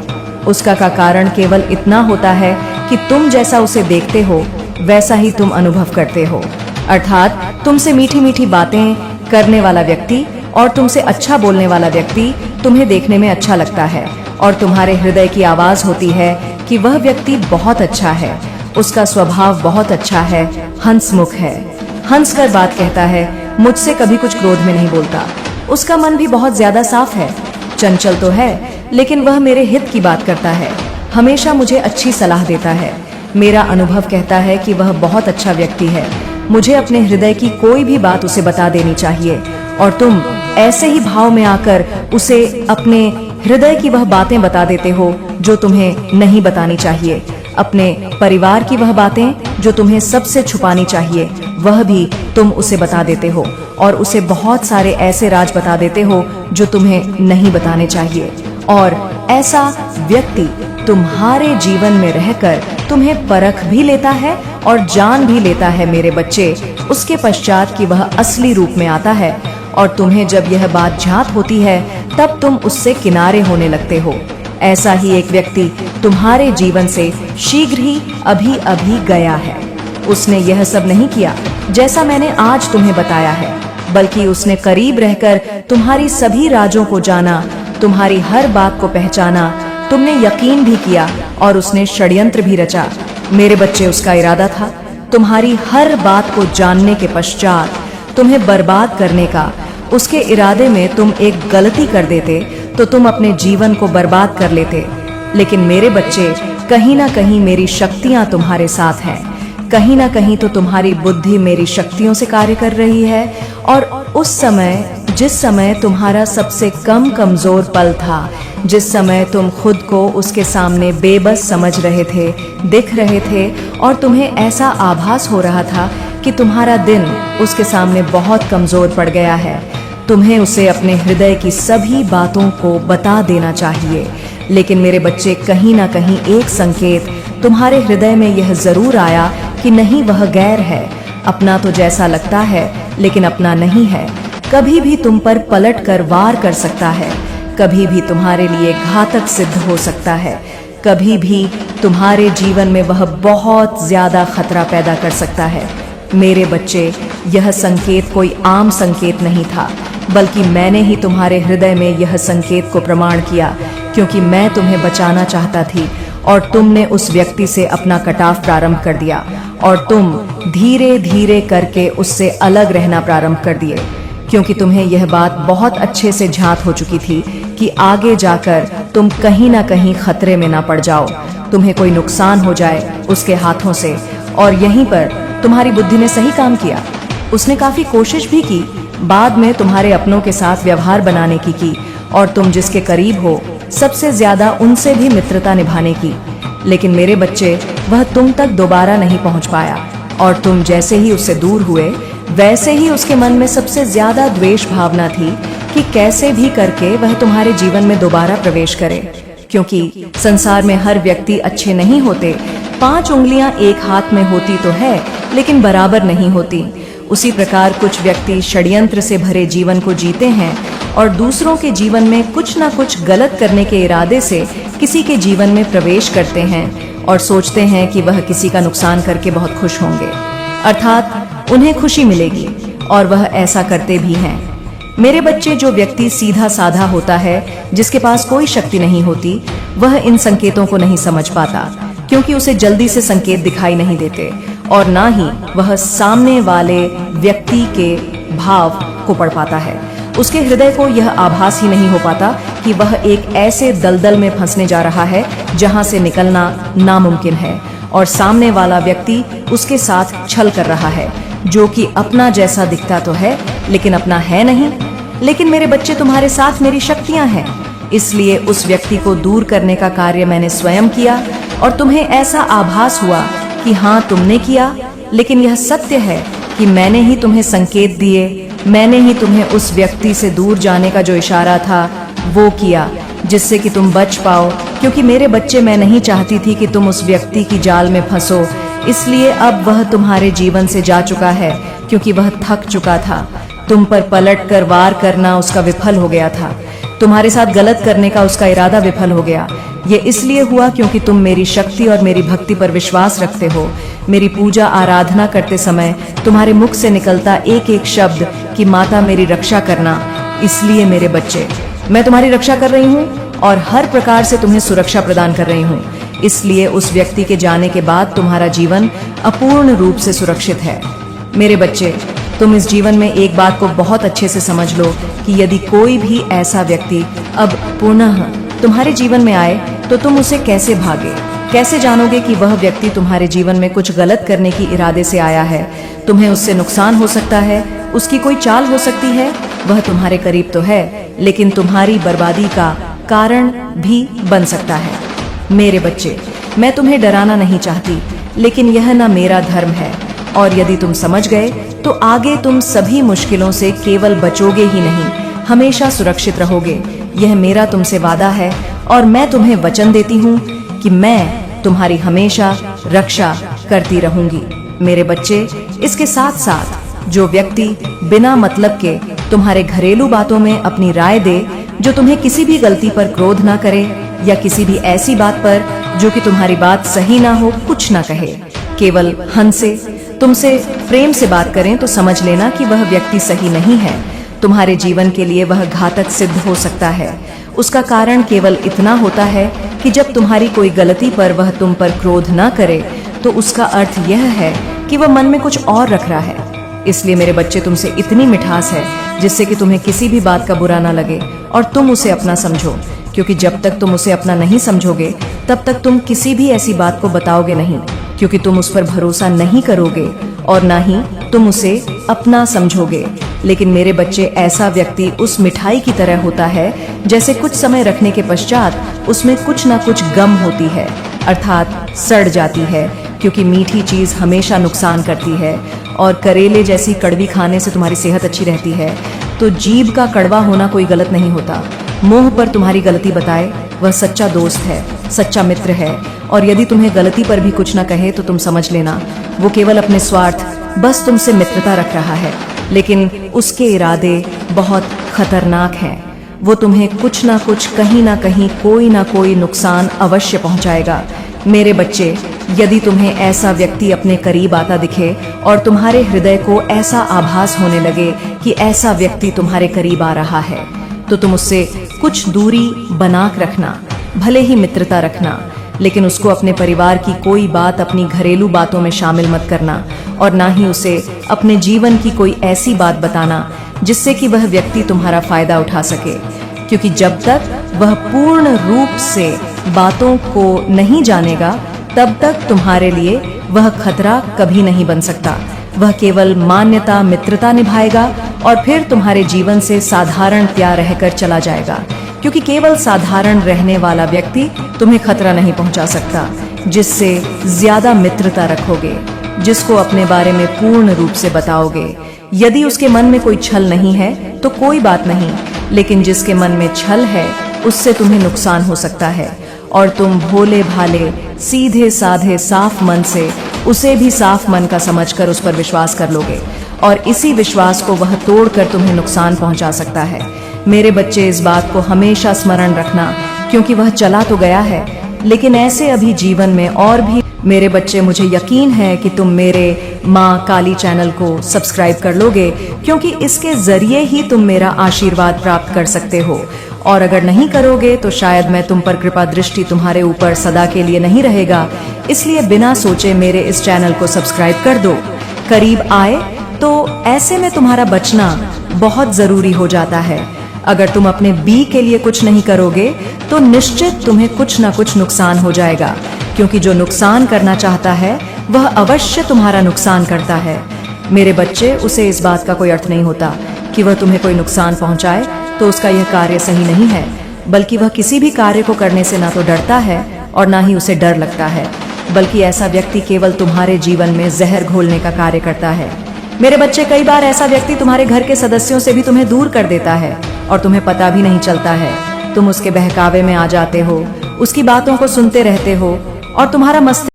S1: उसका का कारण केवल इतना होता है कि तुम जैसा उसे देखते हो वैसा ही तुम अनुभव करते हो। अर्थात तुमसे मीठी मीठी बातें करने वाला व्यक्ति और तुमसे अच्छा बोलने वाला व्यक्ति तुम्हें देखने में अच्छा लगता है और तुम्हारे हृदय की आवाज होती है कि वह व्यक्ति बहुत अच्छा है, उसका स्वभाव बहुत अच्छा है, हंसमुख है, हंस कर बात कहता है, मुझसे कभी कुछ क्रोध में नहीं बोलता, उसका मन भी बहुत ज्यादा साफ है, चंचल तो है लेकिन वह मेरे हित की बात करता है, हमेशा मुझे अच्छी सलाह देता है। मेरा अनुभव कहता है कि वह बहुत अच्छा व्यक्ति है। मुझे अपने हृदय की कोई भी बात उसे बता देनी चाहिए और तुम ऐसे ही भाव में आकर उसे अपने हृदय की वह बातें बता देते हो जो तुम्हें नहीं बतानी चाहिए। अपने परिवार की वह बातें जो तुम्हें सबसे छुपानी चाहिए, वह भी तुम उसे बता देते हो और उसे बहुत सारे ऐसे राज बता देते हो जो तुम्हें नहीं बताने चाहिए। और ऐसा व्यक्ति तुम्हारे जीवन में रहकर तुम्हें परख भी लेता है और जान भी लेता है मेरे बच्चे, उसके पश्चात कि वह असली रूप में आता है, और तुम्हें जब यह बात ज्ञात होती है तब तुम उससे किनारे होने लगते हो। ऐसा ही एक व्यक्ति तुम्हारे जीवन से शीघ्र ही अभी अभी गया है। उसने यह सब नहीं किया जैसा मैंने आज तुम्हें बताया है, बल्कि उसने करीब रहकर तुम्हारी सभी राजों को जाना, तुम्हारी हर बात को पहचाना, तुमने यकीन भी किया और उसने षड्यंत्र भी रचा। मेरे बच्चे, उसका इरादा था तुम्हारी हर बात को जानने के पश्चात तुम्हें बर्बाद करने का। उसके इरादे में तुम एक गलती कर देते तो तुम अपने जीवन को बर्बाद कर लेते। लेकिन मेरे बच्चे, कहीं ना कहीं मेरी शक्तियां तुम्हारे साथ हैं, कहीं ना कहीं तो तुम्हारी बुद्धि मेरी शक्तियों से कार्य कर रही है। और उस समय, जिस समय तुम्हारा सबसे कमजोर पल था, जिस समय तुम खुद को उसके सामने बेबस समझ रहे थे, दिख रहे थे, और तुम्हें ऐसा आभास हो रहा था कि तुम्हारा दिन उसके सामने बहुत कमजोर पड़ गया है, तुम्हें उसे अपने हृदय की सभी बातों को बता देना चाहिए। लेकिन मेरे बच्चे, कहीं ना कहीं एक संकेत तुम्हारे हृदय में यह जरूर आया कि नहीं, वह गैर है, अपना तो जैसा लगता है लेकिन अपना नहीं है। कभी भी तुम पर पलट कर वार कर सकता है, कभी भी तुम्हारे लिए घातक सिद्ध हो सकता है, कभी भी तुम्हारे जीवन में वह बहुत ज्यादा खतरा पैदा कर सकता है। मेरे बच्चे, यह संकेत कोई आम संकेत नहीं था, बल्कि मैंने ही तुम्हारे हृदय में यह संकेत को प्रमाण किया, क्योंकि मैं तुम्हें बचाना चाहता थी और तुमने उस व्यक्ति से अपना कटाव प्रारंभ कर दिया और तुम धीरे धीरे करके उससे अलग रहना प्रारंभ कर दिए, क्योंकि तुम्हें यह बात बहुत अच्छे से झांक हो चुकी थी कि आगे जाकर तुम कहीं ना कहीं खतरे में ना पड़ जाओ, तुम्हें कोई नुकसान हो जाए उसके हाथों से। और यहीं पर तुम्हारी बुद्धि ने सही काम किया, उसने काफी कोशिश भी की, बाद में तुम्हारे अपनों के साथ व्यवहार बनाने की और तुम जिसके करीब हो सबसे ज्यादा उनसे भी मित्रता निभाने की। लेकिन मेरे बच्चे, वह तुम तक दोबारा नहीं पहुंच पाया, और तुम जैसे ही उससे दूर हुए वैसे ही उसके मन में सबसे ज्यादा द्वेष भावना थी कि कैसे भी करके वह तुम्हारे जीवन में दोबारा प्रवेश करे, क्योंकि संसार में हर व्यक्ति अच्छे नहीं होते। 5 उंगलियां एक हाथ में होती तो है, लेकिन बराबर नहीं होती। उसी प्रकार कुछ व्यक्ति षड्यंत्र से भरे जीवन को जीते हैं और दूसरों के जीवन में कुछ ना कुछ गलत करने के इरादे से किसी के जीवन में प्रवेश करते हैं और सोचते हैं कि वह किसी का नुकसान करके बहुत खुश होंगे, अर्थात उन्हें खुशी मिलेगी, और वह ऐसा करते भी हैं। मेरे बच्चे, जो व्यक्ति सीधा साधा होता है, जिसके पास कोई शक्ति नहीं होती, वह इन संकेतों को नहीं समझ पाता, क्योंकि उसे जल्दी से संकेत दिखाई नहीं देते और ना ही वह सामने वाले व्यक्ति के भाव को पढ़ पाता है। उसके हृदय को यह आभास ही नहीं हो पाता कि वह एक ऐसे दलदल में फंसने जा रहा है जहां से निकलना नामुमकिन है, और सामने वाला व्यक्ति उसके साथ छल कर रहा है, जो कि अपना जैसा दिखता तो है लेकिन अपना है नहीं। लेकिन मेरे बच्चे, तुम्हारे साथ मेरी शक्तियां हैं, इसलिए उस व्यक्ति को दूर करने का कार्य मैंने स्वयं किया, और तुम्हें ऐसा आभास हुआ कि हाँ, तुमने किया, लेकिन यह सत्य है कि मैंने ही तुम्हें संकेत दिए, मैंने ही तुम्हें उस व्यक्ति से दूर जाने का जो इशारा था वो किया, जिससे कि तुम बच पाओ। क्योंकि मेरे बच्चे, मैं नहीं चाहती थी कि तुम उस व्यक्ति की जाल में फंसो, इसलिए अब वह तुम्हारे जीवन से जा चुका है, क्योंकि वह थक चुका था। तुम पर पलट कर वार करना उसका विफल हो गया था, तुम्हारे साथ गलत करने का उसका इरादा विफल हो गया। ये इसलिए हुआ क्योंकि तुम मेरी शक्ति और मेरी भक्ति पर विश्वास रखते हो। मेरी पूजा आराधना करते समय तुम्हारे मुख से निकलता एक एक शब्द कि माता मेरी रक्षा करना। इसलिए मेरे बच्चे, मैं तुम्हारी रक्षा कर रही हूँ और हर प्रकार से तुम्हें सुरक्षा प्रदान कर रही हूँ। इसलिए उस व्यक्ति के जाने के बाद तुम्हारा जीवन अपूर्ण रूप से सुरक्षित है। मेरे बच्चे, तुम इस जीवन में एक बात को बहुत अच्छे से समझ लो कि यदि कोई भी ऐसा व्यक्ति अब पुनः तुम्हारे जीवन में आए तो तुम उसे कैसे भागे, कैसे जानोगे कि वह व्यक्ति तुम्हारे जीवन में कुछ गलत करने की इरादे से आया है। तुम्हें उससे नुकसान हो सकता है, उसकी कोई चाल हो सकती है, वह तुम्हारे करीब तो है लेकिन तुम्हारी बर्बादी का कारण भी बन सकता है। मेरे बच्चे, मैं तुम्हें डराना नहीं चाहती, लेकिन यह ना मेरा धर्म है, और यदि तुम समझ गए तो आगे तुम सभी मुश्किलों से केवल बचोगे ही नहीं, हमेशा सुरक्षित रहोगे। यह मेरा तुमसे वादा है और मैं तुम्हें वचन देती हूँ कि मैं तुम्हारी हमेशा रक्षा करती रहूंगी। मेरे बच्चे, इसके साथ साथ जो व्यक्ति बिना मतलब के तुम्हारे घरेलू बातों में अपनी राय दे, जो तुम्हें किसी भी गलती पर क्रोध ना करे या किसी भी ऐसी बात पर जो कि तुम्हारी बात सही ना हो कुछ ना कहे, केवल हंसे, तुमसे प्रेम से बात करें, तो समझ लेना कि वह व्यक्ति सही नहीं है। तुम्हारे जीवन के लिए वह घातक सिद्ध हो सकता है। उसका कारण केवल इतना होता है कि जब तुम्हारी कोई गलती पर वह तुम पर क्रोध ना करे, तो उसका अर्थ यह है कि वह मन में कुछ और रख रहा है। इसलिए मेरे बच्चे, तुमसे इतनी मिठास है जिससे कि तुम्हें किसी भी बात का बुरा ना लगे और तुम उसे अपना समझो, क्योंकि जब तक तुम उसे अपना नहीं समझोगे तब तक तुम किसी भी ऐसी बात को बताओगे नहीं, क्योंकि तुम उस पर भरोसा नहीं करोगे और ना ही तुम उसे अपना समझोगे। लेकिन मेरे बच्चे, ऐसा व्यक्ति उस मिठाई की तरह होता है जैसे कुछ समय रखने के पश्चात उसमें कुछ ना कुछ गम होती है, अर्थात सड़ जाती है, क्योंकि मीठी चीज हमेशा नुकसान करती है और करेले जैसी कड़वी खाने से तुम्हारी सेहत अच्छी रहती है। तो जीभ का कड़वा होना कोई गलत नहीं होता। मोह पर तुम्हारी गलती बताए वह सच्चा दोस्त है, सच्चा मित्र है, और यदि तुम्हें गलती पर भी कुछ ना कहे तो तुम समझ लेना वो केवल अपने स्वार्थ, बस तुमसे मित्रता रख रहा है, लेकिन उसके इरादे बहुत खतरनाक हैं। वो तुम्हें कुछ ना कुछ, कहीं ना कहीं, कोई ना कोई नुकसान अवश्य पहुंचाएगा। मेरे बच्चे, यदि तुम्हें ऐसा व्यक्ति अपने करीब आता दिखे और तुम्हारे हृदय को ऐसा आभास होने लगे कि ऐसा व्यक्ति तुम्हारे करीब आ रहा है, तो तुम उससे कुछ दूरी बना रखना, भले ही मित्रता रखना, लेकिन उसको अपने परिवार की कोई बात अपनी घरेलू बातों में शामिल मत करना, और ना ही उसे अपने जीवन की कोई ऐसी बात बताना जिससे कि वह व्यक्ति तुम्हारा फायदा उठा सके, क्योंकि जब तक वह पूर्ण रूप से बातों को नहीं जानेगा तब तक तुम्हारे लिए वह खतरा कभी नहीं बन सकता। वह केवल मान्यता, मित्रता निभाएगा और फिर तुम्हारे जीवन से साधारण प्यार रहकर चला जाएगा, क्योंकि केवल साधारण रहने वाला व्यक्ति तुम्हें खतरा नहीं पहुंचा सकता। जिससे ज्यादा मित्रता रखोगे, जिसको अपने बारे में पूर्ण रूप से बताओगे, यदि उसके मन में कोई छल नहीं है तो कोई बात नहीं, लेकिन जिसके मन में छल है उससे तुम्हें नुकसान हो सकता है, और तुम भोले भाले, सीधे साधे, साफ मन से उसे भी साफ मन का समझकर उस पर विश्वास कर लोगे, और इसी विश्वास को वह तोड़कर तुम्हें नुकसान पहुंचा सकता है। मेरे बच्चे, इस बात को हमेशा स्मरण रखना, क्योंकि वह चला तो गया है, लेकिन ऐसे अभी जीवन में और भी। मेरे बच्चे, मुझे यकीन है कि तुम मेरे माँ काली चैनल को सब्सक्राइब कर लोगे, क्योंकि इसके जरिए ही तुम मेरा आशीर्वाद प्राप्त कर सकते हो, और अगर नहीं करोगे तो शायद मैं तुम पर कृपा दृष्टि तुम्हारे ऊपर सदा के लिए नहीं रहेगा। इसलिए बिना सोचे मेरे इस चैनल को सब्सक्राइब कर दो। करीब आए तो ऐसे में तुम्हारा बचना बहुत जरूरी हो जाता है। अगर तुम अपने बी के लिए कुछ नहीं करोगे तो निश्चित तुम्हें कुछ ना कुछ नुकसान हो जाएगा, क्योंकि जो नुकसान करना चाहता है वह अवश्य तुम्हारा नुकसान करता है। मेरे बच्चे, उसे इस बात का कोई अर्थ नहीं होता कि वह तुम्हें कोई नुकसान पहुंचाए तो उसका यह कार्य सही नहीं है, बल्कि वह किसी भी कार्य को करने से ना तो डरता है और ना ही उसे डर लगता है, बल्कि ऐसा व्यक्ति केवल तुम्हारे जीवन में जहर घोलने का कार्य करता है। मेरे बच्चे, कई बार ऐसा व्यक्ति तुम्हारे घर के सदस्यों से भी तुम्हें दूर कर देता है और तुम्हें पता भी नहीं चलता है। तुम उसके बहकावे में आ जाते हो, उसकी बातों को सुनते रहते हो और तुम्हारा मस्तिष्क